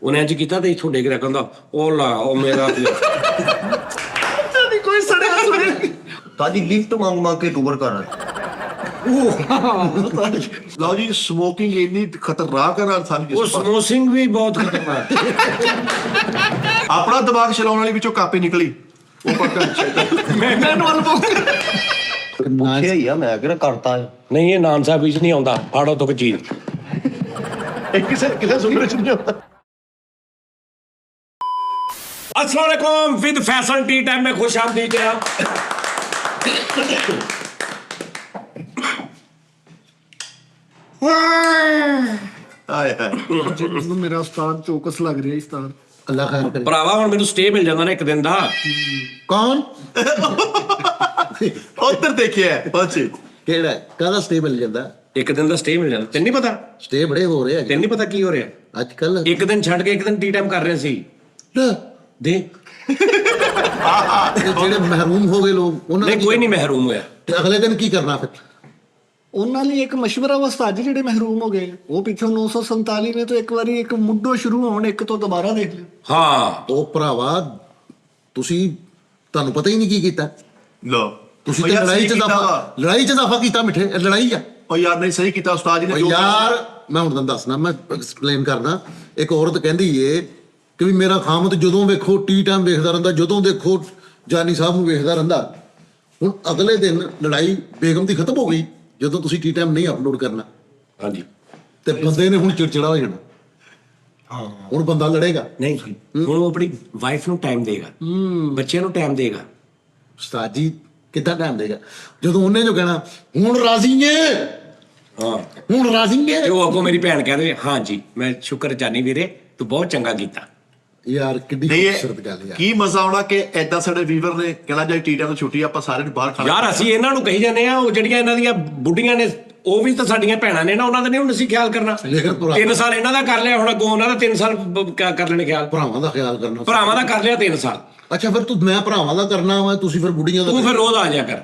ਉਹਨੇ ਇੰਜ ਕੀਤਾ ਤੇ ਇੱਥੋਂ ਡਿੱਗ ਰਿਹਾ, ਕਹਿੰਦਾ ਉਹ ਲਾ ਉਹ ਮੇਰਾ ਕੋਈ ਸੜਿਆ ਸੁਣਿਆ ਤਾਜੀ ਲਿਫਟ ਮੰਗ ਕੇ ਟੂਰ ਕਰ ਲਓ ਜੀ, ਸਮੋਕਿੰਗ ਇੰਨੀ ਖਤਰਨਾਕ ਹੈ ਨਾਲ ਸਾਨੂੰ ਉਹ ਸਮੋਸਿੰਗ ਵੀ ਬਹੁਤ ਖਤਰਨਾਕ। ਆਪਣਾ ਦਿਮਾਗ ਚਲਾਉਣ ਵਾਲੀ ਵਿੱਚੋਂ ਕਾਪੀ ਨਿਕਲੀ ਉਹ ਪੱਕਾ ਮੈਨੂੰ ਅਨੁਭਵ ਪੁੱਛਿਆ ਹੀ ਆ ਮੈਂ ਕਿਹੜਾ ਕਰਤਾ ਹੈ। ਨਹੀਂ ਇਹ ਨਾਨ ਸਾਹਿਬ ਵਿੱਚ ਨਹੀਂ ਆਉਂਦਾ, ਫਾੜੋ ਤੋਂ ਕੋਈ ਚੀਜ਼। ਕਿਸੇ ਸੁਣੀ ਵਿੱਚ ਨਹੀਂ ਆਉਂਦਾ। अस्सलाम वालेकुम, विद फैशन टी टाइम में खुश आमदीद है। ਹਾਏ ਹਾਏ ਜਿਹਨੂੰ ਮੇਰਾ ਉਸਤਾਦ ਚੌਕਸ ਲੱਗ ਰਿਹਾ ਉਸਤਾਦ। ਅੱਲਾ ਖੈਰ ਕਰੇ। ਭਰਾਵਾ ਹੁਣ ਮੈਨੂੰ ਸਟੇ ਮਿਲ ਜਾਂਦਾ ਨਾ ਇੱਕ ਦਿਨ ਦਾ। ਕੌਣ ਉੱਧਰ ਦੇਖਿਆ ਪਹੁੰਚੇ ਕਿਹੜਾ ਕਾਹਦਾ ਸਟੇ ਮਿਲ ਜਾਂਦਾ? ਇੱਕ ਦਿਨ ਦਾ ਸਟੇ ਮਿਲ ਜਾਂਦਾ। ਤੈਨੂੰ ਨਹੀਂ ਪਤਾ? ਸਟੇ ਬੜੇ ਹੋ ਰਹੇ ਤੈਨੂੰ ਨਹੀਂ ਪਤਾ ਕੀ ਹੋ ਰਿਹਾ ਅੱਜ ਕੱਲ। ਇੱਕ ਦਿਨ ਛੱਡ ਕੇ ਇੱਕ ਦਿਨ ਟੀ ਟਾਈਮ ਕਰ ਰਹੇ ਸੀ। ਦੇ ਜਿਹੜੇ ਮਹਿਰੂਮ ਹੋ ਗਏ ਲੋਕ ਉਹਨਾਂ ਨਹੀਂ ਕੋਈ ਨਹੀਂ ਮਹਿਰੂਮ ਹੋਇਆ। ਤੇ ਅਗਲੇ ਦਿਨ ਕੀ ਕਰਨਾ ਫਿਰ? ਉਹਨਾਂ ਲਈ ਇੱਕ ਮਸ਼ਵਰਾ ਵਾ ਉਸਤਾਦ ਜੀ, ਜਿਹੜੇ ਮਹਿਰੂਮ ਹੋ ਗਏ ਉਹ ਪਿੱਛੋਂ 947 ਨੇ ਤਾਂ ਇੱਕ ਵਾਰੀ ਇੱਕ ਮੁੱਢੋਂ ਸ਼ੁਰੂ ਹੋਣ, ਇੱਕ ਤੋਂ ਦੁਬਾਰਾ ਦੇਖ ਲਿਓ। ਹਾਂ ਉਹ ਭਰਾਵਾ ਤੁਸੀਂ ਤੁਹਾਨੂੰ ਪਤਾ ਹੀ ਨਹੀਂ ਕੀ ਕੀਤਾ ਲੋ ਤੁਸੀਂ ਤੇ ਲੜਾਈ ਚ ਦਾਫਾ ਕੀਤਾ ਮਿੱਠੇ। ਇਹ ਲੜਾਈ ਆ। ਉਹ ਯਾਰ ਨਹੀਂ ਸਹੀ ਕੀਤਾ ਉਸਤਾਦ ਜੀ ਨੇ ਉਹ ਯਾਰ ਮੈਂ ਹੁਣ ਤੁਹਾਨੂੰ ਦੱਸਣਾ, ਮੈਂ ਐਕਸਪਲੇਨ ਕਰਨਾ। ਇੱਕ ਔਰਤ ਕਹਿੰਦੀ ਏ ਕਿ ਵੀ ਮੇਰਾ ਖਾਮਦ ਜਦੋਂ ਵੇਖੋ ਟੀ ਟਾਈਮ ਵੇਖਦਾ ਰਹਿੰਦਾ, ਜਦੋਂ ਦੇਖੋ ਜਾਨੀ ਸਾਹਿਬ ਨੂੰ ਵੇਖਦਾ ਰਹਿੰਦਾ। ਹੁਣ ਅਗਲੇ ਦਿਨ ਲੜਾਈ ਬੇਗਮ ਦੀ ਖਤਮ ਹੋ ਗਈ ਜਦੋਂ ਤੁਸੀਂ ਟੀ ਟਾਈਮ ਨਹੀਂ ਅਪਲੋਡ ਕਰਨਾ। ਹਾਂਜੀ ਤੇ ਬੰਦੇ ਨੇ ਹੁਣ ਚਿੜਚਿੜਾ ਹੋ ਜਾਣਾ। ਹਾਂ ਹੁਣ ਬੰਦਾ ਲੜੇਗਾ ਨਹੀਂ, ਹੁਣ ਉਹ ਆਪਣੀ ਵਾਈਫ ਨੂੰ ਟਾਈਮ ਦੇਗਾ, ਬੱਚਿਆਂ ਨੂੰ ਟਾਈਮ ਦੇਗਾ। ਉਸਤਾਦ ਜੀ ਕਿੱਦਾਂ ਟਾਈਮ ਦੇਗਾ ਜਦੋਂ ਉਹਨੇ ਜੋ ਕਹਿਣਾ ਹੁਣ ਰਾਜ਼ੀ ਏ, ਹਾਂ ਹੁਣ ਰਾਜ਼ੀ ਏ। ਤੇ ਉਹ ਅੱਗੋਂ ਮੇਰੀ ਭੈਣ ਕਹਿੰਦੇ ਹਾਂ ਜੀ ਮੈਂ ਸ਼ੁਕਰ ਜਾਨੀ ਵੀਰੇ ਤੂੰ ਬਹੁਤ ਚੰਗਾ ਕੀਤਾ। ਯਾਰ ਕਿੱਡੀ ਨਹੀਂ ਖੂਬਸੂਰਤ ਗੱਲ ਯਾਰ। ਕੀ ਮਜ਼ਾ ਆਉਣਾ ਕਿ ਐਦਾਂ ਸਾਡੇ ਵੀਵਰ ਨੇ ਕਹਿਣਾ ਜੇ ਟੀ ਟਾਈਮ ਤੋਂ ਛੁੱਟੀ ਆਪਾਂ ਸਾਰੇ ਨੂੰ ਬਾਹਰ ਖਾਣਾ। ਯਾਰ ਅਸੀਂ ਇਹਨਾਂ ਨੂੰ ਕਹੀ ਜਾਂਦੇ ਆ, ਉਹ ਜਿਹੜੀਆਂ ਇਹਨਾਂ ਦੀਆਂ ਬੁੱਢੀਆਂ ਨੇ ਉਹ ਵੀ ਤਾਂ ਸਾਡੀਆਂ ਭੈਣਾਂ ਨੇ ਨਾ, ਉਹਨਾਂ ਦਾ ਨਹੀਂ ਹੁਣ ਅਸੀਂ ਖਿਆਲ ਕਰਨਾ। ਲੇਕਿਨ 3 ਸਾਲ ਇਹਨਾਂ ਦਾ ਕਰ ਲਿਆ, ਹੁਣ ਅੱਗੋਂ ਉਹਨਾਂ ਦਾ 3 ਸਾਲ ਕਰ ਲੈਣੇ ਖਿਆਲ। ਭਰਾਵਾਂ ਦਾ ਖਿਆਲ ਕਰਨਾ। ਭਰਾਵਾਂ ਦਾ ਕਰ ਲਿਆ 3 ਸਾਲ। ਅੱਛਾ ਫਿਰ ਤੂੰ ਮੈਂ ਭਰਾਵਾਂ ਦਾ ਕਰਨਾ ਵਾ, ਤੁਸੀਂ ਫਿਰ ਬੁੱਢੀਆਂ ਦਾ ਤੂੰ ਫਿਰ ਰੋਜ਼ ਆ ਜਾ ਕਰ।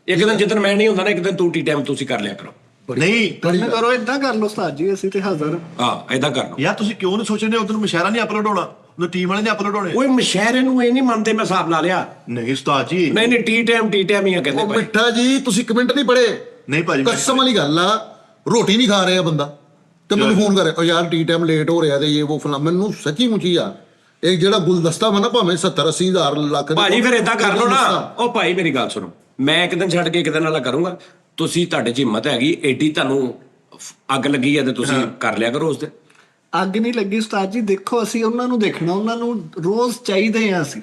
ਇੱਕ ਦਿਨ ਜਿੱਦਣ ਮੈਂ ਨਹੀਂ ਹੁੰਦਾ ਨਾ, ਇੱਕ ਦਿਨ ਤੂੰ ਟੀ ਟਾਈਮ ਤੁਸੀਂ ਕਰ ਲਿਆ ਕਰੋ। ਨਹੀਂ ਕੰਮ ਕਰੋ, ਏਦਾਂ ਕਰ ਲਓ ਉਸਤਾਦ ਜੀ, ਅਸੀਂ ਤੇ ਹਾਜ਼ਰ। ਹਾਂ ਏਦਾਂ ਕਰ ਲਓ। ਯਾਰ ਤੁਸੀਂ ਕਿਉਂ ਨਹੀਂ ਸੋਚਦੇ ਉਧਰ ਮੁਸ਼ਾਇਰਾ ਨਹੀਂ ਅਪਲੋਡ ਹੋਣਾ, ਉਹ ਟੀਮ ਵਾਲੇ ਨੇ ਅਪਲੋਡ ਹੋਣੇ। ਓਏ ਮਸ਼ਹਿਰੇ ਨੂੰ ਇਹ ਨਹੀਂ ਮੰਨਦੇ, ਮੈਂ ਹਿਸਾਬ ਲਾ ਲਿਆ। ਨਹੀਂ ਉਸਤਾਦ ਜੀ ਨਹੀਂ ਨਹੀਂ ਟੀ ਟਾਈਮ ਹੀ ਆ ਕਹਿੰਦੇ ਉਹ ਭਾਈ। ਮਿੱਠਾ ਜੀ ਤੁਸੀਂ ਕਮੈਂਟ ਨਹੀਂ ਪੜੇ? ਨਹੀਂ ਭਾਜੀ ਕਸਮ ਵਾਲੀ ਗੱਲ ਆ, ਰੋਟੀ ਨਹੀਂ ਖਾ ਰਿਹਾ ਬੰਦਾ ਤੇ ਮੈਨੂੰ ਫੋਨ ਕਰੇ ਉਹ ਯਾਰ ਟੀ ਟਾਈਮ ਲੇਟ ਹੋ ਰਿਹਾ ਤੇ ਇਹ ਉਹ ਫਲਾ। ਮੈਨੂੰ ਸੱਚੀ ਮੁੱਚੀ ਆ ਇਹ ਜਿਹੜਾ ਗੁਲਦਸਤਾ ਵਾ ਨਾ, ਭਾਵੇਂ 70-80 ਹਜ਼ਾਰ ਲੱਖ ਦਾ। ਭਾਜੀ ਫਿਰ ਏਦਾਂ ਕਰ ਲਓ ਨਾ। ਉਹ ਭਾਈ ਮੇਰੀ ਗੱਲ ਸੁਣੋ, ਮੈਂ ਇੱਕ ਦਿਨ ਛੱਡ ਕੇ ਇੱਕ ਦਿਨ ਵਾਲਾ ਕਰੂੰਗਾ। ਤੁਸੀਂ ਤੁਹਾਡੇ 'ਚ ਹਿੰਮਤ ਹੈਗੀ ਏਡੀ, ਤੁਹਾਨੂੰ ਅੱਗ ਲੱਗੀ ਹੈ ਤੇ ਤੁਸੀਂ ਕਰ ਲਿਆ ਕਰੋ ਉਸ ਦਿਨ। ਅੱਗ ਨਹੀਂ ਲੱਗੀ ਉਸਤਾਦ ਜੀ, ਦੇਖੋ ਅਸੀਂ ਉਹਨਾਂ ਨੂੰ ਦੇਖਣਾ, ਉਹਨਾਂ ਨੂੰ ਰੋਜ਼ ਚਾਹੀਦੇ ਆ। ਅਸੀਂ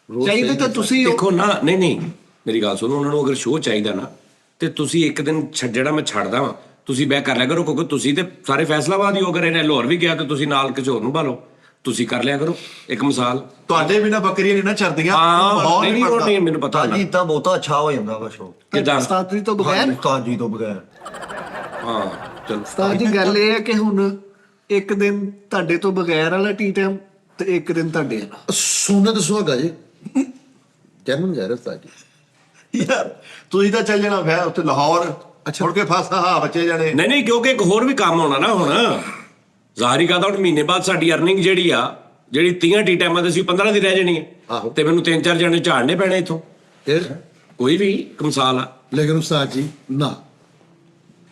ਚਾਹੀਦੇ ਤਾਂ ਤੁਸੀਂ ਦੇਖੋ ਨਾ। ਨਹੀਂ ਮੇਰੀ ਗੱਲ ਸੁਣੋ, ਉਹਨਾਂ ਨੂੰ ਅਗਰ ਸ਼ੋਅ ਚਾਹੀਦਾ ਨਾ ਤੇ ਤੁਸੀਂ ਇੱਕ ਦਿਨ ਜਿਹੜਾ ਮੈਂ ਛੱਡਦਾ ਵਾਂ ਤੁਸੀਂ ਬੈਕ ਕਰ ਲਿਆ ਕਰੋ, ਕਿਉਂਕਿ ਤੁਸੀਂ ਤੇ ਸਾਰੇ ਫੈਸਲਾਬਾਦ ਹੀ ਹੋ। ਅਗਰ ਇਹਨੇ ਲਾਹੌਰ ਵੀ ਗਿਆ ਤੇ ਤੁਸੀਂ ਨਾਲ ਕਿਸੇ ਹੋਰ ਨੂੰ ਭਾਲੋ, ਤੁਸੀਂ ਕਰ ਲਿਆ ਕਰੋ। ਇੱਕ ਮਿਸਾਲ ਤੁਹਾਡੇ ਬਿਨਾ ਬੱਕਰੀਆਂ ਨਹੀਂ ਨਾ ਚਰਦੀਆਂ। ਹਾਂ ਨਹੀਂ ਉਹ ਨਹੀਂ ਮੈਨੂੰ ਪਤਾ ਤਾਜੀ ਤਾਂ ਬਹੁਤਾ ਅੱਛਾ ਹੋ ਜਾਂਦਾ ਵਾ ਸ਼ੋ। ਕਿੱਦਾਂ? ਉਸਤਾਦ ਜੀ ਤੋਂ ਬਗੈਰ। ਤਾਜੀ ਤੋਂ ਬਗੈਰ ਹਾਂ ਚਲੋ। ਉਸਤਾਦ ਜੀ ਗੱਲ ਇਹ ਹੈ ਕਿ ਹੁਣ ਇੱਕ ਦਿਨ ਤੁਹਾਡੇ ਤੋਂ ਬਗੈਰ ਵਾਲਾ ਟੀ ਟਾਈਮ ਤੇ ਇੱਕ ਦਿਨ ਤੁਹਾਡੇ ਵਾਲਾ। ਸੋਨੇ ਤੇ ਸੁਹਾਗਾ ਜੀ ਜਨਮ ਜਾ ਰਿਹਾ ਤਾਜੀ। ਯਾਰ ਤੁਸੀਂ ਤਾਂ ਚੱਲ ਜਾਣਾ ਫਿਰ ਉੱਥੇ ਲਾਹੌਰ। ਮੁੜ ਕੇ ਫਸਾ ਹਾਂ ਬੱਚੇ ਜਾਣੇ। ਨਹੀਂ ਕਿਉਂਕਿ ਇੱਕ ਹੋਰ ਵੀ ਕੰਮ ਹੋਣਾ ਨਾ। ਹੁਣ ਜ਼ਾਹਰੀ ਗੱਲ, ਹੁਣ ਮਹੀਨੇ ਬਾਅਦ ਸਾਡੀ ਅਰਨਿੰਗ ਜਿਹੜੀ 30 ਟੀ ਟਾਈਮਾਂ ਤੇ ਸੀ 15 ਦੀ ਰਹਿ ਜਾਣੀ ਹੈ। ਤੇ ਮੈਨੂੰ 3-4 ਜਣੇ ਝਾੜਨੇ ਪੈਣੇ ਇੱਥੋਂ। ਫਿਰ ਕੋਈ ਵੀ ਇੱਕ ਮਿਸਾਲ ਆ। ਲੇਕਿਨ ਉਸਤਾਦ ਜੀ ਨਾ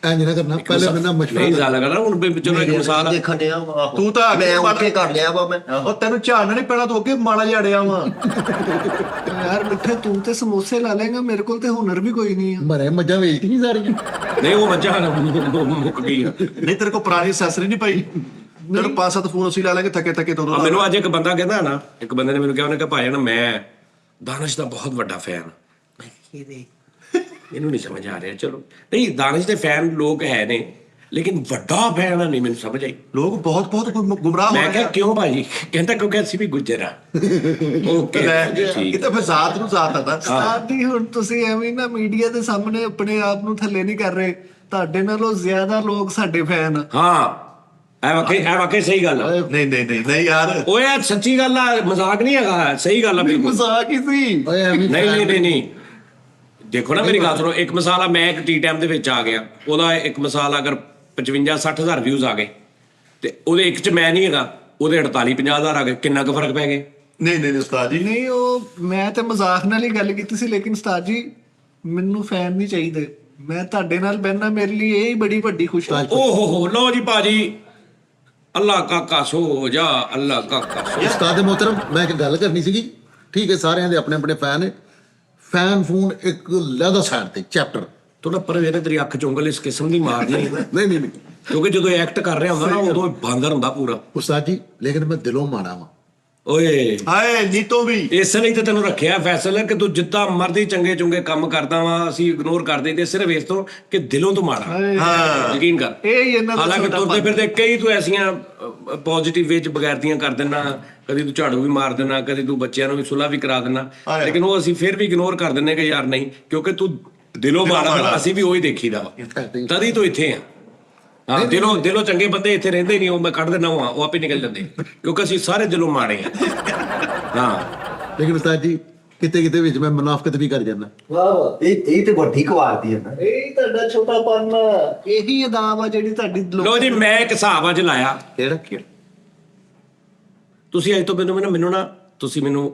ਇੰਜ ਨਾ ਕਰਨਾ, ਪਹਿਲੇ ਮੈਨਾਂ ਨਹੀਂ ਮਸ਼ਵਰਾ ਜ਼ਿਆਦਾ ਕਰਨਾ। ਹੁਣ ਚਲੋ ਇੱਕ ਮਿਸਾਲ ਆ। ਦੇਖਣ ਡਿਆ ਵਾ। ਤੂੰ ਤਾਂ ਮੈਂ ਉੱਠ ਕੇ ਕਰ ਲਿਆ ਵਾ ਮੈਂ। ਉਹ ਤੈਨੂੰ ਝਾੜਨਾ ਨਹੀਂ ਪੈਣਾ, ਤੂੰ ਅੱਗੇ ਮਾੜਾ ਜਿਹਾ ਅੜਿਆ ਵਾ। ਯਾਰ ਮਿੱਠੇ ਤੂੰ ਤੇ ਸਮੋਸੇ ਲਾ ਲੇਗਾ, ਮੇਰੇ ਕੋਲ ਤੇ ਹੁਨਰ ਵੀ ਕੋਈ ਨਹੀਂ ਆ। ਮਰੇ ਮੱਝਾਂ ਵੇਚਦੀ ਨਹੀਂ ਸਾਰੀਆਂ। ਨਹੀਂ ਉਹ ਮੱਝਾਂ ਮੁੱਕ ਗਈ। ਨਹੀਂ ਤੇਰੇ ਕੋਲ ਪੁਰਾਣੀ ਅਸੈਸਰੀ ਨਹੀਂ ਪਈ? ਤੈਨੂੰ 5-7 ਫੋਨ ਅਸੀਂ ਲਾ ਲਾਂਗੇ ਥੱਕੇ ਤੋਂ। ਮੈਨੂੰ ਅੱਜ ਇੱਕ ਬੰਦਾ ਕਹਿੰਦਾ ਨਾ, ਇੱਕ ਬੰਦੇ ਨੇ ਮੈਨੂੰ ਕਿਹਾ, ਉਹਨੇ ਕਿਹਾ ਭਾਈ ਨਾ ਮੈਂ ਦਾਨਿਸ਼ ਦਾ ਬਹੁਤ ਵੱਡਾ ਫੈਨ। ਇਹਨੂੰ ਨਹੀਂ ਸਮਝ ਆ ਰਿਹਾ। ਚਲੋ ਨਹੀਂ, ਦਾਨਿਸ਼ ਦੇ ਫੈਨ ਲੋਕ ਹੈ ਨੇ, ਲੇਕਿਨ ਵੱਡਾ ਫੈਨ ਨਹੀਂ ਮੈਨੂੰ ਸਮਝ ਆਈ। ਲੋਕ ਬਹੁਤ ਗੁੰਮਰਾਹ ਹੋ ਮੈਂ ਰਹੇ ਕਿਹਾ ਕਿਉਂ ਭਾਜੀ? ਕਹਿੰਦਾ ਕਿਉਂਕਿ ਅਸੀਂ ਵੀ ਗੁੱਜਰ ਆ। ਓਕੇ ਠੀਕ। ਕਿਤੇ ਫਿਰ ਜ਼ਾਤ ਨੂੰ ਜ਼ਾਤ ਆਦਾ। ਉਸਤਾਦ ਜੀ ਹੁਣ ਤੁਸੀਂ ਐਵੇਂ ਨਾ ਮੀਡੀਆ ਦੇ ਸਾਹਮਣੇ ਆਪਣੇ ਆਪ ਨੂੰ ਥੱਲੇ ਨਹੀਂ ਕਰ ਰਹੇ। ਤੁਹਾਡੇ ਨਾਲੋਂ ਜ਼ਿਆਦਾ ਲੋਕ ਸਾਡੇ ਫੈਨ। ਹਾਂ ਇਹ ਵਾਕਈ ਸਹੀ ਗੱਲ ਆ। ਨਹੀਂ ਯਾਰ ਓਏ ਯਾਰ ਸੱਚੀ ਗੱਲ ਆ, ਮਜ਼ਾਕ ਨਹੀਂ ਹੈਗਾ, ਸਹੀ ਗੱਲ ਆ ਬਿਲਕੁਲ। ਮਜ਼ਾਕ ਹੀ ਸੀ। ਓਏ ਐਵੇਂ ਨਹੀਂ ਦੇਖੋ ਨਾ ਮੇਰੀ ਗੱਲ ਸੁਣੋ। ਇੱਕ ਮਿਸਾਲ ਆ, ਮੈਂ ਇੱਕ ਟੀ ਟਾਈਮ ਦੇ ਵਿੱਚ ਆ ਗਿਆ, ਉਹਦਾ ਇੱਕ ਮਿਸਾਲ ਅਗਰ 55-60 ਹਜ਼ਾਰ ਵਿਊਜ਼ ਆ ਗਏ ਤੇ ਉਹਦੇ ਇੱਕ 'ਚ ਮੈਂ ਨਹੀਂ ਹੈਗਾ ਉਹਦੇ 48-50 ਹਜ਼ਾਰ ਆ ਗਏ, ਕਿੰਨਾ ਕੁ ਫਰਕ ਪੈ ਗਿਆ? ਨਹੀਂ ਉਸਤਾਦ ਜੀ ਨਹੀਂ ਉਹ ਮੈਂ ਤੇ ਮਜ਼ਾਕ ਨਾਲ ਹੀ ਗੱਲ ਕੀਤੀ ਸੀ, ਲੇਕਿਨ ਉਸਤਾਦ ਜੀ ਮੈਨੂੰ ਫੈਨ ਨਹੀਂ ਚਾਹੀਦੇ, ਮੈਂ ਤੁਹਾਡੇ ਨਾਲ ਬਹਿਣਾ ਮੇਰੇ ਲਈ ਇਹ ਹੀ ਬੜੀ ਵੱਡੀ ਖੁਸ਼ੀ ਹੈ। ਓਹ ਲਓ ਜੀ ਭਾਜੀ, ਅੱਲਾ ਕਾਕਾ ਸੋ ਜਾ, ਅੱਲਾ ਕਾਕਾ ਸੋ। ਉਸਤਾਦ ਮੋਹਤਰਮ, ਮੈਂ ਇੱਕ ਗੱਲ ਕਰਨੀ ਸੀਗੀ। ਠੀਕ ਹੈ, ਸਾਰਿਆਂ ਦੇ ਆਪਣੇ ਆਪਣੇ ਫੈਨ ਨੇ, ਫੈਨ ਫੂਨ ਇੱਕ ਲਹਿਦਾ ਸਾਈਡ ਤੇ ਚੈਪਟਰ ਥੋੜਾ ਪਰ ਇਹਨੇ ਤੇਰੀ ਅੱਖ ਚ ਉਂਗਲ ਇਸ ਕਿਸਮ ਦੀ ਮਾਰਨੀ ਨਹੀਂ ਕਿਉਂਕਿ ਜਦੋਂ ਐਕਟ ਕਰ ਰਿਹਾ ਹੁੰਦਾ ਨਾ ਉਦੋਂ ਬਾਂਦਰ ਹੁੰਦਾ ਪੂਰਾ। ਉਸਤਾਦ ਜੀ, ਲੇਕਿਨ ਮੈਂ ਦਿਲੋਂ ਮਾੜਾ ਵਾਂ। ਓਏ ਹਾਏ ਨੀਤੋਂ ਵੀ ਇਸ ਲਈ ਤੇ ਤੈਨੂੰ ਰੱਖਿਆ ਫੈਸਲਾ ਕਿ ਤੂੰ ਜਿੱਦਾਂ ਮਰਦੀ ਚੰਗੇ ਚੁੰਗੇ ਕੰਮ ਕਰਦਾ ਵਾ, ਅਸੀਂ ਇਗਨੋਰ ਕਰਦੇ ਤੇ ਸਿਰਫ ਇਸ ਤੋਂ ਕਿ ਦਿਲੋਂ ਤੋਂ ਮਾੜਾ। ਹਾਂ ਯਕੀਨ ਕਰ। ਇਹ ਹੀ ਇਹਨਾਂ ਦਾ ਹਾਲਾਂਕਿ ਛੋਟਾ ਤੁਰਦੇ ਫਿਰਦੇ ਕਈ ਤੂੰ ਐਸੀਆਂ ਪੋਜ਼ਿਟਿਵ ਵੇ ਚ ਬਗੈਰਤੀਆਂ ਕਰ ਦਿੰਦਾ, ਕਦੀ ਤੂੰ ਝਾੜੂ ਵੀ ਮਾਰ ਦਿੰਦਾ, ਕਦੀ ਤੂੰ ਬੱਚਿਆਂ ਨੂੰ ਵੀ ਸੁਲਾ ਵੀ ਕਰਾ ਦਿੰਦਾ, ਲੇਕਿਨ ਉਹ ਅਸੀਂ ਫਿਰ ਵੀ ਇਗਨੋਰ ਕਰ ਦਿੰਦੇ ਕਿ ਯਾਰ ਨਹੀਂ, ਕਿਉਂਕਿ ਤੂੰ ਦਿਲੋਂ ਮਾੜਾ, ਅਸੀਂ ਵੀ ਉਹੀ ਦੇਖੀਦਾ ਵਾ, ਤਦੀ ਤੋਂ ਇੱਥੇ ਆ। ਹਾਂ, ਦਿਲੋਂ ਚੰਗੇ ਬੰਦੇ ਇੱਥੇ ਰਹਿੰਦੇ ਨਹੀਂ, ਉਹ ਮੈਂ ਕੱਢ ਦਿੰਦਾ ਹਾਂ, ਉਹ ਆਪੇ ਨਿਕਲ ਜਾਂਦੇ, ਕਿਉਂਕਿ ਅਸੀਂ ਸਾਰੇ ਦਿਲੋਂ ਮਾੜੇ ਆ। ਹਾਂ ਲੇਕਿਨ ਉਸਤਾਦ ਜੀ, ਕਿਤੇ ਕਿਤੇ ਵਿੱਚ ਮੈਂ ਮੁਨਾਫਕਤ ਵੀ ਕਰ ਜਾਂਦਾ। ਵਾਹ ਇਹ ਤੇ ਵੱਡੀ ਕਵਾਰਤੀ ਹੈ ਨਾ। ਇਹ ਤੁਹਾਡਾ ਛੋਟਾਪਨ, ਇਹੀ ਅਦਾਬ ਆ ਜਿਹੜੀ ਤੁਹਾਡੀ ਲੋ ਜੀ, ਮੈਂ ਇੱਕ ਹਿਸਾਬ ਅੱਜ ਲਾਇਆ। ਕਿਹੜਾ? ਤੁਸੀਂ ਅੱਜ ਤੋਂ ਮੈਨੂੰ ਨਾ ਤੁਸੀਂ ਮੈਨੂੰ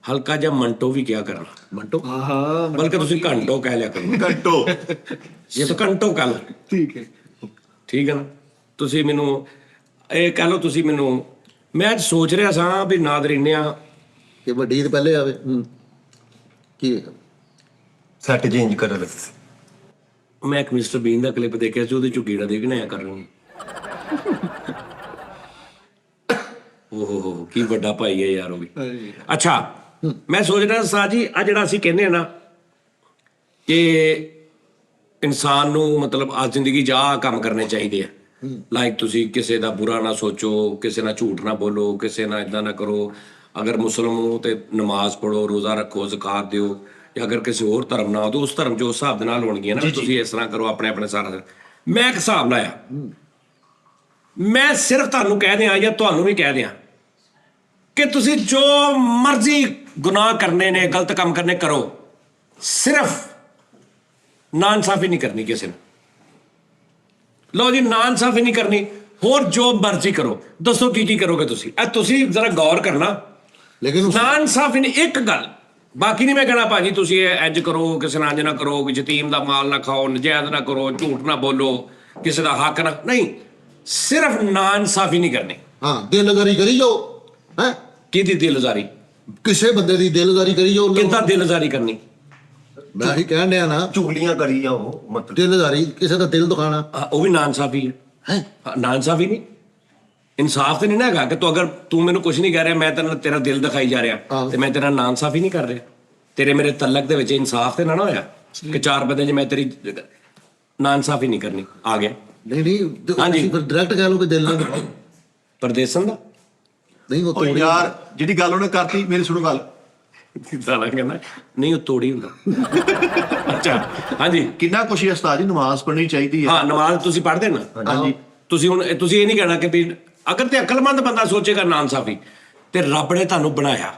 ਹਲਕਾ ਜਿਹਾ ਮੰਟੋ ਵੀ ਕਿਹਾ ਕਰਨਾ। ਮੰਟੋ? ਹਾਂ ਬਲਕਿ ਤੁਸੀਂ ਘੰਟੋ ਕਹਿ ਲਿਆ ਕਰੋ। ਘੰਟੋ ਇਹ ਤਾਂ ਘੰਟੋ ਕੱਲ ਠੀਕ ਹੈ। ਠੀਕ ਹੈ ਨਾ? ਤੁਸੀਂ ਮੈਨੂੰ ਇਹ ਕਹਿ ਲਓ, ਤੁਸੀਂ ਮੈਨੂੰ, ਮੈਂ ਅੱਜ ਸੋਚ ਰਿਹਾ ਸਾਂ ਵੀ ਨਾਦਰੀਨਿਆ ਕਿ ਵੱਡੀ ਈਦ ਪਹਿਲੇ ਆਵੇ। ਕੀ ਸੈਟ ਚੇਂਜ ਕਰ ਲੈ। ਮੈਂ ਇੱਕ ਮਿਸਟਰ ਬੀਨ ਦਾ ਕਲਿੱਪ ਦੇਖਿਆ ਸੀ, ਉਹਦੇ ਚੋਂ ਗੀੜਾ ਦੇ ਕੇ ਨਾ ਕਰ ਰਹੀ। ਓਹ ਕੀ ਵੱਡਾ ਭਾਈ ਹੈ ਯਾਰ ਉਹ ਵੀ। ਅੱਛਾ, ਮੈਂ ਸੋਚ ਰਿਹਾ ਸਾਂ ਜੀ, ਆ ਜਿਹੜਾ ਅਸੀਂ ਕਹਿੰਦੇ ਆ ਨਾ ਕਿ ਇਨਸਾਨ ਨੂੰ ਮਤਲਬ ਆ ਜ਼ਿੰਦਗੀ 'ਚ ਆਹ ਕੰਮ ਕਰਨੇ ਚਾਹੀਦੇ ਆ, ਲਾਈਕ ਤੁਸੀਂ ਕਿਸੇ ਦਾ ਬੁਰਾ ਨਾ ਸੋਚੋ, ਕਿਸੇ ਨਾਲ ਝੂਠ ਨਾ ਬੋਲੋ, ਕਿਸੇ ਨਾਲ ਇਦਾਂ ਨਾ ਕਰੋ, ਅਗਰ ਮੁਸਲਮਾਨ ਹੋ ਤੇ ਨਮਾਜ਼ ਪੜੋ, ਰੋਜ਼ਾ ਰੱਖੋ, ਜ਼ਕਾਤ ਦਿਓ, ਜਾਂ ਅਗਰ ਕਿਸੇ ਹੋਰ ਧਰਮ ਨਾਲ ਹੋ ਤਾਂ ਉਸ ਧਰਮ 'ਚ ਉਸ ਹਿਸਾਬ ਦੇ ਨਾਲ ਹੋਣਗੀਆਂ ਨਾ, ਤੁਸੀਂ ਇਸ ਤਰ੍ਹਾਂ ਕਰੋ ਆਪਣੇ ਆਪਣੇ ਸਾਰਾ ਦਿਨ। ਮੈਂ ਇੱਕ ਹਿਸਾਬ ਲਾਇਆ, ਮੈਂ ਸਿਰਫ ਤੁਹਾਨੂੰ ਕਹਿ ਦਿਆਂ ਜਾਂ ਤੁਹਾਨੂੰ ਵੀ ਕਹਿ ਦਿਆਂ ਕਿ ਤੁਸੀਂ ਜੋ ਮਰਜ਼ੀ ਗੁਨਾਹ ਕਰਨੇ ਨੇ, ਗਲਤ ਕੰਮ ਕਰਨੇ, ਕਰੋ, ਸਿਰਫ ਨਾਇਨਸਾਫੀ ਨਹੀਂ ਕਰਨੀ ਕਿਸੇ ਨੂੰ। ਲਓ ਜੀ, ਨਾਇਨਸਾਫੀ ਨਹੀਂ ਕਰਨੀ, ਹੋਰ ਜੋ ਮਰਜ਼ੀ ਕਰੋ। ਦੱਸੋ ਕੀ ਕਰੋਗੇ ਤੁਸੀਂ? ਤੁਸੀਂ ਜ਼ਰਾ ਗੌਰ ਕਰਨਾ। ਲੇਕਿਨ ਨਾਇਨਸਾਫੀ ਨਹੀਂ, ਇੱਕ ਗੱਲ ਬਾਕੀ ਨਹੀਂ ਮੈਂ ਕਹਿਣਾ ਭਾਜੀ ਤੁਸੀਂ ਇਹ ਇੰਜ ਕਰੋ, ਕਿਸੇ ਨਾਲ ਇੰਜ ਨਾ ਕਰੋ, ਯਤੀਮ ਦਾ ਮਾਲ ਨਾ ਖਾਓ, ਨਜਾਇਜ਼ ਨਾ ਕਰੋ, ਝੂਠ ਨਾ ਬੋਲੋ, ਕਿਸੇ ਦਾ ਹੱਕ ਨਾ, ਨਹੀਂ, ਸਿਰਫ ਨਾਇਨਸਾਫੀ ਨਹੀਂ ਕਰਨੀ। ਹਾਂ, ਦਿਲਦਾਰੀ ਕਰੀ ਜਾਓ। ਹੈ ਕਿਹਦੀ ਦਿਲਜ਼ਾਰੀ? ਕਿਸੇ ਬੰਦੇ ਦੀ ਦਿਲਦਾਰੀ ਕਰੀ ਜਾਓ। ਕਿੱਦਾਂ ਦਿਲਜ਼ਾਰੀ ਕਰਨੀ? ਮੈਂ ਹੀ ਕਹਿਣ ਡਿਆ ਨਾ, ਚੁਗਲੀਆਂ ਕਰੀ ਜਾਓ ਮਤਲਬ। ਦਿਲਦਾਰੀ, ਕਿਸੇ ਦਾ ਦਿਲ ਦੁਖਾਣਾ। ਉਹ ਵੀ ਨਾਇਨਸਾਫੀ ਹੈ। ਨਾਇਨਸਾਫੀ ਨਹੀਂ, ਇਨਸਾਫ ਤੇ ਨਹੀਂ ਨਾ ਹੈਗਾ ਕਿ ਤੂੰ ਅਗਰ ਤੂੰ ਮੈਨੂੰ ਕੁਝ ਨਹੀਂ ਕਹਿ ਰਿਹਾ, ਮੈਂ ਤੇਰਾ ਦਿਲ ਦਿਖਾਈ ਜਾ ਰਿਹਾ ਤੇ ਮੈਂ ਤੇਰਾ ਨਾਇਨਸਾਫੀ ਨਹੀਂ ਕਰ ਰਿਹਾ। ਤੇਰੇ ਮੇਰੇ ਤਲਕ ਦੇ ਵਿੱਚ ਇਨਸਾਫ ਤੇ ਨਾ ਹੋਇਆ ਕਿ ਚਾਰ ਬੰਦੇ 'ਚ ਮੈਂ ਤੇਰੀ ਨਾਇਨਸਾਫੀ ਨਹੀਂ ਕਰਨੀ। ਆ ਗਿਆ? ਨਹੀਂ ਹਾਂਜੀ। ਫਿਰ ਡਾਇਰੈਕਟ ਕਹਿ ਲਓ ਕਿ ਦਿਲ ਨਾਲ ਪਰਦੇਸਨ ਦਾ ਨਹੀਂ, ਉਹ ਉਹ ਤੋੜੀ ਯਾਰ ਜਿਹੜੀ ਗੱਲ ਉਹਨੇ ਕਰਤੀ, ਮੇਰੀ ਸੁਣੋ ਗੱਲ। ਸਾਲਾ ਕਹਿੰਦਾ ਨਹੀਂ, ਉਹ ਤੋੜੀ ਹੁੰਦਾ। ਅੱਛਾ, ਹਾਂਜੀ। ਕਿੰਨਾ ਕੁਛ ਹੈ ਉਸਤਾਦ ਜੀ, ਨਮਾਜ਼ ਪੜ੍ਹਨੀ ਚਾਹੀਦੀ ਹੈ। ਹਾਂ, ਨਮਾਜ਼ ਤੁਸੀਂ ਪੜ੍ਹਦੇ ਨਾ? ਹਾਂਜੀ। ਤੁਸੀਂ ਹੁਣ ਤੁਸੀਂ ਇਹ ਨਹੀਂ ਕਹਿਣਾ ਕਿ ਵੀ ਅਗਰ ਤੇ ਅਕਲਮੰਦ ਬੰਦਾ ਸੋਚੇਗਾ ਨਾਇਨਸਾਫੀ, ਤੇ ਰੱਬ ਨੇ ਤੁਹਾਨੂੰ ਬਣਾਇਆ,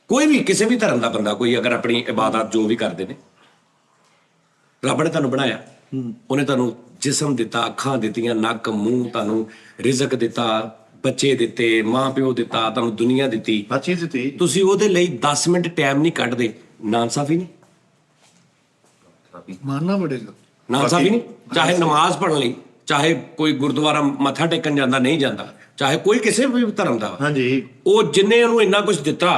ਕੋਈ ਵੀ ਕਿਸੇ ਵੀ ਧਰਮ ਦਾ ਬੰਦਾ, ਕੋਈ ਅਗਰ ਆਪਣੀ ਇਬਾਦਤ ਜੋ ਵੀ ਕਰਦੇ ਨੇ, ਰੱਬ ਨੇ ਤੁਹਾਨੂੰ ਬਣਾਇਆ, ਉਹਨੇ ਤੁਹਾਨੂੰ ਜਿਸਮ ਦਿੱਤਾ, ਅੱਖਾਂ ਦਿੱਤੀਆਂ, ਨੱਕ ਮੂੰਹ, ਤੁਹਾਨੂੰ ਰਿਜ਼ਕ ਦਿੱਤਾ, ਬੱਚੇ ਦਿੱਤੇ, ਮਾਂ ਪਿਓ ਦਿੱਤਾ, ਤੁਹਾਨੂੰ ਦੁਨੀਆ ਦਿੱਤੀ, ਹਰ ਚੀਜ਼ ਦਿੱਤੀ। ਤੁਸੀਂ ਉਹਦੇ ਲਈ 10 ਮਿੰਟ ਟਾਈਮ ਨਹੀਂ ਕੱਢਦੇ, ਨਾਇਨਸਾਫੀ ਨਹੀਂ? ਮਾਨਣਾ ਪੜੇਗਾ। ਨਾਇਨਸਾਫੀ ਨਹੀਂ? ਚਾਹੇ ਨਮਾਜ਼ ਪੜ੍ਹਨ ਲਈ, ਚਾਹੇ ਕੋਈ ਗੁਰਦੁਆਰਾ ਮੱਥਾ ਟੇਕਣ ਜਾਂਦਾ ਨਹੀਂ ਜਾਂਦਾ, ਚਾਹੇ ਕੋਈ ਕਿਸੇ ਵੀ ਧਰਮ ਦਾ, ਹਾਂਜੀ। ਉਹ ਜਿੰਨੇ ਉਹਨੂੰ ਇੰਨਾ ਕੁਝ ਦਿੱਤਾ,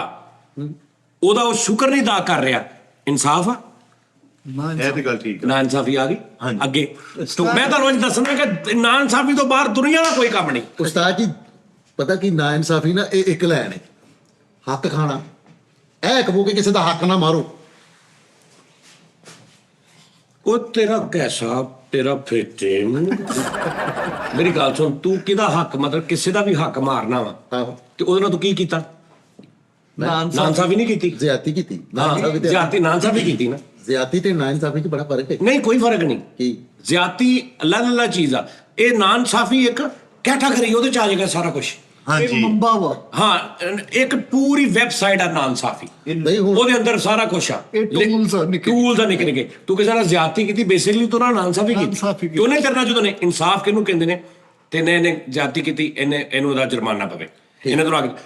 ਉਹਦਾ ਉਹ ਸ਼ੁਕਰ ਨਹੀਂ ਅਦਾ ਕਰ ਰਿਹਾ, ਇਨਸਾਫ ਆ? ਇਹ ਤੇ ਗੱਲ ਠੀਕ ਹੈ। ਨਾਇਨਸਾਫੀ ਆ ਗਈ ਹਾਂਜੀ। ਅੱਗੇ। ਮੈਂ ਤੁਹਾਨੂੰ ਅੱਜ ਦੱਸਣਾ ਕਿ ਨਾਇਨਸਾਫੀ ਤੋਂ ਬਾਹਰ ਦੁਨੀਆ ਦਾ ਕੋਈ ਕੰਮ ਨਹੀਂ। ਉਸਤਾਦ ਜੀ, ਪਤਾ ਕੀ ਨਾਇਨਸਾਫੀ ਨਾ, ਇਹ ਇੱਕ ਲੈਣ ਹੈ, ਹੱਕ ਖਾਣਾ। ਇਹ ਕਹੋ ਕਿ ਕਿਸੇ ਦਾ ਹੱਕ ਨਾ ਮਾਰੋ। ਉਹ ਤੇਰਾ ਕੈਸਾ, ਤੇਰਾ ਫੇਟੇ। ਮੇਰੀ ਗੱਲ ਸੁਣ, ਤੂੰ ਕਿਹਦਾ ਹੱਕ, ਮਤਲਬ ਕਿਸੇ ਦਾ ਵੀ ਹੱਕ ਮਾਰਨਾ ਵਾ, ਆਹੋ, ਤੇ ਉਹਦੇ ਨਾਲ ਤੂੰ ਕੀ ਕੀਤਾ? ਨਾਇਨਸਾਫੀ ਨਹੀਂ ਕੀਤੀ? ਜ਼ਿਆਦਤੀ ਕੀਤੀ। ਨਾਇਨਸਾਫੀ ਕੀਤੀ ਨਾ। ਜ਼ਿਆਦਤੀ ਤੇ ਨਾਇਨਸਾਫੀ 'ਚ ਬੜਾ ਫਰਕ ਹੈ। ਨਹੀਂ, ਕੋਈ ਫਰਕ ਨਹੀਂ। ਕੀ? ਜ਼ਿਆਦਤੀ ਅੱਲਾ ਚੀਜ਼ ਆ। ਇਹ ਨਾਇਨਸਾਫੀ ਇੱਕ ਕੈਟਾਗਰੀ, ਉਹਦੇ ਚ ਆ ਜਾਏਗਾ ਸਾਰਾ ਕੁਝ। ਇਹ ਹਾਂਜੀ। ਮੰਬਾ ਵਾ। ਹਾਂ, ਇੱਕ ਪੂਰੀ ਵੈਬਸਾਈਟ ਆ ਨਾਇਨਸਾਫੀ, ਨਹੀਂ ਹੁਣ ਉਹਦੇ ਅੰਦਰ ਸਾਰਾ ਕੁਝ ਆ। ਇਹ tools ਆ ਨਿੱਕੇ। ਟੂਲਸ ਆ ਨਿੱਕੇ। ਤੂੰ ਕਿਸੇ ਨਾਲ ਜ਼ਿਆਦਤੀ ਕੀਤੀ, ਬੇਸਿਕਲੀ ਤੂੰ ਨਾ ਨਾਇਨਸਾਫੀ ਨਾਇਨਸਾਫੀ ਕੀਤੀ। ਕਿਉਂ ਨਹੀਂ ਕਰਨਾ ਚਾਹੁੰਦੇ ਨੇ? ਇਨਸਾਫ ਕਿਹਨੂੰ ਕਹਿੰਦੇ ਨੇ? ਤੇ ਇਹਨੇ ਜਾਤੀ ਕੀਤੀ, ਇਹਨੂੰ ਉਹਦਾ ਜੁਰਮਾਨਾ ਪਵੇ। ਇਹਨੇ ਤੈਨੂੰ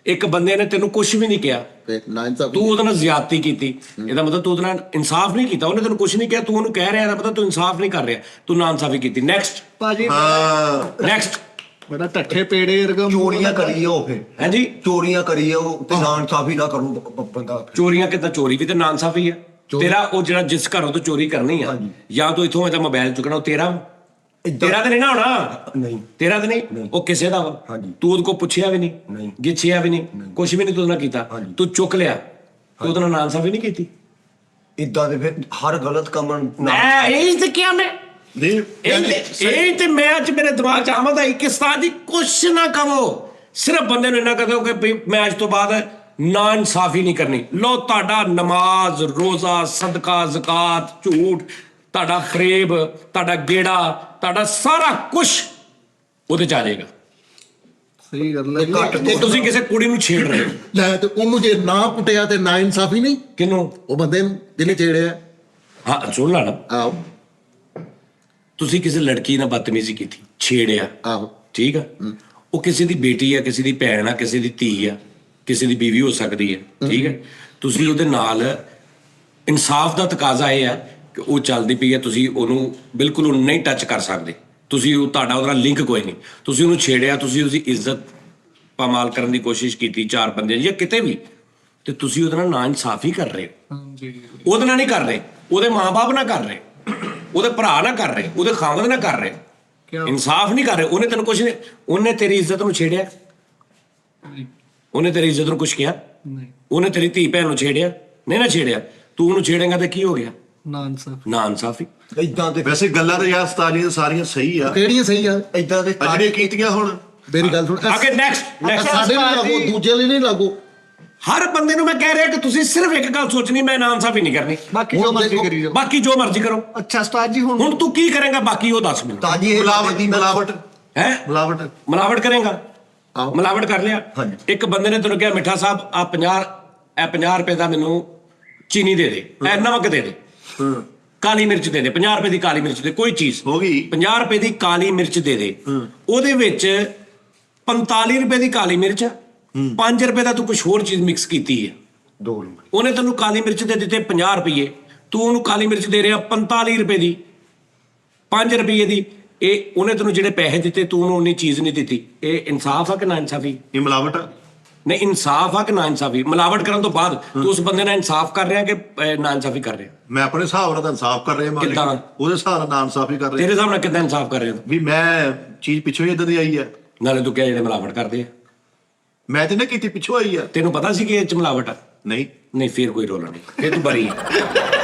ਇੱਕ ਬੰਦੇ ਨੇ ਤੈਨੂੰ ਕੁਝ ਵੀ ਨਹੀਂ ਕਿਹਾ, ਤੇ ਨਾਇਨਸਾਫੀ ਤੂੰ ਉਹਦੇ ਨਾਲ ਜ਼ਿਆਦਤੀ ਕੀਤੀ, ਇਹਦਾ ਮਤਲਬ ਤੂੰ ਉਹਦੇ ਨਾਲ ਇਨਸਾਫ ਨਹੀਂ ਕੀਤਾ। ਉਹਨੇ ਤੈਨੂੰ ਕੁਝ ਨਹੀਂ ਕਿਹਾ, ਤੂੰ ਉਹਨੂੰ ਕਹਿ ਰਿਹਾ, ਇਹਦਾ ਮਤਲਬ ਤੂੰ ਇਨਸਾਫ ਨਹੀਂ ਕਰ ਰਿਹਾ, ਤੂੰ ਨਾਇਨਸਾਫੀ ਕੀਤੀ। ਨੈਕਸਟ ਭਾਜੀ ਨੈਕਸਟ ਬੜਾ ਟੱਠੇ ਪੇੜੇ ਵਰਗਾ ਚੋਰੀਆਂ ਕਰੀ ਉਹ ਫਿਰ ਹਾਂਜੀ, ਚੋਰੀਆਂ ਕਰੀ ਉਹ ਤੇ ਨਾਇਨਸਾਫੀ ਨਾ ਕਰੂ ਬੰਦਾ। ਚੋਰੀਆਂ ਕਿੱਦਾਂ? ਚੋਰੀ ਵੀ ਤੇ ਨਾਇਨਸਾਫੀ ਆ। ਤੇਰਾ ਉਹ ਜਿਹੜਾ ਜਿਸ ਘਰੋਂ ਤੋਂ ਚੋਰੀ ਕਰਨੀ ਆ, ਜਾਂ ਤੂੰ ਇੱਥੋਂ ਇਹਦਾ ਮੋਬਾਈਲ ਚੁੱਕਣਾ, ਉਹ ਤੇਰਾ ਤੇ ਨਹੀਂ ਨਾ ਹੋਣਾ। ਨਹੀਂ ਤੇਰਾ ਤੇ ਨਹੀਂ, ਉਹ ਕਿਸੇ ਦਾ ਵਾ। ਹਾਂਜੀ। ਤੂੰ ਉਹਦੇ ਕੋਲ ਪੁੱਛਿਆ ਵੀ ਨਹੀਂ, ਗਿੱਛਿਆ ਵੀ ਨਹੀਂ, ਕੁਝ ਵੀ ਨਹੀਂ ਤੂੰ ਉਹਦੇ ਨਾਲ ਕੀਤਾ, ਤੂੰ ਚੁੱਕ ਲਿਆ, ਤੂੰ ਉਹਦੇ ਨਾਲ ਨਾਇਨਸਾਫੀ ਨਹੀਂ ਕੀਤੀ। ਇਦਾਂ ਦੇ ਫਿਰ ਹਰ ਗਲਤ ਕੰਮ ਮੈਂ ਇਹ ਤੇ ਕਿਹਾ ਮੈਂ ਨਹੀਂ ਇਹ ਤੇ ਮੈਂ ਅੱਜ ਮੇਰੇ ਦਿਮਾਗ 'ਚ ਆਮਦ ਆਈ ਕਿ ਉਸਤਾਦ ਜੀ ਕੁਛ ਨਾ ਕਹੋ, ਸਿਰਫ ਬੰਦੇ ਨੂੰ ਇੰਨਾ ਕਹੋ ਕਿ ਵੀ ਮੈਂ ਅੱਜ ਤੋਂ ਬਾਅਦ ਨਾ ਇਨਸਾਫੀ ਨਹੀਂ ਕਰਨੀ। ਲੋ ਤੁਹਾਡਾ ਨਮਾਜ਼, ਰੋਜ਼ਾ, ਸਦਕਾ, ਜ਼ਕਾਤ, ਝੂਠ, ਤੁਹਾਡਾ ਫਰੇਬ, ਤੁਹਾਡਾ ਗੇੜਾ, ਤੁਹਾਡਾ ਸਾਰਾ ਕੁਝ ਉਹਦੇ 'ਚ ਆ ਜਾਏਗਾ। ਸਹੀ ਗੱਲ ਹੈ। ਤੇ ਤੁਸੀਂ ਕਿਸੇ ਕੁੜੀ ਨੂੰ ਛੇੜ ਰਹੇ ਹੋ। ਲੈ ਤੇ ਉਹਨੂੰ ਜੇ ਨਾ ਕੁੱਟਿਆ ਤੇ ਨਾਇਨਸਾਫੀ ਨਹੀਂ, ਕਿਹਨੂੰ? ਉਹ ਬੰਦੇ ਨੂੰ ਜਿਹਨੇ ਛੇੜਿਆ। ਹਾਂ ਸੁਣ ਲਾ ਨਾ, ਆਹੋ ਤੁਸੀਂ ਕਿਸੇ ਲੜਕੀ ਨਾਲ ਬਦਤਮੀਜ਼ੀ ਕੀਤੀ, ਛੇੜਿਆ, ਆਹੋ ਠੀਕ ਆ, ਉਹ ਕਿਸੇ ਦੀ ਬੇਟੀ ਆ, ਕਿਸੇ ਦੀ ਭੈਣ ਆ, ਕਿਸੇ ਦੀ ਧੀ ਆ, ਕਿਸੇ ਦੀ ਬੀਵੀ ਹੋ ਸਕਦੀ ਹੈ, ਠੀਕ ਹੈ। ਤੁਸੀਂ ਉਹਦੇ ਨਾਲ ਇਨਸਾਫ ਦਾ ਤਕਾਜ਼ਾ ਇਹ ਆ ਕਿ ਉਹ ਚੱਲਦੀ ਪਈ ਹੈ, ਤੁਸੀਂ ਉਹਨੂੰ ਬਿਲਕੁਲ ਉਹਨੂੰ ਨਹੀਂ ਟੱਚ ਕਰ ਸਕਦੇ, ਤੁਸੀਂ ਉਹ ਤੁਹਾਡਾ ਉਹਦਾ ਲਿੰਕ ਕੋਈ ਨਹੀਂ, ਤੁਸੀਂ ਉਹਨੂੰ ਛੇੜਿਆ, ਤੁਸੀਂ ਉਹਦੀ ਇੱਜ਼ਤ ਪਾਮਾਲ ਕਰਨ ਦੀ ਕੋਸ਼ਿਸ਼ ਕੀਤੀ ਚਾਰ ਬੰਦੇ ਜਾਂ ਕਿਤੇ ਵੀ, ਤੇ ਤੁਸੀਂ ਉਹਦੇ ਨਾਲ ਨਾ ਇਨਸਾਫੀ ਕਰ ਰਹੇ ਹੋ। ਹਾਂਜੀ ਉਹਦੇ ਨਾਲ ਨਹੀਂ ਕਰ ਰਹੇ, ਉਹਦੇ ਮਾਂ-ਬਾਪ ਨਾਲ ਕਰ ਰਹੇ, ਉਹਦੇ ਭਰਾ ਨਾਲ ਕਰ ਰਹੇ, ਉਹਦੇ ਖਾਵੰਦ ਨਾਲ ਕਰ ਰਹੇ, ਕਿਆ? ਇਨਸਾਫ ਨਹੀਂ ਕਰ ਰਹੇ। ਉਹਨੇ ਤੈਨੂੰ ਕੁਝ ਨਹੀਂ, ਉਹਨੇ ਤੇਰੀ ਇੱਜ਼ਤ ਨੂੰ ਛੇੜਿਆ, ਉਹਨੇ ਤੇਰੀ ਇੱਜ਼ਤ ਨੂੰ ਕੁਝ ਕਿਹਾ, ਨਹੀਂ ਉਹਨੇ ਤੇਰੀ ਧੀ ਭੈਣ ਨੂੰ ਛੇੜਿਆ, ਨਹੀਂ ਨਾ ਛੇੜਿਆ, ਤੂੰ ਉਹਨੂੰ ਛੇੜੇਂਗਾ ਤੇ ਕੀ ਹੋ ਗਿਆ? ਨਾਇਨਸਾਫੀ। ਨਾ ਇਨਸਾਫੀ। ਇਦਾਂ ਦੇ ਵੈਸੇ ਗੱਲਾਂ ਤਾਂ ਯਾਰ ਉਸਤਾਦ ਜੀ ਸਾਰੀਆਂ ਸਹੀ ਆ, ਕਿਹੜੀਆਂ ਸਹੀ ਆ? ਇਦਾਂ ਦੇ ਜਿਹੜੀਆਂ ਕੀਤੀਆਂ ਹੁਣ ਮੇਰੀ ਗੱਲ ਸੁਣ। ਅੱਗੇ ਨੈਕਸਟ ਸਾਡੇ ਲਈ ਲਾਗੋ, ਦੂਜੇ ਲਈ ਨਹੀਂ ਲਾਗੋ। ਹਰ ਬੰਦੇ ਨੂੰ ਮੈਂ ਕਹਿ ਰਿਹਾ ਕਿ ਤੁਸੀਂ ਸਿਰਫ ਇੱਕ ਗੱਲ ਸੋਚਣੀ, ਮੈਂ ਨਾ ਇਨਸਾਫੀ ਨਹੀਂ ਕਰਨੀ, ਬਾਕੀ ਜੋ ਹੁਣ ਮਰਜ਼ੀ ਦੇਖੋ, ਕਰੀ ਜਾਓ। ਬਾਕੀ ਜੋ ਮਰਜ਼ੀ ਕਰੋ। ਅੱਛਾ ਉਸਤਾਦ ਜੀ ਹੁਣ ਤੂੰ ਕੀ ਕਰੇਂਗਾ ਬਾਕੀ ਉਹ ਦੱਸ ਮੈਨੂੰ। ਤਾਜੀ ਇਹ ਮਿਲਾਵਟ ਹੈ ਮਿਲਾਵਟ ਮਿਲਾਵਟ ਕਰੇਂਗਾ? ਆਹੋ। ਮਿਲਾਵਟ ਕਰ ਲਿਆ। ਹਾਂਜੀ। ਇੱਕ ਬੰਦੇ ਨੇ ਤੈਨੂੰ ਕਿਹਾ ਮਿੱਠਾ ਸਾਹਿਬ ਆ 50 ਰੁਪਏ ਦਾ ਮੈਨੂੰ ਚੀਨੀ ਦੇ ਦੇ, ਐ ਨਮਕ ਦੇ ਦੇ, ਕਾਲੀ ਮਿਰਚ ਦੇ ਦੇ, 50 ਰੁਪਏ ਦੀ ਕਾਲੀ ਮਿਰਚ ਦੇ, ਕੋਈ ਚੀਜ਼ ਹੋ ਗਈ 50 ਰੁਪਏ ਦੀ ਕਾਲੀ ਮਿਰਚ ਦੇ ਦੇ, ਉਹਦੇ ਵਿੱਚ 45 ਰੁਪਏ ਦੀ ਕਾਲੀ ਮਿਰਚ, 5 ਰੁਪਏ ਦਾ ਤੂੰ ਕੁਝ ਹੋਰ ਚੀਜ਼ ਮਿਕਸ ਕੀਤੀ ਹੈ। 2 ਨੰਬਰ ਉਹਨੇ ਤੈਨੂੰ ਕਾਲੀ ਮਿਰਚ ਦੇ ਦਿੱਤੇ 50 ਰੁਪਏ, ਤੂੰ ਉਹਨੂੰ ਕਾਲੀ ਮਿਰਚ ਦੇ ਰਿਹਾ 45 ਰੁਪਏ ਦੀ, 5 ਰੁਪਏ ਦੀ। ਇਹ ਉਹਨੇ ਤੈਨੂੰ ਜਿਹੜੇ ਪੈਸੇ ਦਿੱਤੇ, ਤੂੰ ਉਹਨੂੰ ਉਨੀ ਚੀਜ਼ ਨਹੀਂ ਦਿੱਤੀ। ਇਹ ਇਨਸਾਫ ਆ ਕਿ ਨਾ ਇਨਸਾਫੀ? ਇਹ ਮਿਲਾਵਟ ਆ। ਨਹੀਂ, ਇਨਸਾਫ ਆ ਕਿ ਨਾ ਇਨਸਾਫੀ? ਮਿਲਾਵਟ ਕਰਨ ਤੋਂ ਬਾਅਦ ਤੂੰ ਉਸ ਬੰਦੇ ਨਾਲ ਇਨਸਾਫ ਕਰ ਰਿਹਾ ਕਿ ਨਾ ਇਨਸਾਫੀ ਕਰ ਰਿਹਾ? ਮੈਂ ਆਪਣੇ ਹਿਸਾਬ ਨਾਲ ਤਾਂ ਇਨਸਾਫ ਕਰ ਰਿਹਾ, ਕਿੱਦਾਂ? ਉਹਦੇ ਹਿਸਾਬ ਨਾਲ ਨਾ ਇਨਸਾਫੀ ਕਰ ਰਿਹਾ ਤੇਰੇ ਹਿਸਾਬ ਨਾਲ ਕਿੱਦਾਂ ਇਨਸਾਫ ਕਰ ਰਿਹਾ ਤੂੰ? ਵੀ ਮੈਂ ਚੀਜ਼ ਪਿੱਛੋਂ ਹੀ ਇਦਾਂ ਦੀ ਆਈ ਆ, ਨਾਲੇ ਤੂੰ ਕਿਹਾ ਜਿਹੜੇ ਮਿਲਾਵਟ ਕਰਦੇ ਆ, ਮੈਂ ਤੇ ਨਾ ਕੀਤੀ ਪਿੱਛੋਂ ਆਈ ਆ। ਤੈਨੂੰ ਪਤਾ ਸੀ ਕਿ ਇਹ ਚ ਮਿਲਾਵਟ ਆ? ਨਹੀਂ ਨਹੀਂ, ਫਿਰ ਕੋਈ ਰੋਲਾ ਨਹੀਂ, ਫਿਰ ਤੂੰ ਬਰੀ ਹੈ।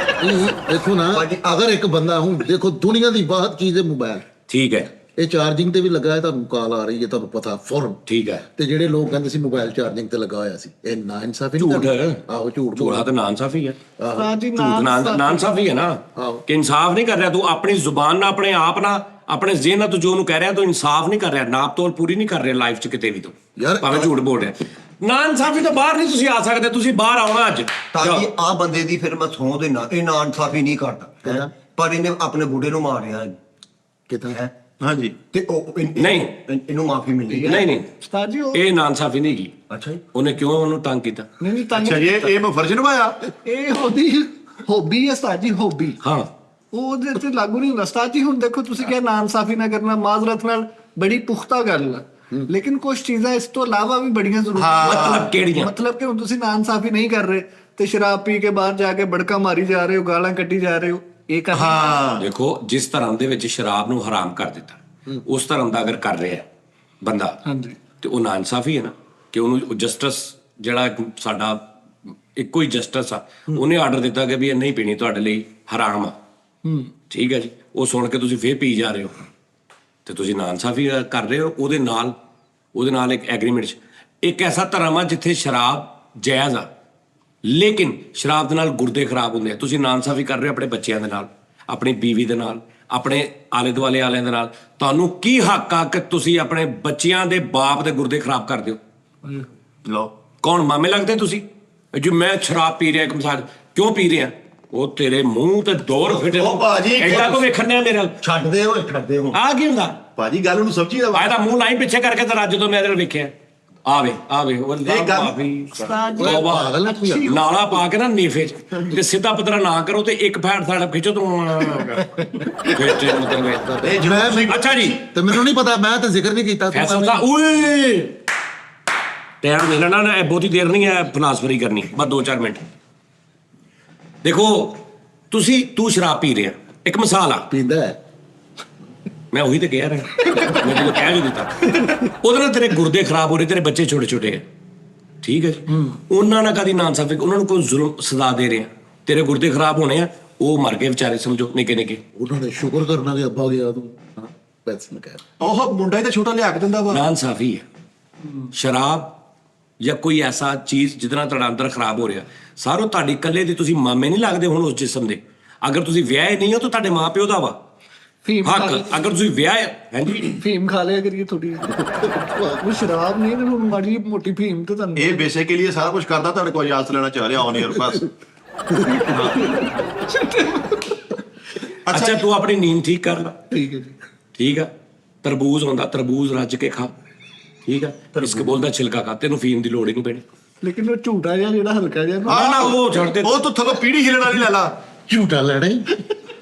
ਦੇਖੋ ਨਾ, ਅਗਰ ਇੱਕ ਬੰਦਾ ਹੁਣ ਦੇਖੋ ਦੁਨੀਆ ਦੀ ਬਾਤ ਚੀਜ਼ ਹੈ ਮੋਬਾਈਲ, ਠੀਕ ਹੈ, ਇਹ ਚਾਰਜਿੰਗ ਤੇ ਵੀ ਲੱਗਾ ਹੈ, ਤੁਹਾਨੂੰ ਕਾਲ ਆ ਰਹੀ ਹੈ, ਤੁਹਾਨੂੰ ਪਤਾ ਫੌਰਨ। ਠੀਕ ਹੈ। ਤੇ ਜਿਹੜੇ ਲੋਕ ਕਹਿੰਦੇ ਸੀ ਮੋਬਾਈਲ ਚਾਰਜਿੰਗ ਤੇ ਲੱਗਾ ਹੋਇਆ ਸੀ, ਇਹ ਨਾ ਇਨਸਾਫੀ ਨਹੀਂ ਝੂਠ ਕਰਨਾ। ਹੈ। ਆਹੋ ਝੂਠ ਝੂਠਾ ਤਾਂ ਨਾ ਇਨਸਾਫੀ ਹੈ। ਉਸਤਾਦ ਜੀ ਝੂਠ ਨਾ ਇਨਸਾਫੀ ਹੈ ਨਾ, ਆਹੋ। ਕਿ ਇਨਸਾਫ ਨਹੀਂ ਕਰ ਰਿਹਾ ਤੂੰ ਆਪਣੀ ਜ਼ੁਬਾਨ ਨਾਲ, ਆਪਣੇ ਆਪ ਨਾਲ, ਆਪਣੇ ਜ਼ਿਹਨ ਨਾਲ ਤੂੰ ਜੋ ਉਹਨੂੰ ਕਹਿ ਰਿਹਾ, ਤੂੰ ਇਨਸਾਫ ਨਹੀਂ ਕਰ ਰਿਹਾ, ਨਾਪ ਤੋਲ ਪੂਰੀ ਨਹੀਂ ਕਰ ਰਿਹਾ ਲਾਈਫ 'ਚ ਕਿਤੇ ਵੀ ਤੂੰ, ਯਾਰ, ਭਾਵੇਂ ਝੂਠ ਬੋਲ ਰਿਹਾ। ਨਾ ਇਨਸਾਫੀ ਤੋਂ ਬਾਹਰ ਨਹੀਂ ਤੁਸੀਂ ਆ ਸਕਦੇ, ਤੁਸੀਂ ਬਾਹਰ ਆਉਣਾ ਅੱਜ। ਤਾਜੀ ਆ ਬੰਦੇ ਦੀ ਫਿਰ ਮੈਂ ਸਹੁੰ ਦੇਣਾ, ਇਹ ਨਾ ਇਨਸਾਫੀ ਨਹੀਂ ਕਰਦਾ ਹੈਂ। ਪਰ ਇਹਨੇ ਆਪਣੇ ਬੁੱਢੇ ਨੂੰ ਮਾਰਿਆ ਕਿਦਾਂ ਹੈ ਹਾਂਜੀ ਤੇ ਉਹ ਨਹੀਂ। ਇਹਨੂੰ ਮਾਫੀ ਮਿਲੀ ਹੈ। ਨਹੀਂ ਨਹੀਂ, ਉਸਤਾਦ ਜੀ ਉਹ ਇਹ ਨਾ ਇਨਸਾਫੀ ਨਹੀਂ ਗਈ। ਅੱਛਾ ਜੀ। ਉਹਨੇ ਕਿਉਂ ਉਹਨੂੰ ਤੰਗ ਕੀਤਾ? ਨਹੀਂ ਤਾਂ ਅੱਛਾ ਜੀ, ਇਹ ਮੈਂ ਫਰਜ਼ ਨਿਭਾਇਆ। ਇਹ ਉਹਦੀ ਹੌਬੀ ਹੈ ਉਸਤਾਦ ਜੀ, ਹੌਬੀ। ਹਾਂ, ਉਹ ਉਹਦੇ ਤੇ ਲਾਗੂ ਨਹੀਂ ਹੁੰਦਾ ਉਸਤਾਦ ਜੀ। ਹੁਣ ਦੇਖੋ ਤੁਸੀਂ ਕਿਹਾ ਨਾ ਇਨਸਾਫੀ ਨਾ ਕਰਨਾ, ਮਾਜ਼ਰਤ ਨਾਲ ਬੜੀ ਪੁਖਤਾ ਗੱਲ ਹੈ, ਲੇਕਿਨ ਕੁਝ ਚੀਜ਼ਾਂ ਇਸ ਤੋਂ ਇਲਾਵਾ ਵੀ ਬੜੀਆਂ ਜ਼ਰੂਰੀ ਮਤਲਬ ਕਿਹੜੀਆਂ? ਮਤਲਬ ਕਿ ਹੁਣ ਤੁਸੀਂ ਨਾ ਇਨਸਾਫੀ ਨਹੀਂ ਕਰ ਰਹੇ ਤੇ ਸ਼ਰਾਬ ਪੀ ਕੇ ਬਾਹਰ ਜਾ ਕੇ ਬੜਕਾ ਮਾਰੀ ਜਾ ਰਹੇ ਹੋ, ਗਾਲਾਂ ਕੱਢੀ ਜਾ ਰਹੇ ਹੋ, ਇਹ ਕਰ ਹਾਂ ਦੇਖੋ, ਜਿਸ ਧਰਮ ਦੇ ਵਿੱਚ ਸ਼ਰਾਬ ਨੂੰ ਹਰਾਮ ਕਰ ਦਿੱਤਾ, ਉਸ ਧਰਮ ਦਾ ਅਗਰ ਕਰ ਰਿਹਾ ਬੰਦਾ, ਹਾਂਜੀ ਤੇ ਉਹ ਨਾ ਇਨਸਾਫੀ ਹੈ ਨਾ, ਕਿ ਉਹਨੂੰ ਜਸਟਿਸ ਜਿਹੜਾ ਇੱਕ ਸਾਡਾ ਇੱਕੋ ਹੀ ਜਸਟਿਸ ਆ, ਉਹਨੇ ਆਰਡਰ ਦਿੱਤਾ ਕਿ ਵੀ ਇਹ ਨਹੀਂ ਪੀਣੀ, ਤੁਹਾਡੇ ਲਈ ਹਰਾਮ ਆ, ਠੀਕ ਹੈ ਜੀ। ਉਹ ਸੁਣ ਕੇ ਤੁਸੀਂ ਫੇਰ ਪੀ ਜਾ ਰਹੇ ਹੋ, ਤੇ ਤੁਸੀਂ ਨਾ ਇਨਸਾਫੀ ਕਰ ਰਹੇ ਹੋ। ਉਹਦੇ ਨਾਲ ਇੱਕ ਐਗਰੀਮੈਂਟ 'ਚ, ਇੱਕ ਐਸਾ ਧਰਮ ਆ ਜਿੱਥੇ ਸ਼ਰਾਬ ਜਾਇਜ਼ ਆ, ਲੇਕਿਨ ਸ਼ਰਾਬ ਦੇ ਨਾਲ ਗੁਰਦੇ ਖਰਾਬ ਹੁੰਦੇ ਆ। ਤੁਸੀਂ ਨਾ ਇਨਸਾਫੀ ਕਰ ਰਹੇ ਹੋ ਆਪਣੇ ਬੱਚਿਆਂ ਦੇ ਨਾਲ, ਆਪਣੀ ਬੀਵੀ ਦੇ ਨਾਲ, ਆਪਣੇ ਆਲੇ ਦੁਆਲੇ ਵਾਲਿਆਂ ਦੇ ਨਾਲ। ਤੁਹਾਨੂੰ ਕੀ ਹੱਕ ਆ ਕਿ ਤੁਸੀਂ ਆਪਣੇ ਬੱਚਿਆਂ ਦੇ ਬਾਪ ਦੇ ਗੁਰਦੇ ਖਰਾਬ ਕਰ ਦਿਓ? ਲਓ ਕੌਣ ਮਾਮੇ ਲੱਗਦੇ ਤੁਸੀਂ? ਜੀ ਮੈਂ ਸ਼ਰਾਬ ਪੀ ਰਿਹਾ, ਇੱਕ ਮਿਸਾਲ ਕਿਉਂ ਪੀ ਰਿਹਾ? ਉਹ ਤੇਰੇ ਮੂੰਹ ਤੇ ਦੌਰ ਫਿਟੇ ਉਹ ਭਾਜੀ, ਐਡਾ ਕੋ ਵੇਖਣ ਨੇ ਮੇਰਾ ਛੱਡਦੇ ਹੋ ਛੱਡਦੇ ਹੋ ਆ ਕੀ ਹੁੰਦਾ ਭਾਜੀ ਗੱਲ ਨੂੰ ਸਮਝੀ ਦਾ ਆਇਆ ਤਾਂ ਮੂੰਹ ਲਾਈਨ ਪਿੱਛੇ ਕਰਕੇ ਤਾਂ ਅੱਜ ਤੋਂ ਮੈਂ ਇਹਦੇ ਵੇਖਿਆ ਆਵੇ ਉਹ ਇਹ ਗੱਲ- ਉਸਤਾਦ ਜੀ ਪਾਗਲ ਆ ਤੂੰ ਯਾਰ। ਨਾਲਾ ਪਾ ਕੇ ਨਾ ਨੀਫੇ ਚ ਤੇ ਸਿੱਧਾ ਪਤਰਾ ਨਾ ਕਰੋ ਤੇ ਇੱਕ ਫੈਟ ਸਾਡਾ ਖਿੱਚੋ ਤੂੰ ਖਿੱਚੇ ਮਤਲਬ ਇਹ ਜਿਹੜਾ ਅੱਛਾ ਜੀ ਤੇ ਮੈਨੂੰ ਨਹੀਂ ਪਤਾ, ਮੈਂ ਤਾਂ ਜ਼ਿਕਰ ਨਹੀਂ ਕੀਤਾ ਤੂੰ ਫੈਸਲਾ ਓਏ ਟਾਈਮ ਮਿਲਣਾ ਨਾ ਇਹ ਬਹੁਤੀ ਦੇਰ ਨਹੀਂ ਹੈ ਫਲਾਸਫਰੀ ਕਰਨੀ ਬਸ 2-4 ਮਿੰਟ ਦੇਖੋ ਤੂੰ ਸ਼ਰਾਬ ਪੀ ਰਿਹਾ ਇੱਕ ਮਿਸਾਲ ਆ ਪੀਂਦਾ ਹੈ। ਮੈਂ ਉਹੀ ਤੇ ਕਹਿ ਰਿਹਾ ਮੈਂ ਤੈਨੂੰ ਕਹਿ ਵੀ ਦਿੱਤਾ ਉਹਦੇ ਨਾਲ ਤੇਰੇ ਗੁਰਦੇ ਖਰਾਬ ਹੋ ਰਹੇ ਤੇਰੇ ਬੱਚੇ ਛੋਟੇ ਛੋਟੇ ਆ ਠੀਕ ਹੈ ਜੀ ਉਹਨਾਂ ਨਾਲ ਕਦੀ ਨਾ ਇਨਸਾਫੀ ਉਹਨਾਂ ਨੂੰ ਕੋਈ ਜ਼ੁਲਮ ਸਜ਼ਾ ਦੇ ਰਿਹਾ ਤੇਰੇ ਗੁਰਦੇ ਖਰਾਬ ਹੋਣੇ ਆ ਉਹ ਮਰ ਗਏ ਵਿਚਾਰੇ ਸਮਝੋ ਨਿੱਕੇ ਨਿੱਕੇ ਉਹਨਾਂ ਨੇ ਸ਼ੁਕਰ ਕਰਨਾ ਕਿ ਅੱਬਾ ਗਿਆ ਤੂੰ ਪੈਸੇ ਨਾ ਕਹਿ। ਉਹ ਮੁੰਡਾ ਹੀ ਤਾਂ ਛੋਟਾ ਲਿਆ ਕੇ ਦਿੰਦਾ ਵਾ ਨਾ ਇਨਸਾਫੀ ਹੈ ਸ਼ਰਾਬ ਜਾਂ ਕੋਈ ਐਸਾ ਚੀਜ਼ ਜਿਹਦੇ ਨਾਲ ਤੁਹਾਡਾ ਅੰਦਰ ਖਰਾਬ ਹੋ ਰਿਹਾ ਸਾਰੋ ਤੁਹਾਡੀ ਇਕੱਲੇ ਦੀ ਤੁਸੀਂ ਮਾਮੇ ਨਹੀਂ ਲੱਗਦੇ ਹੁਣ ਉਸ ਜਿਸਮ ਦੇ ਅਗਰ ਤੁਸੀਂ ਵਿਆਹੇ ਨਹੀਂ ਹੋ ਤਾਂ ਤੁਹਾਡੇ ਮਾਂ ਪਿਓ ਦਾ ਵਾ ਫੀਮ ਖਾ ਹੱਕ ਅਗਰ ਤੁਸੀਂ ਵਿਆਹ ਹਾਂਜੀ ਫੀਮ ਖਾ ਲਿਆ ਕਰੀਏ ਥੋੜੀ ਉਹ ਸ਼ਰਾਬ ਨਹੀਂ ਤੇ ਮਾੜੀ ਮੋਟੀ ਫੀਮ ਤੇ ਤੁਹਾਨੂੰ ਇਹ ਬੇਸਿਕਲੀ ਸਾਰਾ ਕੁਝ ਕਰਦਾ ਤੁਹਾਡੇ ਕੋਲ ਇਜਾਜ਼ਤ ਲੈਣਾ ਚਾਹ ਰਿਹਾ ਔਨ 에ਅਰ ਬਸ ਅੱਛਾ ਤੂੰ ਆਪਣੀ ਨੀਂਦ ਠੀਕ ਕਰ ਲੈ ਠੀਕ ਹੈ ਜੀ ਠੀਕ ਆ ਤਰਬੂਜ ਹੁੰਦਾ ਤਰਬੂਜ ਰੱਜ ਕੇ ਖਾ ਠੀਕ ਆ ਇਸਕੇ ਬੋਲਦਾ ਛਿਲਕਾ ਖਾ ਤੈਨੂੰ ਫੀਮ ਦੀ ਲੋੜ ਹੀ ਨਹੀਂ ਪੈਣੀ ਲੇਕਿਨ ਉਹ ਝੂਟਾ ਜਿਹਾ ਜਿਹੜਾ ਹਲਕਾ ਜਿਹਾ ਨਾ ਨਾ ਉਹ ਛੱਡ ਦੇ ਉਹ ਤੂੰ ਥੱਲੋਂ ਪੀੜੀ ਹਿਲਣ ਵਾਲੀ ਲੈ ਲਾ ਝੂਟਾ ਲੈਣਾ ਹੀ।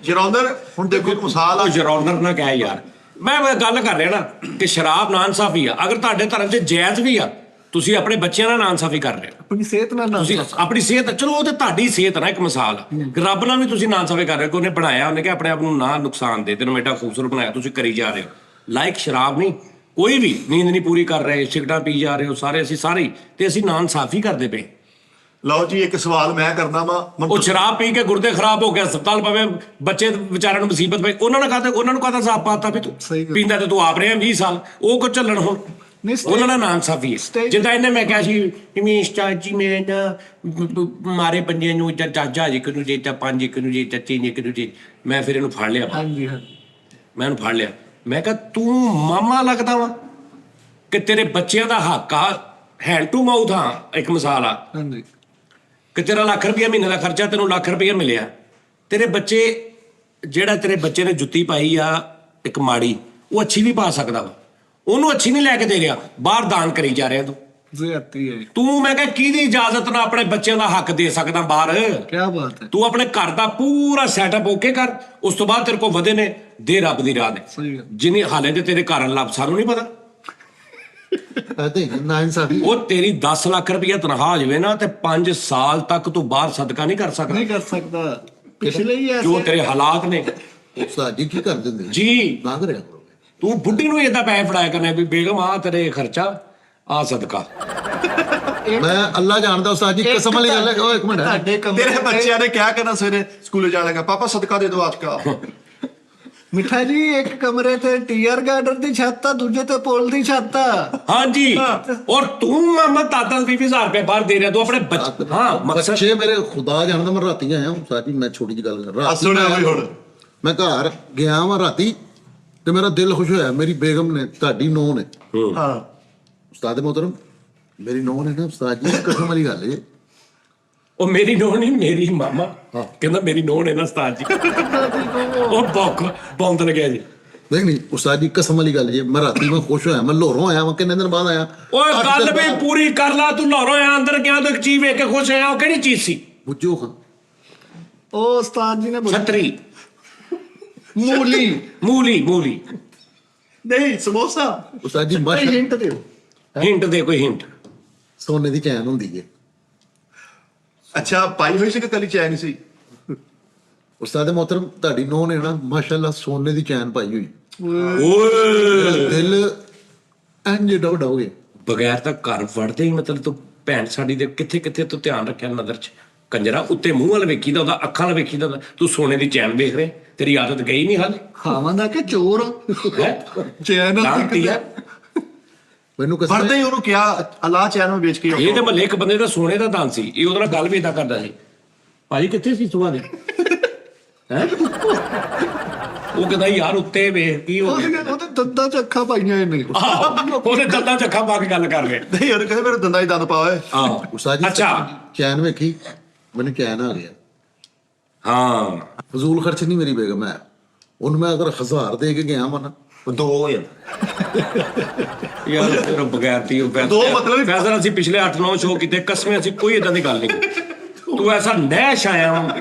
ਜਰੌਂਦਰ ਹੁਣ ਦੇਖੋ ਇੱਕ ਮਿਸਾਲ ਆ ਉਹ ਜਰੌਨਰ ਨਾ ਕਹਿ ਯਾਰ ਮੈਂ ਗੱਲ ਕਰ ਰਿਹਾ ਨਾ ਕਿ ਸ਼ਰਾਬ ਨਾ ਇਨਸਾਫੀ ਆ ਅਗਰ ਤੁਹਾਡੇ ਧਰਮ 'ਚ ਜਾਇਜ਼ ਵੀ ਆ ਤੁਸੀਂ ਆਪਣੇ ਬੱਚਿਆਂ ਨਾਲ ਨਾ ਇਨਸਾਫੀ ਕਰ ਰਹੇ ਹੋ ਆਪਣੀ ਸਿਹਤ ਨਾਲ ਨਾ ਤੁਸੀਂ ਆਪਣੀ ਸਿਹਤ ਚਲੋ ਉਹ ਤੇ ਤੁਹਾਡੀ ਸਿਹਤ ਨਾ ਇੱਕ ਮਿਸਾਲ ਆ ਕਿ ਰੱਬ ਨਾਲ ਵੀ ਤੁਸੀਂ ਨਾ ਇਨਸਾਫੀ ਕਰ ਰਹੇ ਹੋ ਕਿ ਉਹਨੇ ਬਣਾਇਆ ਉਹਨੇ ਕਿ ਆਪਣੇ ਆਪ ਨੂੰ ਨਾ ਨੁਕਸਾਨ ਦੇ ਤੈਨੂੰ ਐਡਾ ਖੂਬਸੂਰਤ ਬਣਾਇਆ ਤੁਸੀਂ ਕਰੀ ਜਾ ਰਹੇ ਹੋ ਲਾਈਕ ਸ਼ਰਾਬ ਨਹੀਂ ਕੋਈ ਵੀ ਨੀਂਦ ਨਹੀਂ ਪੂਰੀ ਕਰ ਰਹੇ ਸਿਗਰਟਾਂ ਪੀ ਜਾ ਰਹੇ ਹੋ ਸਾਰੇ ਅਸੀਂ ਸਾਰੇ ਤੇ ਅਸੀਂ ਨਾ ਇਨਸਾਫੀ ਕਰਦੇ ਪਏ ਲਓ ਜੀ ਇੱਕ ਸਵਾਲ ਮੈਂ ਕਰਦਾ ਵਾਂ ਉਹ ਸ਼ਰਾਬ ਪੀ ਕੇ ਗੁਰਦੇ ਖਰਾਬ ਹੋ ਗਿਆ ਹਸਪਤਾਲ ਪਵੇ ਬੱਚੇ ਵਿਚਾਰਿਆਂ ਨੂੰ ਮੁਸੀਬਤ ਪਈ ਉਹਨਾਂ ਨੂੰ ਕਾਹਦਾ ਸਾਫ ਪਾਤਾ ਵੀ ਤੂੰ ਸਹੀ ਗੱਲ। ਪੀਂਦਾ ਤੇ ਤੂੰ ਆਪ ਰਿਹਾ 20 ਸਾਲ ਉਹ ਕੋ ਚੱਲਣ ਹੁਣ ਨਹੀਂ, ਉਹਨਾਂ ਦਾ ਨਾਮ ਸਾਫੀ ਹੈ stage- ਜਿੱਦਾਂ ਇਹਨੇ ਮੈਂ ਕਿਹਾ ਸੀ ਰਮੇਸ਼ ਚਾਚੀ ਮੈਂ ਨਾ ਮਾਰੇ ਬੰਦੇ ਨੂੰ ਜਾਂ ਚਾਚਾ ਜੀ ਨੂੰ ਜੇ ਤਾਂ 5 ਇੱਕ ਨੂੰ ਜੇ ਚਾਚੀ ਨੇ ਇੱਕ ਨੂੰ ਜੇ ਮੈਂ ਫਿਰ ਇਹਨੂੰ ਫੜ ਲਿਆ ਹਾਂਜੀ ਹਾਂ ਮੈਂ ਇਹਨੂੰ ਫੜ ਲਿਆ ਮੈਂ ਕਿਹਾ ਤੂੰ ਮਾਮਾ ਲੱਗਦਾ ਵਾ ਕਿ ਤੇਰੇ ਬੱਚਿਆਂ ਦਾ ਹੱਕ ਆ ਹੈਂਡ ਟੂ ਮਾਊਥ ਆ ਇੱਕ ਮਿਸਾਲ ਆ ਹਾਂਜੀ ਕਿ ਤੇਰਾ ਲੱਖ ਰੁਪਇਆ ਮਹੀਨੇ ਦਾ ਖਰਚਾ ਤੈਨੂੰ ਲੱਖ ਰੁਪਇਆ ਮਿਲਿਆ ਤੇਰੇ ਬੱਚੇ ਜਿਹੜਾ ਤੇਰੇ ਬੱਚੇ ਨੇ ਜੁੱਤੀ ਪਾਈ ਆ ਇੱਕ ਮਾੜੀ ਉਹ ਅੱਛੀ ਵੀ ਪਾ ਸਕਦਾ ਵਾ ਉਹਨੂੰ ਅੱਛੀ ਨਹੀਂ ਲੈ ਕੇ ਦੇ ਰਿਹਾ ਬਾਹਰ ਦਾਨ ਕਰੀ ਜਾ ਰਿਹਾ ਜ਼ਿਆਦਤੀ ਹੈ ਤੂੰ ਮੈਂ ਕਿਹਾ ਕਿਹਦੀ ਇਜਾਜ਼ਤ ਨਾਲ ਆਪਣੇ ਬੱਚਿਆਂ ਦਾ ਹੱਕ ਦੇ ਸਕਦਾ ਬਾਹਰ ਕੀ ਬਾਤ ਹੈ ਤੂੰ ਆਪਣੇ ਘਰ ਦਾ ਪੂਰਾ ਸੈਟਅਪ ਓਕੇ ਕਰ ਉਸ ਤੋਂ ਬਾਅਦ ਤੇਰੇ ਕੋਲ ਵਧੇ ਨੇ ਦੇ ਰੱਬ ਦੀ ਰਾਹ ਦੇ ਸਹੀ ਗੱਲ ਜਿਨੇ ਹਾਲੇ ਤੇ ਤੇਰੇ ਘਰ ਲੱਭ ਸਾਨੂੰ ਨਹੀਂ ਪਤਾ ਕਹਤੇ ਨਾ ਇਨਸਾਫੀ। ਉਹ ਤੇਰੀ 10 ਲੱਖ ਰੁਪਇਆ ਤਨਖਾਹ ਹੋ ਜਾਵੇ ਨਾ ਤੇ 5 ਸਾਲ ਤੱਕ ਤੂੰ ਬਾਹਰ ਸਦਕਾ ਨਹੀਂ ਕਰ ਸਕਦਾ ਨਹੀਂ ਕਰ ਸਕਦਾ ਪਿਛਲੇ ਹੀ ਜੋ ਐਸੇ ਤੇਰੇ ਹਾਲਾਤ ਨੇ ਉਸਤਾਦ ਜੀ ਕੀ ਕਰ ਦਿੰਦੇ ਨੇ? ਜੀ ਨਾ ਕਰਿਆ ਕਰੋ। ਤੂੰ ਬੁੱਢੀ ਨੂੰ ਏਦਾਂ ਪੈਸੇ ਫੜਾਇਆ ਕਰਨੇ ਵੀ ਬੇਗਮ ਆ ਤੇਰੇ ਖਰਚਾ ਆ ਸਦਕਾ ਮੈਂ ਅੱਲਾ ਜਾਣਦਾ ਉਸਤਾਦ ਜੀ ਕਸਮ ਵਾਲੀ ਗੱਲ ਹੈ। ਉਹ ਇੱਕ ਮਿੰਟ ਤੁਹਾਡੇ ਕਮਰੇ ਤੇਰੇ ਬੱਚਿਆਂ ਨੇ ਕਿਆ ਕਰਨਾ ਸਵੇਰੇ ਸਕੂਲੇ ਜਾਣੇਗਾ ਪਾਪਾ ਸਦਕਾ ਦੇ ਦਿਓ ਅੱਜ ਕਾ ਮਿੱਠਾ ਜੀ ਇੱਕ ਕਮਰੇ ਤੇ ਟੀਅਰ ਗਾਰਡਨ ਦੀ ਛੱਤ ਆ ਦੂਜੇ ਤੇ ਪੁਲ ਦੀ ਛੱਤ ਆ ਹਾਂਜੀ ਔਰ ਤੂੰ ਮਾਮਾ 10,000 ਰੁਪਏ ਬਾਹਰ ਦੇ ਰਿਹਾ ਤੂੰ ਆਪਣੇ ਹਾਂ ਮਕਸਦ ਬੱਚੇ ਮੇਰੇ ਖੁਦਾ ਜਾਣਦਾ ਮੈਂ ਰਾਤੀ ਆਇਆ ਉਸਤਾਦ ਜੀ ਮੈਂ ਛੋਟੀ ਜਿਹੀ ਗੱਲ ਕਰ ਰਾਤੀ ਸੁਣਿਆ ਬਈ ਹੁਣ ਮੈਂ ਘਰ ਗਿਆ ਵਾਂ ਰਾਤੀ ਤੇ ਮੇਰਾ ਦਿਲ ਖੁਸ਼ ਹੋਇਆ ਮੇਰੀ ਬੇਗਮ ਨੇ ਤੁਹਾਡੀ ਨੂੰਹ ਨੇ ਹਾਂ ਉਸਤਾਦ ਮੋਹਤਰਮ ਮੇਰੀ ਨੂੰਹ ਨੇ ਨਾ ਉਸਤਾਦ ਜੀ ਕਸਮ ਵਾਲੀ ਗੱਲ ਹੈ ਉਹ ਮੇਰੀ ਨੋਹ ਨਹੀਂ ਮੇਰੀ ਮਾਮਾ ਕਹਿੰਦਾ ਮੇਰੀ ਨੋਹ ਨੇ ਨਾ ਉਸਤਾਦ ਜੀ ਉਹ ਬੌਂਦ ਲੱਗਿਆ ਜੀ ਨਹੀਂ ਉਸਤਾਦ ਜੀ ਕਸਮ ਵਾਲੀ ਗੱਲ ਜੇ ਮੈਂ ਰਾਤੀ ਮੈਂ ਖੁਸ਼ ਹੋਇਆ ਮੈਂ ਲੋਹਰੋਂ ਆਇਆ ਮੈਂ ਕਿੰਨੇ ਦਿਨ ਬਾਅਦ ਆਇਆ ਓਏ ਗੱਲ ਵੀ ਪੂਰੀ ਕਰ ਲਾ ਤੂੰ ਲਾਹੌਰੋਂ ਆ ਅੰਦਰ ਗਿਆ ਤਾਂ ਇੱਕ ਚੀਜ਼ ਵੇਖ ਕੇ ਖੁਸ਼ ਹੋਇਆ ਉਹ ਕਿਹੜੀ ਚੀਜ਼ ਸੀ ਬੁੱਝੋ ਖਾਂ ਉਹ ਉਸਤਾਦ ਜੀ ਨੇ ਬੋਲਿਆ, ਛਤਰੀ ਮੂਲੀ ਨਹੀਂ ਸਮੋਸਾ ਉਸਤਾਦ ਜੀ ਭਾਈ ਮਾਸ਼ਾ ਹਿੰਟ ਦਿਓ ਹਿੰਟ ਦੇ ਕੋਈ ਹਿੰਟ ਸੋਨੇ ਦੀ ਚੈਨ ਹੁੰਦੀ ਹੈ ਅੱਛਾ ਪਾਈ ਹੋਈ ਸੀ ਕਿ ਕਲੀ ਚੈਨ ਸੀ ਉਸਤਾਦ ਮੋਹਤਰਮ ਤੁਹਾਡੀ ਨੂੰਹ ਨੇ ਨਾ ਮਾਸ਼ਾਅੱਲਾ ਸੋਨੇ ਦੀ ਚੈਨ ਪਾਈ ਹੋਈ ਓਏ ਦਿਲ ਇੰਜ ਡਾਊ ਹੋ ਗਿਆ ਬਗੈਰ ਤਾਂ ਘਰ ਵੜਦੇ ਹੀ ਮਤਲਬ ਤੂੰ ਭੈਣ ਸਾਡੀ ਦੇ ਕਿੱਥੇ ਕਿੱਥੇ ਤੂੰ ਧਿਆਨ ਰੱਖਿਆ ਨਜ਼ਰ 'ਚ ਕੰਜਰਾ ਉੱਤੇ ਮੂੰਹ ਵੱਲ ਵੇਖੀਦਾ ਉਹਦਾ ਅੱਖਾਂ ਵੱਲ ਵੇਖੀਦਾ ਉਹਦਾ। ਤੂੰ ਸੋਨੇ ਦੀ ਚੈਨ ਵੇਖ ਰਿਹਾ ਤੇਰੀ ਆਦਤ ਗਈ ਨਹੀਂ ਹਾਲੇ ਖਾਵਾਂ ਦਾ ਕਿ ਚੋਰ ਹੈ ਚੈਨ ਲਾਂਤੀ ਹੈ ਮੈਨੂੰ ਕਸਮ ਵੜਦੇ ਹੀ ਉਹਨੂੰ ਕਿਹਾ ਅੱਲਾਹ ਚੈਨ ਨੂੰ ਵੇਚ ਕੇ ਇਹ ਤੇ ਮਹੱਲੇ ਇੱਕ ਬੰਦੇ ਦਾ ਸੋਨੇ ਦਾ ਦਾਨ ਸੀ ਇਹ ਉਹਦੇ ਨਾਲ ਗੱਲ ਵੀ ਏਦਾਂ ਕਰਦਾ ਸੀ ਭਾਜੀ ਕਿੱਥੇ ਸੀ ਸੁਬਾਹ ਦੇ ਹੈ ਉਹ ਕਹਿੰਦਾ ਯਾਰ ਉੱਤੇ ਵੇਖ ਕੀ ਹੋ ਗਿਆ ਉਹਦੇ ਦੰਦਾਂ ਚ ਅੱਖਾਂ ਪਾਈਆਂ ਇਹਨੇ ਆਹੋ, ਉਹਦੇ ਦੰਦਾਂ 'ਚ ਅੱਖਾਂ ਪਾ ਕੇ ਗੱਲ ਕਰ ਰਹੇ ਨਹੀਂ ਉਹਨੇ ਕਹਿੰਦੇ ਮੇਰੇ ਦੰਦਾਂ 'ਚ ਦੰਦ ਪਾ ਓਏ ਆਹੋ ਉਸਤਾਦ ਜੀ ਅੱਛਾ ਚੈਨ ਵੇਖੀ ਮੈਨੂੰ ਚੈਨ ਆ ਗਿਆ ਹਾਂ ਫਜ਼ੂਲ ਖਰਚ ਨਹੀਂ ਮੇਰੀ ਬੇਗਮ ਹੈ। ਉਹਨੂੰ ਮੈਂ ਅਗਰ 1000 ਦੇ ਕੇ ਗਿਆ ਵਾ ਨਾ, ਦੋ ਹੋ ਜਾਂਦਾ। ਯਾਰ ਤੇਰਾ ਬਗੈਰਤੀ ਉਹ ਦੋ ਮਤਲਬ ਹੀ- ਫੈਸਲਾ ਅਸੀਂ ਪਿਛਲੇ 8-9 ਸ਼ੋਅ ਕੀਤੇ, ਕਸਮੇ ਅਸੀਂ ਕੋਈ ਇਦਾਂ ਦੀ ਗੱਲ ਨਹੀਂ ਕੀਤੀ। ਤੂੰ ਐਸਾ ਨਹਿਸ਼ ਆਇਆ ਵਾਂ।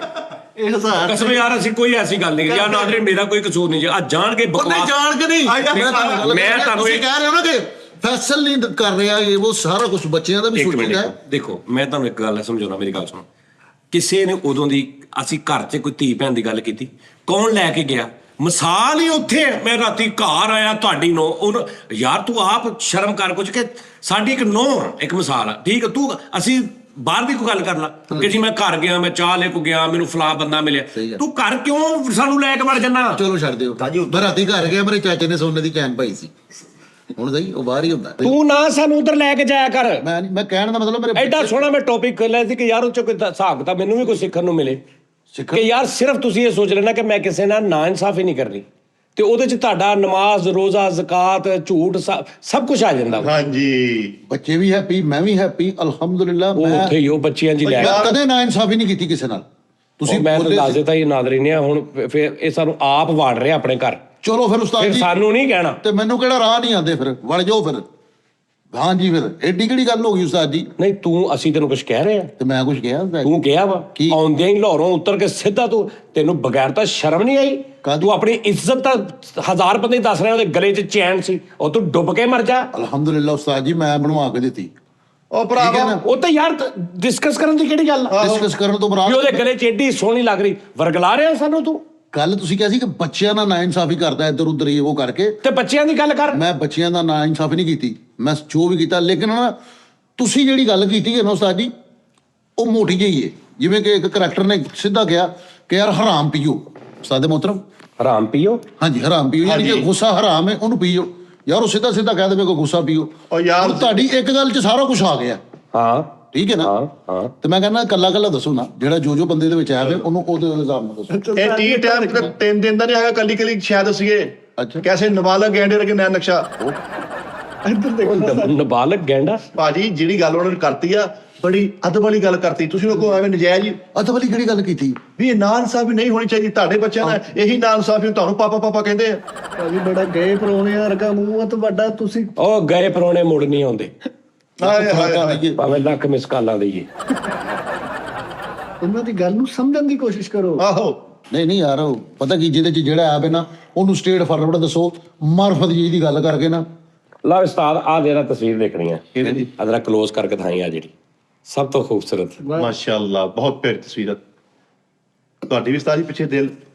ਇਹ 1000 ਕਸਮ ਯਾਰ ਅਸੀਂ ਕੋਈ ਐਸੀ ਗੱਲ ਨਹੀਂ ਕੀਤੀ। ਯਾਰ ਨਾਜ਼ਰੀਨ ਮੇਰਾ ਕੋਈ ਕਸੂਰ ਨਹੀਂ ਜੀ, ਆ ਜਾਣ ਕੇ ਉਹ ਨਹੀਂ ਬਕਵਾਸ। ਜਾਣ ਕੇ ਨਹੀਂ, ਮੈਂ ਤੁਹਾਨੂੰ ਤੁਸੀਂ ਕਹਿ ਰਹੇ ਹੋ ਨਾ ਕਿ ਫੈਸਲ ਨਹੀਂ ਕਰ ਰਿਹਾ, ਇਹ ਉਹ ਸਾਰਾ ਕੁਝ ਬੱਚਿਆਂ ਦਾ ਵੀ ਇੱਕ ਸੋਚੀਦਾ ਹੈ। ਮਿੰਟ ਦੇਖੋ, ਮੈਂ ਤੁਹਾਨੂੰ ਇੱਕ ਗੱਲ ਸਮਝਾਉਣਾ, ਮੇਰੀ ਗੱਲ ਸੁਣੋ। ਕਿਸੇ ਨੇ ਉਦੋਂ ਦੀ ਅਸੀਂ ਘਰ 'ਚ ਕੋਈ ਧੀ ਭੈਣ ਦੀ ਗੱਲ ਕੀਤੀ, ਕੌਣ ਲੈ ਕੇ ਗਿਆ? ਮਿਸਾਲ ਹੀ ਉੱਥੇ ਹੈ। ਮੈਂ ਰਾਤੀ ਘਰ ਆਇਆ ਤੁਹਾਡੀ ਨੋ, ਯਾਰ ਤੂੰ ਆਪ ਸ਼ਰਮ ਕਰ ਕੁਝ ਕਿ ਸਾਡੀ ਇੱਕ ਨੋ ਇੱਕ ਮਿਸਾਲ ਆ, ਠੀਕ ਹੈ? ਤੂੰ ਅਸੀਂ ਬਾਹਰ ਦੀ ਕੋਈ ਗੱਲ ਕਰ ਲਾ ਕਿ ਜੀ ਮੈਂ ਘਰ ਗਿਆ, ਮੈਂ ਚਾਹ ਲੈ ਕੇ ਗਿਆ, ਮੈਨੂੰ ਫਲਾ ਬੰਦਾ ਮਿਲਿਆ। ਤੂੰ ਘਰ ਕਿਉਂ ਸਾਨੂੰ ਲੈ ਕੇ ਵੜ ਜਾਣਾ? ਚਲੋ ਛੱਡ ਦਿਓ। ਮੈਂ ਰਾਤੀ ਘਰ ਗਿਆ, ਮੇਰੇ ਚਾਚੇ ਨੇ ਸੋਨੇ ਦੀ ਚੈਨ ਪਾਈ ਸੀ। ਹੁਣ ਸਹੀ ਉਹ ਬਾਹਰ ਹੀ ਹੁੰਦਾ। ਤੂੰ ਨਾ ਸਾਨੂੰ ਉਧਰ ਲੈ ਕੇ ਜਾਇਆ ਕਰ। ਮੈਂ ਕਹਿਣ ਦਾ ਮਤਲਬ ਮੇਰੇ ਐਡਾ ਸੋਹਣਾ ਮੈਂ ਟੌਪਿਕ ਲੈ ਸੀ ਕਿ ਯਾਰ ਉਹ 'ਚ ਕੋਈ ਹਿਸਾਬ ਕਿਤਾਬ ਮੈਨੂੰ ਵੀ ਕੁਝ ਸਿੱਖਣ ਨੂੰ ਮਿਲੇ ਕਿ ਯਾਰ ਸਿਰਫ ਤੁਸੀਂ ਇਹ ਸੋਚ ਲੈਣਾ ਕਿ ਮੈਂ ਕਿਸੇ ਨਾਲ ਨਾ ਇਨਸਾਫੀ ਨਹੀਂ ਕਰਨੀ, ਤੇ ਉਹਦੇ 'ਚ ਤੁਹਾਡਾ ਨਮਾਜ਼, ਰੋਜ਼ਾ, ਜ਼ਕਾਤ, ਝੂਠ ਸਭ ਕੁਝ ਆ ਜਾਂਦਾ। ਹਾਂਜੀ, ਬੱਚੇ ਵੀ ਹੈਪੀ, ਮੈਂ ਵੀ ਹੈਪੀ, ਅਲਹਮਦੁਲਿਲਾ। ਉਹ ਮੈਂ ਉੱਥੇ ਹੀ ਉਹ ਬੱਚਿਆਂ 'ਚ ਹੀ ਲੈ ਮੈਂ ਕਦੇ ਨਾ ਇਨਸਾਫੀ ਨਹੀਂ ਕੀਤੀ ਕਿਸੇ ਨਾਲ। ਤੁਸੀਂ ਮੈਂ ਤਾਂ ਦੱਸ ਦਿੱਤਾ ਇਹ ਨਾਜ਼ਰੀਨ ਨੇ, ਹੁਣ ਫਿਰ ਇਹ ਸਾਨੂੰ ਆਪ ਵਾੜ ਰਿਹਾ ਆਪਣੇ ਘਰ। ਚਲੋ ਫਿਰ ਉਸਤਾਦ ਫਿਰ ਜੀ, ਸਾਨੂੰ ਨਹੀਂ ਕਹਿਣਾ। ਤੇ ਮੈਨੂੰ ਕਿਹੜਾ ਰਾਹ ਨਹੀਂ ਆਉਂਦੇ, ਫਿਰ ਵੜ ਜਾਓ ਫਿਰ। ਹਾਂਜੀ ਫਿਰ ਐਡੀ ਕਿਹੜੀ ਗੱਲ ਹੋ ਗਈ ਉਸਤਾਦ ਜੀ? ਨਹੀਂ ਤੂੰ, ਅਸੀਂ ਤੈਨੂੰ ਕੁਝ ਕਹਿ ਰਹੇ ਆ? ਤੇ ਮੈਂ ਕੁਝ ਕਿਹਾ ਉਸਤਾਦ ਜੀ? ਤੂੰ ਕਿਹਾ ਵਾ ਕੀ? ਆਉਂਦਿਆਂ ਹੀ ਲਾਹੌਰੋਂ ਉਤਰ ਕੇ ਸਿੱਧਾ ਤੈਨੂੰ ਬਗੈਰ ਤਾਂ ਸ਼ਰਮ ਨਹੀਂ ਆਈ? ਤੂੰ ਆਪਣੀ ਇੱਜ਼ਤ ਤਾਂ 1000 ਬੰਦੇ ਦੱਸ ਰਿਹਾ ਉਹਦੇ ਗਲੇ 'ਚ ਚੈਨ ਸੀ, ਉਹ ਤੂੰ ਡੁੱਬ ਕੇ ਮਰ ਜਾ। ਅਲਹਮਦੁਲਿਲਾ ਉਸਤਾਦ ਜੀ, ਮੈਂ ਬਣਵਾ ਕੇ ਦਿੱਤੀ। ਉਹ ਠੀਕ ਹੈ ਭਰਾਵਾ ਨਾ? ਉਹ ਤਾਂ ਯਾਰ ਡਿਸਕਸ ਕਰਨ ਦੀ ਕਿਹੜੀ ਗੱਲ ਆ? ਡਿਸਕਸ ਕਰਨ ਤੋਂ ਵੀ ਬਾਅਦ ਉਹਦੇ ਗਲੇ 'ਚ ਏਡੀ ਸੋਹਣੀ ਲੱਗ ਰਹੀ, ਵਰਗਲਾ ਰਿਹਾ ਸਾਨੂੰ ਤੂੰ। ਗੱਲ ਤੁਸੀਂ ਕਿਹਾ ਸੀ ਕਿ ਬੱਚਿਆਂ ਨਾਲ ਨਾ ਇਨਸਾਫੀ ਕਰਦਾ ਇੱਧਰ ਉੱਧਰ ਇਹ ਉਹ ਕਰਕੇ। ਤੇ ਬੱਚਿਆਂ ਦੀ ਗੱਲ ਕਰ। ਮੈਂ ਬੱਚਿਆਂ ਦਾ ਨਾ ਇਨਸਾਫੀ ਨਹੀਂ ਕੀਤੀ, ਮੈਂ ਜੋ ਵੀ ਕੀਤਾ। ਲੇਕਿਨ ਨਾ ਤੁਸੀਂ ਜਿਹੜੀ ਗੱਲ ਕੀਤੀ ਹੈ ਨਾ ਉਸਤਾਦ ਜੀ, ਉਹ ਮੋਟੀ ਜਿਹੀ ਹੈ। ਜਿਵੇਂ ਕਿ ਇੱਕ ਕਰੈਕਟਰ ਨੇ ਸਿੱਧਾ ਕਿਹਾ ਕਿ ਯਾਰ ਹਰਾਮ ਪੀਓ। ਉਸਤਾਦ ਮੁਹਤਰਮ, ਹਰਾਮ ਪੀਓ? ਹਾਂਜੀ ਹਰਾਮ ਪੀਓ, ਯਾਨੀ ਕਿ ਗੁੱਸਾ ਹਰਾਮ ਹੈ, ਉਹਨੂੰ ਪੀਓ। ਯਾਰ ਉਹ ਸਿੱਧਾ ਸਿੱਧਾ ਕਹਿ ਦੇਵੇ ਕਿ ਗੁੱਸਾ ਪੀਓ। ਉਹ ਯਾਰ ਹੁਣ ਤੁਹਾਡੀ ਇੱਕ ਗੱਲ 'ਚ ਸਾਰਾ ਕੁਝ ਆ ਗਿਆ, ਹਾਂ ਠੀਕ ਹੈ ਨਾ? ਹਾਂ। ਤੇ ਮੈਂ ਕਹਿੰਦਾ ਕੱਲਾ ਕੱਲਾ ਦੱਸੋ ਨਾ, ਜਿਹੜਾ ਜੋ ਬੰਦੇ ਦੇ ਵਿੱਚ ਆਇਆ ਹੋਵੇ ਉਹਨੂੰ ਉਹਦੇ ਹਿਸਾਬ ਨਾਲ ਦੱਸੋ। ਇਹ ਟੀ ਟਾਈਮ ਤੇ 3 ਦਿਨ ਦਾ ਨਹੀਂ ਹੈਗਾ, ਕੱਲੀ ਕੱਲੀ ਸ਼ਾਇਦ ਦਸੀਏ। ਅੱਛਾ। ਕੈਸੇ ਨਾਬਾਲਗ ਗੈਂਡੇ ਰਕੇ ਨੈਣ ਨਕਸ਼ਾ। ਇੱਧਰ ਦੇਖੋ ਨਾਬਾਲਗ ਗੈਂਡਾ। ਭਾਜੀ ਜਿਹੜੀ ਗੱਲ ਉਹਨਾਂ ਨੇ ਕਰਤੀ ਆ, ਬੜੀ ਅਦਬ ਵਾਲੀ ਗੱਲ ਕਰਤੀ। ਤੁਸੀਂ ਲੋਕੋ ਐਵੇਂ ਨਜਾਇਜ਼ ਹੀ ਅੱਛਾ ਵਾਲੀ ਕਿਹੜੀ ਗੱਲ ਕੀਤੀ? ਵੀ ਇਹ ਨਾ ਇਨਸਾਫੀ ਨਹੀਂ ਹੋਣੀ ਚਾਹੀਦੀ। ਤੁਹਾਡੇ ਬੱਚਿਆਂ ਦਾ ਇਹੀ ਨਾ ਇਨਸਾਫੀ ਤੁਹਾਨੂੰ ਪਾਪਾ ਪਾਪਾ ਕਹਿੰਦੇ ਆ। ਭਾਜੀ ਬੜਾ ਗਏ ਪਰੋਣੇ ਵਰਗਾ ਮੂੰਹ ਆ ਤੁਹਾਡਾ, ਤੁਸੀਂ ਉਹ ਗਏ ਪਰੋਣੇ ਮੁੜ ਨਹੀਂ ਆਉਂਦੇ, ਹਾਏ ਹਾਏ ਹਾਏ। ਭਾਵੇਂ ਲੱਖ ਮਿਸ ਕਾਲਾਂ ਦੇਈਏ। ਉਹਨਾਂ ਦੀ ਗੱਲ ਨੂੰ ਸਮਝਣ ਦੀ ਕੋਸ਼ਿਸ਼ ਕਰੋ। ਆਹੋ ਨਹੀਂ ਯਾਰ, ਉਹ ਪਤਾ ਕੀ ਜਿਹਦੇ 'ਚ ਜਿਹੜਾ ਆਪ ਹੈ ਨਾ, ਉਹਨੂੰ ਸਟੇਟ ਫਾਰਵਰਡ ਦੱਸੋ, ਮਾਰਫਤ ਜੀ ਦੀ ਗੱਲ ਕਰਕੇ ਨਾ। ਲਾ ਉਸਤਾਦ ਆ ਜਿਹੜਾ ਤਸਵੀਰ ਦੇਖਣੀ ਆ, ਅਦਰਾ ਕਲੋਜ਼ ਕਰਕੇ ਦਿਖਾਈ ਆ, ਜਿਹੜੀ ਸਭ ਤੋਂ ਖੂਬਸੂਰਤ। ਮਾਸ਼ਾਅੱਲਾ, ਬਹੁਤ ਪਿਆਰੀ ਤਸਵੀਰ ਆ ਤੁਹਾਡੀ ਵੀ ਉਸਤਾਦ ਜੀ। ਪਿੱਛੇ ਦਿਲ,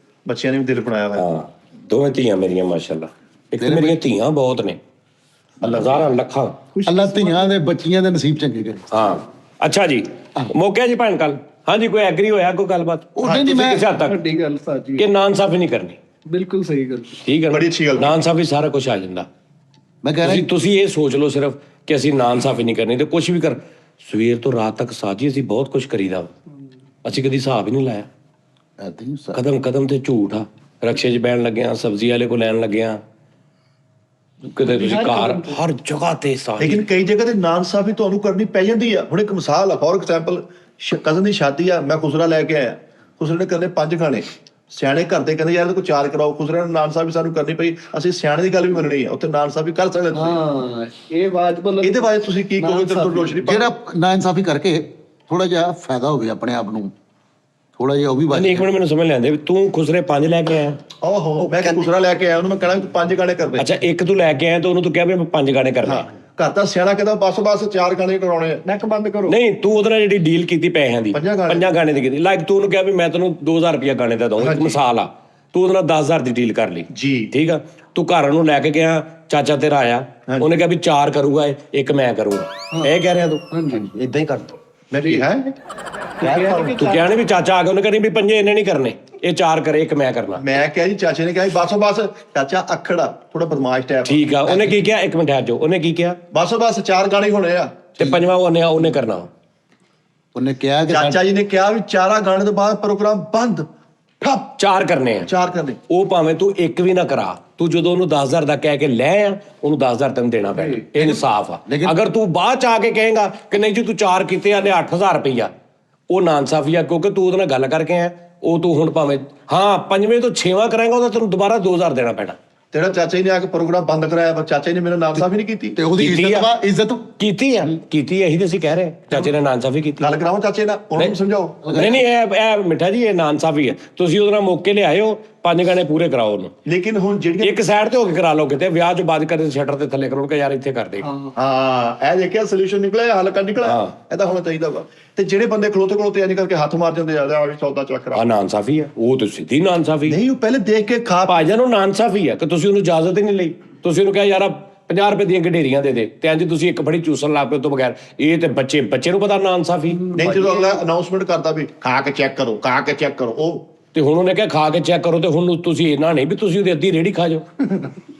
ਬੱਚਿਆਂ ਨੇ ਵੀ ਦਿਲ ਬਣਾਇਆ ਹੋਇਆ। ਹਾਂ, ਦੋਵੇਂ ਧੀਆਂ ਮੇਰੀਆਂ ਮਾਸ਼ਾਅੱਲਾ। ਇੱਕ ਤਾਂ ਮੇਰੀਆਂ ਧੀਆਂ ਬਹੁਤ ਨੇ, ਹਜ਼ਾਰਾਂ ਲੱਖਾਂ। ਅੱਲਾ ਧੀਆਂ ਦੇ ਬੱਚੀਆਂ ਦੇ ਨਸੀਬ ਚੰਗੇ ਕਰੇ। ਹਾਂ ਅੱਛਾ ਜੀ, ਮੌਕੇ ਜੀ ਭੈਣ ਕੱਲ। ਹਾਂਜੀ, ਕੋਈ ਐਗਰੀ ਹੋਇਆ ਕੋਈ ਗੱਲਬਾਤ? ਉਹ ਨਹੀਂ ਮੈਂ ਕਿਸੇ ਹੱਦ ਤੱਕ ਵੱਡੀ ਗੱਲ ਸਾਜੀ, ਕਿ ਨਾ ਇਨਸਾਫੀ ਨਹੀਂ ਕਰਨੀ। ਬਿਲਕੁਲ ਸਹੀ ਗੱਲ। ਠੀਕ ਹੈ ਨਾ? ਬੜੀ ਅੱਛੀ ਗੱਲ। ਨਾ ਇਨਸਾਫੀ ਸਾਰਾ ਕੁਝ ਆ ਜਾਂਦਾ। ਮੈਂ ਕਹਿ ਰਿਹਾ ਤੁਸੀਂ ਇਹ ਸੋਚ ਲਓ ਸਿਰਫ ਕਿ ਅਸੀਂ ਨਾ ਇਨਸਾਫੀ ਨਹੀਂ ਕਰਨੀ ਤੇ ਕੁਝ ਵੀ ਕਰ। ਸਵੇਰ ਤੋਂ ਰਾਤ ਤੱਕ ਸਾਜੀ ਅਸੀਂ ਬਹੁਤ ਕੁਝ ਕਰੀਦਾ, ਅਸੀਂ ਕਦੀ ਹਿਸਾਬ ਹੀ ਨਹੀਂ ਲਾਇਆ। ਏਦਾਂ ਹੀ ਉਸਤਾਦ। ਕਦਮ ਕਦਮ ਤੇ ਝੂਠ ਆ। ਰਕਸ਼ੇ 'ਚ ਬਹਿਣ ਲੱਗਿਆ, ਸਬਜ਼ੀ ਵਾਲੇ ਕੋ ਲੈਣ ਲੱਗਿਆ, ਕਿਤੇ ਤੁਸੀਂ ਘਰ, ਹਰ ਜਗ੍ਹਾ ਤੇ ਸਾਜੀ। ਲੇਕਿਨ ਕਈ ਜਗ੍ਹਾ ਤੇ ਨਾ ਇਨਸਾਫੀ ਤੁਹਾਨੂੰ ਕਰਨੀ ਪੈ ਜਾਂਦੀ ਆ। ਹੁਣ ਇੱਕ ਮਿਸਾਲ ਆ, ਫੋਰ ਐਗਜ਼ਾਮਪਲ ਕਜ਼ਨ ਦੀ ਸ਼ਾਦੀ ਆ, ਮੈਂ ਖੁਸਰਾ ਲੈ ਕੇ ਆਇਆ। ਖੁਸਰੇ ਨੇ ਕਰਨੇ 5 ਖਾਣੇ, ਸਿਆਣੇ ਘਰ ਦੇ ਕਹਿੰਦੇ ਯਾਰ ਇਹਦੇ ਕੋਲ 4 ਕਰਾਓ। ਖੁਸਰੇ ਨੇ ਨਾ ਇਨਸਾਫੀ ਸਾਨੂੰ ਕਰਨੀ ਪਈ। ਅਸੀਂ ਸਿਆਣੇ ਦੀ ਗੱਲ ਵੀ ਮੰਨਣੀ ਆ, ਉੱਥੇ ਨਾ ਇਨਸਾਫੀ ਕਰ ਸਕਦੇ ਤੁਸੀਂ। ਹਾਂ, ਇਹ ਵਾਜਬ। ਇਹਦੇ ਬਾਰੇ ਤੁਸੀਂ ਕੀ ਕਹੋਗੇ? ਤੇ ਰੋਸ਼ਨੀ ਪਾ। ਜਿਹੜਾ ਨਾ ਇਨਸਾਫੀ ਕਰਕੇ ਥੋੜਾ ਜਿਹਾ ਫਾਇਦਾ ਹੋਵੇ ਆਪਣੇ ਆਪ ਨੂੰ, ਥੋੜਾ ਜਿਹਾ ਉਹ ਵੀ ਨਹੀਂ, ਇੱਕ ਮਿੰਟ ਮੈਨੂੰ ਸਮਝ ਲੈਂਦੇ, ਤੂੰ ਖੁਸਰੇ 5 ਲੈ ਕੇ ਆਇਆ? ਓਹੋ, ਮੈਂ ਖੁਸਰਾ ਲੈ ਕੇ ਆਇਆ, ਉਹਨੂੰ ਮੈਂ ਕਹਿਣਾ ਤੂੰ 5 ਗਾਣੇ ਕਰ ਦੇ। ਅੱਛਾ, ਇੱਕ ਤੂੰ ਲੈ ਕੇ ਆਇਆ ਤੇ ਉਹਨੂੰ ਤੂੰ ਕਿਹਾ ਵੀ ਮੈਂ 5 ਗਾਣੇ ਕਰਨੇ ਆ। ਘਰ ਦਾ ਸਿਆਣਾ ਕਹਿੰਦਾ ਬਸ 4 ਗਾਣੇ ਕਰਾਉਣੇ ਆ। ਨੱਕ ਬੰਦ ਕਰੋ। ਨਹੀਂ, ਤੂੰ ਉਹਦੇ ਨਾਲ ਜਿਹੜੀ ਡੀਲ ਕੀਤੀ ਪੈਸਿਆਂ ਦੀ, 5 ਗਾਣੇ ਦੀ ਕੀਤੀ, ਲਾਈਕ ਤੂੰ ਉਹਨੂੰ ਕਿਹਾ ਵੀ ਮੈਂ ਤੈਨੂੰ 2000 ਰੁਪਇਆ ਗਾਣੇ ਦਾ ਦਊਂ, ਇੱਕ ਮਿਸਾਲ ਆ। ਤੂੰ ਉਹਦੇ ਨਾਲ 10000 ਦੀ ਡੀਲ ਕਰ ਲਈ, ਜੀ ਠੀਕ ਆ। ਤੂੰ ਘਰ ਨੂੰ ਲੈ ਕੇ ਗਿਆ, ਚਾਚਾ ਤੇਰਾ ਆਇਆ, ਉਹਨੇ ਕਿਹਾ ਵੀ 4 ਕਰੂਗਾ, ਇੱਕ ਮੈਂ ਕਰੂੰਗਾ, ਇਹ ਕਹਿ ਰਿਹਾ ਤੂੰ? ਇਦਾਂ ਹੀ ਕਰ ਦੋ। ਮੈਂ ਵੀ ਹੈ ਤੂੰ ਕਿਹਾ ਨੀ ਵੀ ਚਾਚਾ ਆ ਗਿਆ, ਉਹਨੇ ਕਹਿੰਦੀ ਵੀ 5 ਇਹਨੇ ਨਹੀਂ ਕਰਨੇ, ਇਹ 4 ਕਰੇ, ਇੱਕ ਮੈਂ ਕਰਨਾ। ਮੈਂ ਕਿਹਾ ਜੀ, ਚਾਚੇ ਨੇ ਕਿਹਾ ਬਸ ਚਾਚਾ ਅਖੜਾ ਥੋੜਾ ਬਦਮਾਸ਼ ਟਾਈਪ। ਠੀਕ ਆ, ਉਹਨੇ ਕੀ ਕਿਹਾ? ਇੱਕ ਮਿੰਟ ਠਹਿਰ ਜਾਓ, ਉਹਨੇ ਕੀ ਕਿਹਾ? ਬਸ 4 ਗਾਣੇ ਹੋਣੇ ਆ ਤੇ 5ਵਾਂ ਉਹਨੇ ਕਰਨਾ। ਉਹਨੇ ਕਿਹਾ ਕਿ ਚਾਚਾ ਜੀ ਨੇ ਕਿਹਾ ਵੀ 4 ਗਾਣੇ ਤੋਂ ਬਾਅਦ ਪ੍ਰੋਗਰਾਮ ਬੰਦ, ਠੱਪ। 4 ਕਰਨੇ ਆ। 4 ਕਰਨੇ। ਉਹ ਭਾਵੇਂ ਤੂੰ ਇੱਕ ਵੀ ਨਾ ਕਰਾ, ਤੂੰ ਜਦੋਂ ਉਹਨੂੰ 10000 ਦਾ ਕਹਿ ਕੇ ਲੈ ਆ, ਉਹਨੂੰ 10000 ਤੈਨੂੰ ਦੇਣਾ ਪੈਣਾ। ਇਹ ਇਨਸਾਫ ਆ। ਅਗਰ ਤੂੰ ਬਾਅਦ ਚ ਆ ਕੇ ਕਹੇਗਾ ਕਿ ਨਹੀਂ ਜੀ ਤੂੰ 4 ਕੀਤੇ ਆ, ਲੈ 8000 ਰੁਪਈਆ, ਉਹ ਨਾ ਇਨਸਾਫੀ ਆ, ਕਿਉਂਕਿ ਤੂੰ ਉਹਦੇ ਨਾਲ ਗੱਲ ਕਰਕੇ ਆਇਆ, ਉਹ ਤੂੰ ਹੁਣ ਭਾਵੇਂ ਹਾਂ 5ਵੇਂ ਤੋਂ 6ਵਾਂ ਕਰਾਂਗਾ ਉਹਦਾ ਤੈਨੂੰ ਦੁਬਾਰਾ 2000 ਦੇਣਾ ਪੈਣਾ। ਤੇਰਾ ਚਾਚਾ ਜੀ ਨੇ ਆ ਕੇ ਪ੍ਰੋਗਰਾਮ ਬੰਦ ਕਰਾਇਆ, ਪਰ ਚਾਚਾ ਜੀ ਨੇ ਮੇਰਾ ਨਾਮ ਸਾਫ ਹੀ ਨਹੀਂ ਕੀਤੀ। ਤੇ ਉਹਦੀ ਕੀਤੀ ਇੱਜ਼ਤ ਆ। ਵਾ, ਇੱਜ਼ਤ ਕੀਤੀ ਆ ਇਹੀ ਤੇ ਅਸੀਂ ਕਹਿ ਰਹੇ ਹਾਂ। ਚਾਚੇ ਨੇ ਨਾਨਸਾਫੀ ਕੀਤੀ। ਗੱਲ ਕਰਾਓ ਚਾਚੇ ਨਾਲ, ਉਹਨਾਂ ਨੂੰ ਸਮਝਾਓ। ਨਹੀਂ ਇਹ ਮਿੱਠਾ ਜੀ ਇਹ ਨਾਨਸਾਫੀ ਹੈ। ਤੁਸੀਂ ਉਹਦੇ ਨਾਲ ਮੌਕੇ ਲਿਆਇਓ, 5 ਗਾਣੇ ਪੂਰੇ ਕਰਾਓ ਉਹਨੂੰ। ਲੇਕਿਨ ਹੁਣ ਜਿਹੜੀਆਂ ਇੱਕ ਸਾਈਡ ਤੇ ਹੋ ਕੇ ਕਰਾ ਲਓ, ਕਿਤੇ ਵਿਆਹ ਤੋਂ ਬਾਅਦ ਕਦੇ ਸ਼ਟਰ ਤੇ ਥੱਲੇ ਕਰੋ ਕਿ ਯਾਰ ਇੱਥੇ ਕਰ ਦੇ। ਹਾਂ ਇਹ ਦੇਖਿਆ ਸੋਲੂਸ਼ਨ ਨਿਕਲਿਆ, ਹੱਲ ਕਰ ਨਿਕਲਿਆ। ਇਹਦਾ ਹੋਣਾ ਚਾਹੀਦਾ ਵਾ। ਤੇ ਜਿਹੜੇ ਬੰਦੇ ਖਲੋਤੇ ਇੰਜ ਕਰਕੇ ਹੱਥ ਮਾਰ ਜਾਂਦੇ ਆ ਵੀ ਸੌਦਾ ਚੱਕ ਆ ਕਰਾ, ਨਾਨਸਾਫੀ ਹੈ, ਉਹ ਤਾਂ ਸਿੱਧੀ ਨਾਨਸਾਫੀ। ਨਹੀਂ ਉਹ ਪਹਿਲੇ ਦੇਖ ਕੇ ਖਾ ਭਾਈਜਾਨ ਨੂੰ ਨਾਨਸਾਫੀ ਹੈ ਕਿ ਤੁਸੀਂ ਉਹਨੂੰ ਇਜਾਜ਼ਤ ਹੀ ਨਹੀਂ ਲਈ। ਤੁਸੀਂ ਉਹਨੂੰ ਕਿਹਾ ਯਾਰ 50 ਰੁਪਏ ਦੀਆਂ ਗਡੇਰੀਆਂ ਦੇ ਤੇ ਇੰਜ ਤੁਸੀਂ ਇੱਕ ਬੜੀ ਚੂਸਣ ਲੱਗ ਪਏ ਉਹ ਤੋਂ ਬਗੈਰ। ਇਹ ਤੇ ਬੱਚੇ ਨੂੰ ਪਤਾ ਨਾਨਸਾਫੀ। ਨਹੀਂ ਜਦੋਂ ਅਗਲਾ ਅਨਾਉਂਸਮੈਂਟ ਕਰਦਾ ਵੀ ਖਾ ਕੇ ਚੈੱਕ ਕਰੋ ਉਹ ਤੇ ਹੁਣ ਉਹਨੇ ਕਿਹਾ ਖਾ ਕੇ ਚੈੱਕ ਕਰੋ, ਤੇ ਹੁਣ ਤੁਸੀਂ ਇਹਨਾਂ ਨਹੀਂ ਵੀ ਤੁਸੀਂ ਉਹਦੀ ਅੱਧੀ ਰੇੜੀ ਖਾ ਜਾਓ।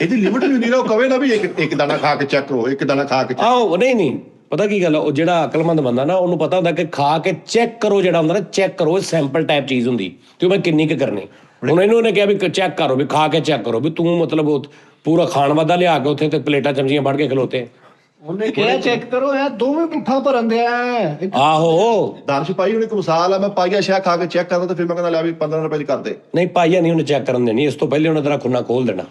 ਇਹਦੀ ਲਿਮਿਟ ਵੀ ਹੁੰਦੀ ਨਾ, ਉਹ ਕਵੇ ਨਾ ਵੀ ਇੱਕ ਦਾਣਾ ਖਾ ਕੇ ਚੈੱਕ ਕਰੋ, ਇੱਕ ਦਾਣਾ ਖਾ ਕੇ ਆਹੋ ਨਹੀਂ ਪਤਾ ਕੀ ਗੱਲ ਆ, ਉਹ ਜਿਹੜਾ ਅਕਲਮੰਦ ਬੰਦਾ ਨਾ ਉਹਨੂੰ ਪਤਾ ਹੁੰਦਾ ਕਿ ਖਾ ਕੇ ਚੈੱਕ ਕਰੋ, ਜਿਹੜਾ ਹੁੰਦਾ ਨਾ ਚੈੱਕ ਕਰੋ, ਸੈਂਪਲ ਟਾਈਪ ਚੀਜ਼ ਹੁੰਦੀ ਤੇ ਉਹ ਮੈਂ ਕਿੰਨੀ ਕੁ ਕਰਨੀ। ਹੁਣ ਇਹਨੂੰ ਉਹਨੇ ਕਿਹਾ ਵੀ ਚੈੱਕ ਕਰੋ, ਵੀ ਖਾ ਕੇ ਚੈੱਕ ਕਰੋ, ਵੀ ਤੂੰ ਮਤਲਬ ਉਹ ਪੂਰਾ ਖਾਣ ਵਾਦਾ ਲਿਆ ਕੇ ਉੱਥੇ ਤੇ ਪਲੇਟਾਂ ਚਮਚੀਆਂ ਵੜ ਕੇ ਖਲੋਤੇ। ਉਹਨੇ ਕਿਹਾ ਚੈੱਕ ਕਰੋ ਯਾਰ, ਦੋਵੇਂ ਪੁੱਠਾ ਭਰਨ ਦਿਆ। ਆਹੋ ਦਾਨਸ਼ ਪਾਈ ਹੁਣ ਇੱਕ ਮਿਸਾਲ ਆ, ਮੈਂ ਪਾਈਆ ਸ਼ਾਹ ਖਾ ਕੇ ਚੈੱਕ ਕਰਦਾ ਤੇ ਫਿਰ ਮੈਂ ਕਹਿੰਦਾ ਲੈ ਵੀ 15 ਰੁਪਏ ਦੀ ਕਰ ਦੇ। ਨਹੀਂ ਪਾਈਆ ਨਹੀਂ ਉਹਨੇ ਚੈੱਕ ਕਰਨ ਦੇਣੀ, ਇਸ ਤੋਂ ਪਹਿਲੇ ਉਹਨੇ ਤੇਰਾ ਖੁੰਨਾ ਖੋਲ ਦੇਣਾ।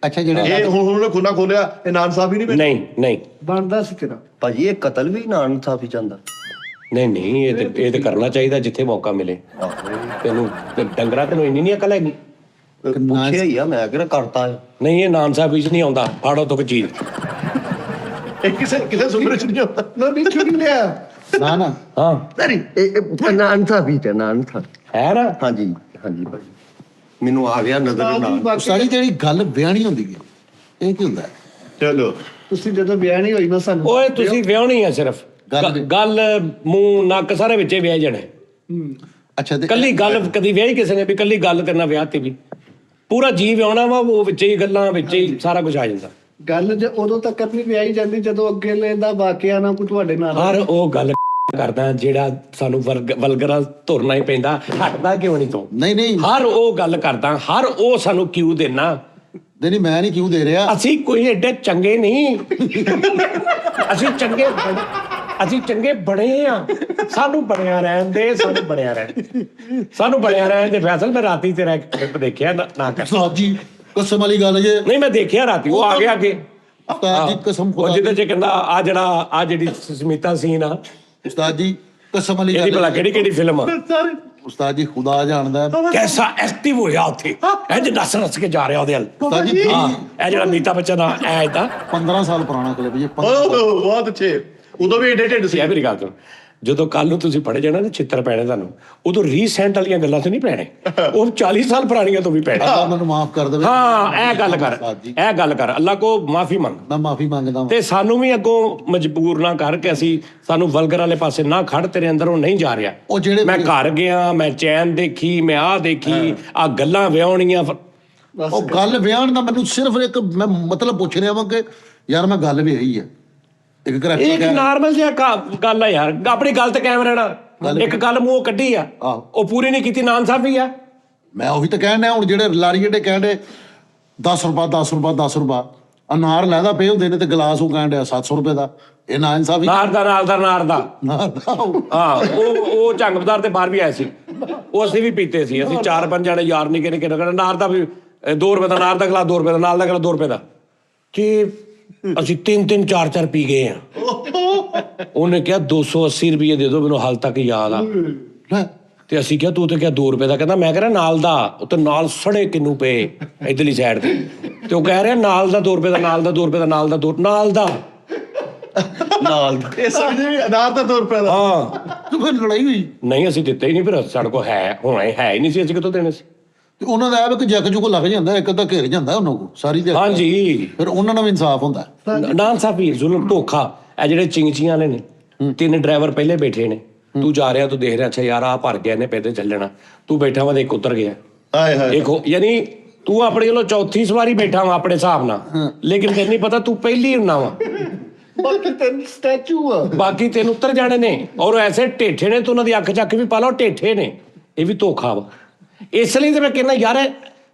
ਅੱਛਾ ਜਿਹੜੇ ਇਹ ਹੁਣ ਉਹਨੇ ਖੁਨਾ ਖੋਲਿਆ, ਇਹ ਨਾਨਸਾਫੀ ਨਹੀਂ ਨਹੀਂ ਬਣਦਾ ਸੀ ਤੇਰਾ। ਭਾਜੀ ਇਹ ਕਤਲ ਵੀ ਨਾਇਨਸਾਫੀ ਚਾਹੁੰਦਾ। ਨਹੀਂ ਇਹ ਤੇ ਕਰਨਾ ਚਾਹੀਦਾ ਜਿੱਥੇ ਮੌਕਾ ਮਿਲੇ। ਤੈਨੂੰ ਡੰਗਰਾ ਤੈਨੂੰ ਇੰਨੀ ਨਹੀਂ ਅਕਲ ਹੈਗੀ? ਪੁੱਛਿਆ ਹੀ ਆ ਮੈਂ ਕਿਹੜਾ ਕਰਤਾ ਹੈ। ਨਹੀਂ ਇਹ ਨਾਨਸਾਫੀ ਚ ਨਹੀਂ ਆਉਂਦਾ, ਫਾੜੋ ਤੋਂ ਕੋਈ ਚੀਜ਼। ਇਹ ਕਿਸੇ ਸੁਮਰੇ ਚ ਨਹੀਂ ਹੁੰਦਾ। ਨਾ ਵੀ ਛੁੱਟ ਲਿਆ। ਨਾ ਹਾਂ ਇਹ ਨਾਇਨਸਾਫੀ ਤੇ ਨਾਇਨਸਾਫੀ ਹੈ ਨਾ। ਹਾਂਜੀ ਭਾਜੀ ਮੈਨੂੰ ਆ ਗਿਆ ਨਜ਼ਰ ਨਾਲ। ਸਾਰੀ ਜਿਹੜੀ ਗੱਲ ਵਿਆਹਣੀ ਹੁੰਦੀ ਹੈ, ਇਹ ਕੀ ਹੁੰਦਾ? ਚਲੋ ਤੁਸੀਂ ਜਦੋਂ ਵਿਆਹ ਨਹੀਂ ਹੋਈ ਨਾ ਸਾਨੂੰ ਓਏ ਤੁਸੀਂ ਵਿਆਹਣੀ ਆ ਸਿਰਫ ਗੱਲ ਮੂੰਹ ਨੱਕ ਸਾਰੇ ਵਿੱਚੇ ਵਿਆਹ ਜਾਣੇ। ਅੱਛਾ ਤੇ ਕੱਲੀ ਗੱਲ ਕਦੀ ਵਿਆਹੀ ਕਿਸੇ ਨੇ ਵੀ ਕੱਲੀ ਗੱਲ ਕਰਨਾ ਵਿਆਹ ਤੇ ਵੀ ਪੂਰਾ ਜੀ ਵਿਆਹਣਾ ਵਾ, ਉਹ ਵਿੱਚੇ ਹੀ ਗੱਲਾਂ ਵਿੱਚੇ ਹੀ ਸਾਰਾ ਕੁਝ ਆ ਜਾਂਦਾ। ਗੱਲ ਜੇ ਉਦੋਂ ਤੱਕ ਨਹੀਂ ਵਿਆਹੀ ਜਾਂਦੀ ਜਦੋਂ ਅੱਗੇ ਲੈਂਦਾ ਵਾਕਿਆ ਨਾ ਕੋਈ ਤੁਹਾਡੇ ਨਾਲ। ਹਰ ਉਹ ਗੱਲ ਕਰਦਾ ਜਿਹੜਾ ਸਾਨੂੰ ਵਲਗਰਾ ਧੁਰਨਾ ਹੀ ਪੈਂਦਾ, ਹਟਦਾ ਕਿਉਂ ਨਹੀਂ ਤੂੰ? ਨਹੀਂ ਹਰ ਉਹ ਗੱਲ ਕਰਦਾ, ਹਰ ਉਹ ਸਾਨੂੰ ਕਿਉਂ ਦੇਣਾ? ਨਹੀਂ ਮੈਂ ਨਹੀਂ ਕਿਉਂ ਦੇ ਰਿਹਾ। ਅਸੀਂ ਕੋਈ ਏਡੇ ਚੰਗੇ ਨਹੀਂ। ਅਸੀਂ ਚੰਗੇ ਬਣੇ ਆ। ਸਾਨੂੰ ਬਣਿਆ ਰਹਿਣ ਦੇ ਫੈਸਲ। ਮੈਂ ਰਾਤੀ ਤੇਰਾ ਇੱਕ ਕਲਿੱਪ ਦੇਖਿਆ ਨਾ ਕਰ ਉਸਤਾਦ ਜੀ ਕਸਮ ਵਾਲੀ ਗੱਲ ਜੇ। ਨਹੀਂ ਮੈਂ ਦੇਖਿਆ ਰਾਤੀ, ਉਹ ਆ ਗਿਆ ਅੱਗੇ। ਉਸਤਾਦ ਜੀ ਕਸਮ ਉਹ ਜਿਹਦੇ ਚ ਕਹਿੰਦਾ ਆ ਜਿਹੜੀ ਸੁਮੀਤਾ ਸੀਨ ਆ, ਉਸਤਾਦ ਜੀ ਕਸਮ ਵਾਲੀ ਇਹਦੀ ਭਲਾ ਗੱਲ। ਕਿਹੜੀ ਫਿਲਮ ਆ? ਉਸਤਾਦ ਜੀ ਖੁਦਾ ਜਾਣਦਾ ਕੈਸਾ ਐਕਟਿਵ ਹੋਇਆ ਉੱਥੇ, ਇੰਜ ਨੱਸ ਕੇ ਜਾ ਰਿਹਾ ਉਹਦੇ ਵੱਲ। ਉਸਤਾਦ ਜੀ ਹਾਂ ਇਹ ਜਿਹੜਾ ਅਮਿਤਾਭ ਬੱਚਨ ਆ ਐ ਤਾਂ 15 ਸਾਲ ਪੁਰਾਣਾ ਕਲਿੱਪ ਜੀ। ਬਹੁਤ ਅੱਛੇ। ਉਦੋਂ ਵੀ ਏਡੇ ਢਿੱਡ ਸੀ। ਇਹ ਮੇਰੀ ਗੱਲ ਸੁਣ, ਜਦੋਂ ਕੱਲ ਨੂੰ ਤੁਸੀਂ ਪੜ੍ਹ ਜਾਣਾ ਨਾ ਚਿੱਤਰ ਪੈਣੇ ਤੁਹਾਨੂੰ, ਉਦੋਂ ਰੀਸੈਂਟ ਵਾਲੀਆਂ ਗੱਲਾਂ ਤੇ ਨਹੀਂ ਪੈਣੇ, ਉਹ 40 ਸਾਲ ਪੁਰਾਣੀਆਂ ਤੋਂ ਵੀ ਪੈਣੇ। ਅੱਲਾਹ ਮੈਨੂੰ ਮਾਫ ਕਰ ਦੇਵੇ। ਹਾਂ ਇਹ ਗੱਲ ਕਰ ਅੱਲਾ ਕੋ ਮਾਫੀ ਮੰਗ। ਮੈਂ ਮਾਫੀ ਮੰਗਦਾ ਤੇ ਸਾਨੂੰ ਵੀ ਅੱਗੋਂ ਮਜਬੂਰ ਨਾ ਕਰ ਕੇ ਅਸੀਂ ਸਾਨੂੰ ਵਲਗਰ ਵਾਲੇ ਪਾਸੇ ਨਾ ਖੜ, ਤੇਰੇ ਅੰਦਰ ਉਹ ਨਹੀਂ ਜਾ ਰਿਹਾ। ਉਹ ਜਿਹੜੇ ਮੈਂ ਘਰ ਗਿਆ, ਮੈਂ ਚੈਨ ਦੇਖੀ, ਮੈਂ ਆਹ ਦੇਖੀ, ਆ ਗੱਲਾਂ ਵਿਆਹਣੀਆਂ। ਉਹ ਗੱਲ ਵਿਆਹਣ ਦਾ ਮੈਨੂੰ ਸਿਰਫ ਇੱਕ ਮੈਂ ਮਤਲਬ ਪੁੱਛ ਰਿਹਾ ਵਾਂ ਕਿ ਯਾਰ ਮੈਂ ਗੱਲ ਵੀ ਇਹੀ ਹੈ। ਇੱਕ ਇਹ ਕਰੈਕਟਰ ਇੱਕ ਨਾਰਮਲ ਜਿਹਾ ਗੱਲ ਆ ਯਾਰ, ਆਪਣੀ ਗੱਲ ਤੇ ਕਾਇਮ ਰਹਿਣਾ। ਇੱਕ ਗੱਲ ਮੂੰਹ ਕੱਢੀ ਆ, ਉਹ ਪੂਰੀ ਨਹੀਂ ਕੀਤੀ, ਨਾਇਨਸਾਫੀ ਆ। ਮੈਂ ਉਹੀ ਤਾਂ ਕਹਿਣ ਡਿਆ। ਹੁਣ ਜਿਹੜੇ ਲਾਰੀਏ ਦੇ ਕਹਿੰਦੇ 10 ਰੁਪਏ ਅਨਾਰ ਲੈਦਾ ਪਏ ਹੁੰਦੇ ਨੇ ਤੇ ਗਲਾਸ ਉਹ ਕਹਿਣ ਡਿਆ 700 ਰੁਪਏ ਦਾ। ਇਹ ਨਾ ਇਨਸਾਫੀ। ਨਾਰ ਦਾ ਹਾਂ ਉਹ ਝੰਗ ਬਜ਼ਾਰ ਤੇ ਬਾਹਰ ਵੀ ਆਏ ਸੀ, ਉਹ ਅਸੀਂ ਵੀ ਪੀਤੇ ਸੀ। ਅਸੀਂ 4-5 ਜਾਣੇ ਯਾਰ ਨਿੱਕੇ ਨਾਰ ਦਾ ਵੀ 2 ਰੁਪਏ ਦਾ, ਨਾਰ ਦਾ ਗਲਾਸ 2 ਰੁਪਏ ਦਾ, ਨਾਲ ਦਾ ਗਲਾਸ 2 ਰੁਪਏ ਦਾ। ਤੇ ਅਸੀਂ 3-3 4-4 ਪੀ ਗਏ ਆ। ਉਹਨੇ ਕਿਹਾ 280 ਰੁਪਏ ਦੇ ਦਿਓ, ਮੈਨੂੰ ਹਾਲ ਤੱਕ ਯਾਦ ਆ। ਤੇ ਅਸੀਂ ਕਿਹਾ ਤੂੰ ਤੇ ਕਿਹਾ 2 ਰੁਪਏ ਦਾ, ਕਹਿੰਦਾ ਮੈਂ ਕਹਿ ਰਿਹਾ ਨਾਲ ਦਾ। ਉਹ ਤੇ ਨਾਲ ਸੜੇ ਕਿੰਨੂ ਪਏ ਇਧਰਲੀ ਸਾਈਡ ਤੇ, ਤੇ ਉਹ ਕਹਿ ਰਿਹਾ ਨਾਲ ਦਾ 2 ਰੁਪਏ ਦਾ, ਨਾਲ ਦਾ 2 ਰੁਪਏ ਦਾ, ਨਾਲ ਦਾ ਇਹ ਸਮਝੇ ਵੀ ਅਨਾਰ ਦਾ 2 ਰੁਪਏ ਦਾ। ਹਾਂ ਫਿਰ ਲੜਾਈ ਹੋਈ। ਨਹੀਂ ਅਸੀਂ ਦਿੱਤੇ ਹੀ ਨਹੀਂ, ਫਿਰ ਸਾਡੇ ਕੋਲ ਹੋਣਾ ਹੀ ਨਹੀਂ ਸੀ, ਅਸੀਂ ਕਿੱਥੋਂ ਦੇਣੇ ਸੀ? ਤੇ ਉਹਨਾਂ ਦਾ ਇਹ ਕਿ ਜੱਗ ਜੁਗ ਲੱਗ ਜਾਂਦਾ, ਇੱਕ ਤਾਂ ਘੇਰ ਜਾਂਦਾ ਉਹਨਾਂ ਕੋ ਸਾਰੀ ਦਿਹਾੜੀ। ਹਾਂਜੀ ਫਿਰ ਉਹਨਾਂ ਨਾਲ ਵੀ ਇਨਸਾਫ ਹੁੰਦਾ। ਨਾਇਨਸਾਫੀ, ਜ਼ੁਲਮ, ਧੋਖਾ। ਇਹ ਜਿਹੜੇ ਚਿੰਗਚੀਆਂ ਵਾਲੇ ਨੇ, 3 ਡਰਾਈਵਰ ਪਹਿਲੇ ਬੈਠੇ ਨੇ, ਤੂੰ ਜਾ ਰਿਹਾ, ਤੂੰ ਦੇਖ ਰਿਹਾ, ਅੱਛਾ ਯਾਰ ਆ ਭਰ ਗਿਆ ਨੇ ਪੈਦੇ ਚੱਲਣਾ, ਤੂੰ ਬੈਠਾ ਵਾ ਤੇ ਇੱਕ ਉਤਰ ਗਿਆ। ਇੱਕ ਯਾਨੀ ਤੂੰ ਆਪਣੇ ਵੱਲੋਂ ਚੌਥੀ ਸਵਾਰੀ ਬੈਠਾ ਵਾ ਆਪਣੇ ਹਿਸਾਬ ਨਾਲ, ਲੇਕਿਨ ਤੈਨੂੰ ਨਹੀਂ ਪਤਾ ਤੂੰ ਪਹਿਲੀ ਹੁੰਨਾ ਵਾ। ਬਾਕੀ ਤੈਨੂੰ ਸਟੈਚੂ ਆ, ਬਾਕੀ ਤੈਨੂੰ ਉੱਤਰ ਜਾਣੇ ਨੇ, ਔਰ ਐਸੇ ਢੇਠੇ ਨੇ, ਤੂੰ ਉਹਨਾਂ ਦੀ ਅੱਖ ਚੱਕ ਵੀ ਪਾ ਲਓ, ਢੇਠੇ ਨੇ। ਇਹ ਵੀ ਧੋਖਾ ਵਾ। ਇਸ ਲਈ ਤੇ ਮੈਂ ਕਹਿੰਦਾ ਯਾਰ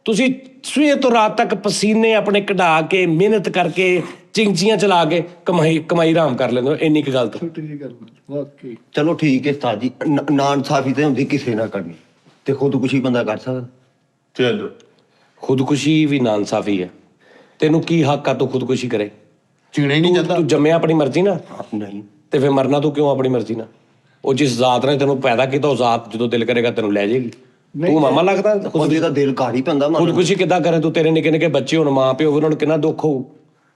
ਤੁਸੀਂ ਸਵੇਰ ਤੋਂ ਰਾਤ ਤੱਕ ਪਸੀਨੇ ਆਪਣੇ ਕਢਾ ਕੇ, ਮਿਹਨਤ ਕਰਕੇ, ਚਿੰਚੀਆਂ ਚਲਾ ਕੇ ਕਮਾਈ ਆਰਾਮ ਕਰ ਲੈਂਦੇ ਹੋ, ਇੰਨੀ ਕੁ ਗੱਲ ਤੋਂ। ਛੋਟੀ ਜਿਹੀ ਗੱਲ ਵਾਕਈ। ਚਲੋ ਠੀਕ ਹੈ ਉਸਤਾਦ ਜੀ, ਨਾਇਨਸਾਫੀ ਤੇ ਹੁੰਦੀ ਕਿਸੇ ਨਾ ਕਰਨੀ, ਤੇ ਖੁਦਕੁਸ਼ੀ ਬੰਦਾ ਕਰ ਸਕਦਾ? ਚਲੋ ਖੁਦਕੁਸ਼ੀ ਵੀ ਨਾਇਨਸਾਫੀ ਹੈ। ਤੈਨੂੰ ਕੀ ਹੱਕ ਆ ਤੂੰ ਖੁਦਕੁਸ਼ੀ ਕਰੇ? ਚੀਣਾ ਹੀ ਨਹੀਂ ਤੂੰ ਜਾਂਦਾ। ਤੂੰ ਜੰਮਿਆ ਆਪਣੀ ਮਰਜ਼ੀ ਨਾਲ, ਨਹੀਂ, ਤੇ ਫਿਰ ਮਰਨਾ ਤੂੰ ਕਿਉਂ ਆਪਣੀ ਮਰਜ਼ੀ ਨਾਲ? ਉਹ ਜਿਸ ਜ਼ਾਤ ਨੇ ਤੈਨੂੰ ਪੈਦਾ ਕੀਤਾ, ਉਹ ਜ਼ਾਤ ਜਦੋਂ ਦਿਲ ਕਰੇਗਾ ਤੈਨੂੰ ਲੈ ਜਾਏਗੀ। ਤੂੰ ਮਾਮਾ ਲੱਗਦਾ ਬੰਦੇ ਦਾ ਦਿਲ ਘਰ ਹੀ ਪੈਂਦਾ ਮਾਰਨ ਨੂੰ। ਖੁਦਕੁਸ਼ੀ ਕਿੱਦਾਂ ਕਰੇ ਤੂੰ? ਤੇਰੇ ਨਿੱਕੇ ਨਿੱਕੇ ਬੱਚੇ ਹੋਣ, ਮਾਂ ਪਿਓ ਉਹਨਾਂ ਨੂੰ ਕਿੰਨਾ ਦੁੱਖ ਹੋਊ।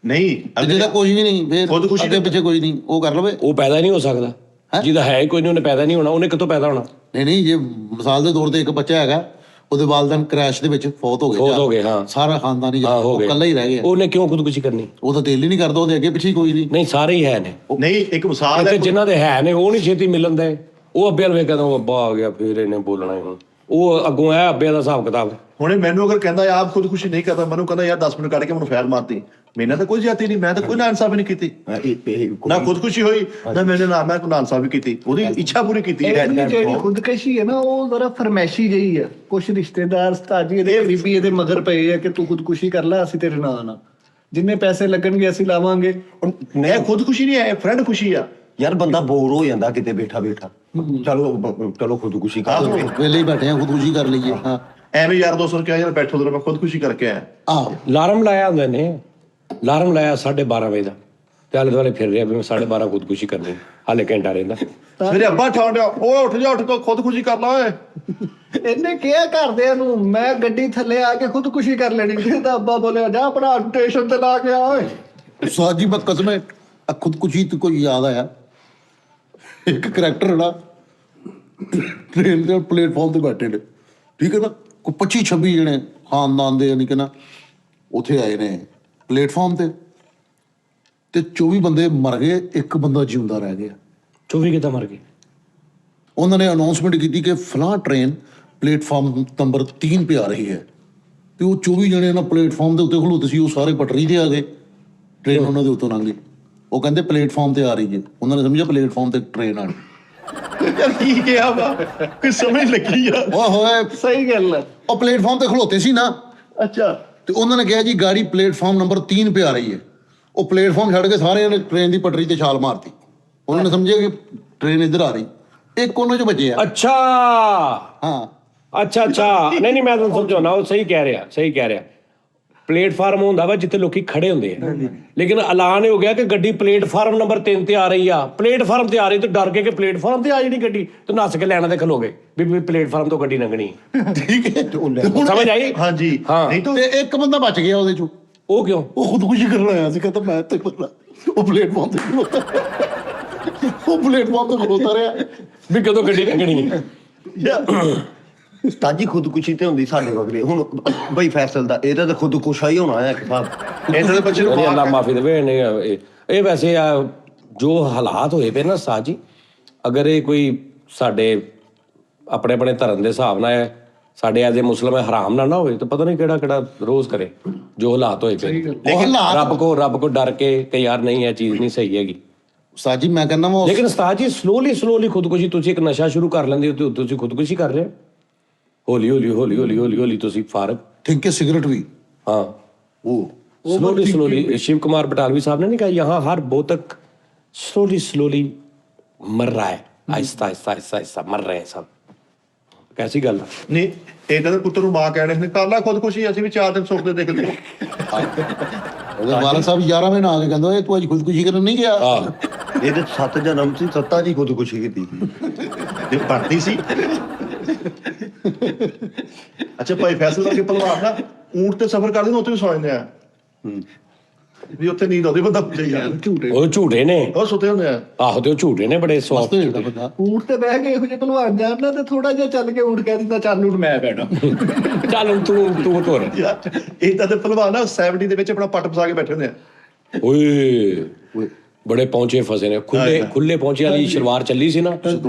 ਨਹੀਂ ਤੇ ਜਿਹਦਾ ਕੁਝ ਵੀ ਨਹੀਂ, ਫਿਰ ਖੁਦਕੁਸ਼ੀ ਅੱਗੇ ਪਿੱਛੇ ਕੋਈ ਨਹੀਂ, ਉਹ ਕਰ ਲਵੇ। ਉਹ ਪੈਦਾ ਨਹੀਂ ਹੋ ਸਕਦਾ। ਜਿਹਦਾ ਹੈ ਹੀ ਕੋਈ ਨਹੀਂ, ਉਹਨੇ ਪੈਦਾ ਨਹੀਂ ਹੋਣਾ। ਉਹਨੇ ਕਿੱਥੋਂ ਪੈਦਾ ਹੋਣਾ? ਨਹੀਂ ਨਹੀਂ, ਜੇ ਮਿਸਾਲ ਦੇ ਤੌਰ ਤੇ ਇੱਕ ਬੱਚਾ ਹੈਗਾ, ਉਹਦੇ ਵਾਲਿदैन ਕ੍ਰੈਸ਼ ਦੇ ਵਿੱਚ ਫੌਤ ਹੋ ਗਏ, ਹਾਂ। ਸਾਰਾ ਖਾਨਦਾਨ ਹੀ ਹਾਂ ਹੋ ਉਹ ਗਏ, ਇਕੱਲਾ ਹੀ ਰਹਿ ਗਿਆ। ਉਹਨੇ ਕਿਉਂ ਖੁਦਕੁਸ਼ੀ ਕਰਨੀ? ਉਹ ਤਾਂ ਦਿਲ ਹੀ ਨਹੀਂ ਕਰਦਾ, ਉਹਦੇ ਅੱਗੇ ਪਿੱਛੇ ਹੀ ਕੋਈ ਨਹੀਂ। ਨਹੀਂ, ਸਾਰੇ ਹੀ ਹੈ ਨੇ। ਨਹੀਂ ਇੱਕ ਮਿਸਾਲ ਤੇ ਹੈ। ਜਿਨ੍ਹਾਂ ਦੇ ਹੈ ਨੇ ਉਹ ਨਹੀਂ ਛੇਤੀ ਮਿਲਣ ਦੇ। ਉਹ ਅੱਬੇ ਵਾਲੇ ਕਹਿੰਦਾ ਉਹ ਅੱਬਾ ਆ ਗਿਆ, ਫਿਰ ਇਹਨੇ ਬੋਲਣਾ ਹੀ ਹੁਣ। ਉਹ ਅੱਗੋਂ ਹੈ ਅੱਬੇ ਦਾ ਹਿਸਾਬ ਕਿਤਾਬ। ਹੁਣੇ ਮੈਨੂੰ ਅਗਰ ਕਹਿੰਦਾ ਆਪ ਖੁਦਕੁਸ਼ੀ ਨਹੀਂ ਕਰਦਾ, ਮੈਨੂੰ ਕਹਿੰਦਾ ਯਾਰ 10 ਮਿੰਟ ਕੱਢ ਕੇ ਮੈਨੂੰ ਫੈਰ ਮਾਰਤੀ, ਮੈਨਾਂ ਤਾਂ ਕੋਈ ਜ਼ਿਆਦਤੀ ਨਹੀਂ, ਮੈਂ ਤਾਂ ਕੋਈ ਨਾਇਨਸਾਫੀ ਨਹੀਂ ਕੀਤੀ, ਨਾ ਖੁਦਕੁਸ਼ੀ ਹੋਈ ਨਾ ਮੈਨੇ ਨਾ ਮੈਂ ਕੋਈ ਨਾਇਨਸਾਫੀ ਕੀਤੀ, ਉਹਦੀ ਇੱਛਾ ਪੂਰੀ ਕੀਤੀ ਹੈ। ਇਹਦੀ ਜਿਹੜੀ ਖੁਦਕਸ਼ੀ ਹੈ ਨਾ, ਉਹ ਜ਼ਰਾ ਫਰਮੈਸ਼ੀ ਜਿਹੀ ਆ। ਕੁਛ ਰਿਸ਼ਤੇਦਾਰ ਉਸਤਾਦ ਜੀ ਇਹਦੇ ਬੀਬੀ ਇਹਦੇ ਮਗਰ ਪਏ ਆ ਕਿ ਤੂੰ ਖੁਦਕੁਸ਼ੀ ਕਰ ਲੈ, ਅਸੀਂ ਤੇਰੇ ਨਾਲ ਆ, ਜਿੰਨੇ ਪੈਸੇ ਲੱਗਣਗੇ ਅਸੀਂ ਲਾਵਾਂਗੇ। ਇਹ ਖੁਦਕੁਸ਼ੀ ਨਹੀਂ ਹੈ, ਫਰੈਂਡ ਖੁਸ਼ੀ ਆ। ਯਾਰ ਬੰਦਾ ਬੋਰ ਹੋ ਜਾਂਦਾ ਕਿਤੇ ਬੈਠਾ ਬੈਠਾ, ਚਲੋ ਖੁਦਕੁਸ਼ੀ ਕਰ ਲਈਏ। ਵੇਲੇ ਹੀ ਬੈਠੇ ਆ, ਖੁਦਕੁਸ਼ੀ ਕਰ ਲਈਏ। ਹਾਂ ਐਵੇਂ ਯਾਰ ਦੋਸਤ ਨੂੰ ਕਿਹਾ ਯਾਰ ਬੈਠੋ ਦਰ ਮੈਂ ਖੁਦਕੁਸ਼ੀ ਕਰਕੇ ਆਇਆ। ਆਹੋ, ਅਲਾਰਮ ਲਾਇਆ ਹੁੰਦੇ ਨੇ, ਅਲਾਰਮ ਲਾਇਆ 12:30 ਵਜੇ ਦਾ, ਤੇ ਆਲੇ ਦੁਆਲੇ ਫਿਰ ਰਿਹਾ ਵੀ ਮੈਂ 12:30 ਖੁਦਕੁਸ਼ੀ ਕਰਨੀ, ਹਾਲੇ ਘੰਟਾ ਰਹਿੰਦਾ। ਮੇਰੇ ਅੱਬਾ ਠਾਉਂਦਾ, ਓਏ ਉੱਠ ਜਾ, ਉੱਠ ਕੇ ਖੁਦਕੁਸ਼ੀ ਕਰ ਲਾ ਓਏ। ਇਹਨੇ ਕਿਹਾ ਘਰਦਿਆਂ ਨੂੰ ਮੈਂ ਗੱਡੀ ਥੱਲੇ ਆ ਕੇ ਖੁਦਕੁਸ਼ੀ ਕਰ ਲੈਣੀ, ਤਾਂ ਅੱਬਾ ਬੋਲਿਆ ਜਾ ਆਪਣਾ ਸਟੇਸ਼ਨ ਤੇ ਲਾ ਕੇ ਆ ਓਏ। ਉਸਤਾਦ ਜੀ ਬਸ ਕਸਮ ਹੈ, ਖੁਦਕੁਸ਼ੀ ਤੇ ਕੋਈ ਯਾਦ ਆਇਆ, ਇੱਕ ਕਰੈਕਟਰ ਨਾ ਟ੍ਰੇਨ ਦੇ ਪਲੇਟਫਾਰਮ ਤੇ ਬੈਠੇ ਨੇ, ਠੀਕ ਹੈ ਨਾ, ਕੋਈ 25-26 ਜਣੇ ਖਾਨਦਾਨ ਦੇ, ਯਾਨੀ ਕਿ ਨਾ ਉੱਥੇ ਆਏ ਨੇ ਪਲੇਟਫਾਰਮ ਤੇ 24 ਬੰਦੇ ਮਰ ਗਏ, ਇੱਕ ਬੰਦਾ ਜਿਉਂਦਾ ਰਹਿ ਗਿਆ। 24 ਕਿੱਦਾਂ ਮਰ ਗਏ? ਉਹਨਾਂ ਨੇ ਅਨਾਉਂਸਮੈਂਟ ਕੀਤੀ ਕਿ ਫਲਾਂ ਟ੍ਰੇਨ ਪਲੇਟਫਾਰਮ ਨੰਬਰ 3 पे आ रही है, ਤੇ ਉਹ 24 ਜਣੇ ਨਾ ਪਲੇਟਫਾਰਮ ਦੇ ਉੱਤੇ ਖਲੋਤੇ ਸੀ, ਉਹ ਸਾਰੇ ਪਟੜੀ ਤੇ ਆ ਗਏ, ਟ੍ਰੇਨ ਉਹਨਾਂ ਦੇ ਉੱਤੋਂ ਲੰਘ ਗਈ। ਉਹ ਕਹਿੰਦੇ ਪਲੇਟਫਾਰਮ ਤੇ ਆ ਰਹੀ ਹੈ, ਉਹਨਾਂ ਨੇ ਸਮਝਿਆ ਪਲੇਟਫਾਰਮ ਤੇ ਟ੍ਰੇਨ ਆਣੀ। ਯਾਰ ਕੀ ਕਿਹਾ ਵਾ, ਕੋਈ ਸਮਝ ਲੱਗੀ ਯਾਰ। ਓਏ ਹੋਏ, ਸਹੀ ਗੱਲ ਹੈ। ਉਹ ਪਲੇਟਫਾਰਮ ਤੇ ਖਲੋਤੇ ਸੀ ਨਾ, ਅੱਛਾ ਤੇ ਉਹਨਾਂ ਨੇ ਕਿਹਾ ਜੀ ਗਾੜੀ ਪਲੇਟਫਾਰਮ ਨੰਬਰ 3 पे आ रही है। ਉਹ ਪਲੇਟਫਾਰਮ ਛੱਡ ਕੇ ਸਾਰਿਆਂ ਨੇ ਟ੍ਰੇਨ ਦੀ ਪਟੜੀ ਤੇ ਛਾਲ ਮਾਰਤੀ। ਉਹਨਾਂ ਨੇ ਸਮਝਿਆ ਕਿ ਟ੍ਰੇਨ ਇੱਧਰ ਆ ਰਹੀ, ਇੱਕ ਉਹਨਾਂ ਚ ਬਚੇ ਆ। ਅੱਛਾ ਹਾਂ, ਅੱਛਾ ਨਹੀਂ ਨਹੀਂ, ਮੈਂ ਤੁਹਾਨੂੰ ਸਮਝਾਉਣਾ, ਉਹ ਸਹੀ ਕਹਿ ਰਿਹਾ। ਪਲੇਟਫਾਰਮ ਹੁੰਦਾ ਵਾ ਜਿੱਥੇ ਲੋਕੀ ਖੜੇ ਹੁੰਦੇ ਆ, ਲੇਕਿਨ ਐਲਾਨ ਹੋ ਗਿਆ ਕਿ ਗੱਡੀ ਪਲੇਟਫਾਰਮ ਨੰਬਰ 3 ਤੇ ਆ ਰਹੀ ਆ। ਪਲੇਟਫਾਰਮ ਤੇ ਆ ਰਹੀ ਤੇ ਡਰ ਕੇ ਕਿ ਪਲੇਟਫਾਰਮ ਤੇ ਆ ਜਿਹੜੀ ਗੱਡੀ, ਤੇ ਨੱਸ ਕੇ ਲੈਣਾ ਤੇ ਖਲੋ ਗਏ ਵੀ ਪਲੇਟਫਾਰਮ ਤੋਂ ਗੱਡੀ ਲੰਘਣੀ। ਠੀਕ ਹੈ। ਸਮਝ ਆਈ? ਹਾਂਜੀ ਹਾਂ। ਨਹੀਂ ਤਾਂ ਤੇ ਇੱਕ ਬੰਦਾ ਬਚ ਗਿਆ ਉਹਦੇ ਚੋਂ, ਉਹ ਕਿਉਂ? ਉਹ ਖੁਦਕੁਸ਼ੀ ਕਰਨ ਆਇਆ ਸੀ, ਕਹਿੰਦਾ ਮੈਂ ਤੇ ਪਤਾ ਉਹ ਪਲੇਟਫਾਰਮ ਤੇ ਖਲੋਤਾ, ਉਹ ਪਲੇਟਫਾਰਮ ਤੇ ਖਲੋਤਾ ਰਿਹਾ ਵੀ ਕਦੋਂ ਗੱਡੀ ਲੰਘਣੀ ਹੈ। ਯਾਰ ਤਾਜੀ ਖੁਦਕੁਸ਼ੀ ਤੇ ਹੁੰਦੀ ਸਾਡੇ ਵਗਰੇ। ਹੁਣ ਬਈ ਫੈਸਲ ਦਾ ਇਹਦਾ ਤਾਂ ਖੁਦਕੁਸ਼ਾ ਹੀ ਹੋਣਾ ਹੈ ਇੱਕ ਹਿਸਾਬ। ਇਹਨਾਂ ਦੇ ਬੱਚੇ ਨੂੰ ਉਹਨੇ ਅੱਲਾ ਮਾਫੀ ਦੇਵੇ। ਇਹ ਵੈਸੇ ਆ ਜੋ ਹਾਲਾਤ ਹੋਏ ਪਏ ਨਾ ਉਸਤਾਦ ਜੀ, ਅਗਰ ਇਹ ਕੋਈ ਸਾਡੇ ਆਪਣੇ ਆਪਣੇ ਧਰਮ ਦੇ ਹਿਸਾਬ ਨਾਲ ਹੈ, ਸਾਡੇ ਐਜ਼ ਏ ਮੁਸਲਮ ਹਰਾਮ ਨਾ ਹੋਵੇ, ਤਾਂ ਪਤਾ ਨਹੀਂ ਕਿਹੜਾ ਰੋਜ਼ ਕਰੇ ਜੋ ਹਾਲਾਤ ਹੋਏ ਪਏ। ਉਹ ਹਾਲਾਤ। ਰੱਬ ਕੋ ਡਰ ਕੇ ਕਿ ਯਾਰ ਨਹੀਂ, ਇਹ ਚੀਜ਼ ਨਹੀਂ ਸਹੀ ਹੈਗੀ। ਉਸਤਾਦ ਜੀ ਮੈਂ ਕਹਿੰਦਾ ਵਾ, ਲੇਕਿਨ ਉਸਤਾਦ ਜੀ ਸਲੋਲੀ ਖੁਦਕੁਸ਼ੀ, ਤੁਸੀਂ ਇੱਕ ਨਸ਼ਾ ਸ਼ੁਰੂ ਕਰ ਲੈਂਦੇ ਹੋ ਤੇ ਤੁਸੀਂ ਖੁਦਕੁਸ਼ੀ ਕਰ ਰਹੇ ਹੋ। ਹੌਲੀ ਤੁਸੀਂ ਫਾਰਗ। ਠੀਕ ਹੈ, ਸਿਗਰਟ ਵੀ। हाँ, वो स्लोली शिव कुमार बटालवी साहब ने नहीं कहा, यहाँ हर बोतक स्लोली मर रहा है, आहिस्ता मर रहे हैं सब। कैसी गल? ਨਹੀਂ ਇਹਨਾਂ ਦੇ ਪੁੱਤਰ ਨੂੰ ਮਾਂ ਕਹਿਣੇ ਨੇ ਕਰ ਲਾ ਖੁਦਕੁਸ਼ੀ, ਅਸੀਂ ਵੀ 4 ਦਿਨ ਸੁੱਕਦੇ ਦੇਖ ਲਏ। ਉਹਦੇ ਵਾਲਦ ਸਾਹਿਬ 11ਵੇਂ ਨਾਲ ਆ ਕੇ ਕਹਿੰਦਾ ਓਏ ਤੂੰ ਅੱਜ ਖੁਦਕੁਸ਼ੀ ਕਰਨ ਨਹੀਂ ਗਿਆ। ਇਹਦੇ 7 ਜਨਮ ਸੀ, 7 ਦੀ ਖੁਦਕੁਸ਼ੀ ਕੀਤੀ ਇਹ ਪੜਦੀ ਸੀ। ਅੱਛਾ ਭਾਈ ਫੈਸਲ ਕਰਕੇ ਭਲਵਾਨ ਨਾ ਊਂਟ ਤੇ ਸਫ਼ਰ ਕਰਦੇ ਨੇ, ਉੱਥੇ ਵੀ ਸੌ ਜਾਂਦੇ ਆ ਵੀ ਉੱਥੇ ਨੀਂਦ ਆਉਂਦੀ, ਬੰਦਾ ਪੁੱਛੇ ਯਾਰ ਉਹ ਝੂਠੇ ਨੇ, ਉਹ ਸੁੱਤੇ ਹੁੰਦੇ ਆ। ਆਹੋ ਤੇ ਉਹ ਝੂਠੇ ਨੇ ਬੜੇ ਸੌਫਟ। ਮਸਤ ਹੋ ਜਾਂਦਾ ਬੰਦਾ। ਊਂਟ ਤੇ ਬਹਿ ਕੇ ਇਹੋ ਜਿਹੇ ਭਲਵਾਨ ਜਾਣਾ ਤੇ ਥੋੜਾ ਜਿਹਾ ਚੱਲ ਕੇ ਊਂਟ ਕਹਿ ਦਿੰਦਾ ਚੱਲ ਊਂਟ ਮੈਂ ਬੈਠਾ। ਚੱਲ ਹੁਣ ਤੂੰ ਤੁਰ। ਯਾਰ ਇਦਾਂ ਦੇ ਭਲਵਾਨ ਨਾ 70 ਦੇ ਵਿੱਚ ਆਪਣਾ ਪੱਟ ਫਸਾ ਕੇ ਬੈਠੇ ਹੁੰਦੇ ਆ। ਓਏ ਬੜੇ ਪਹੁੰਚੇ ਫਸੇ ਨੇ, ਖੁੱਲੇ ਪਹੁੰਚੇ ਵਾਲੀ ਸ਼ਲਵਾਰ ਚੱਲੀ ਸੀ ਨਾ,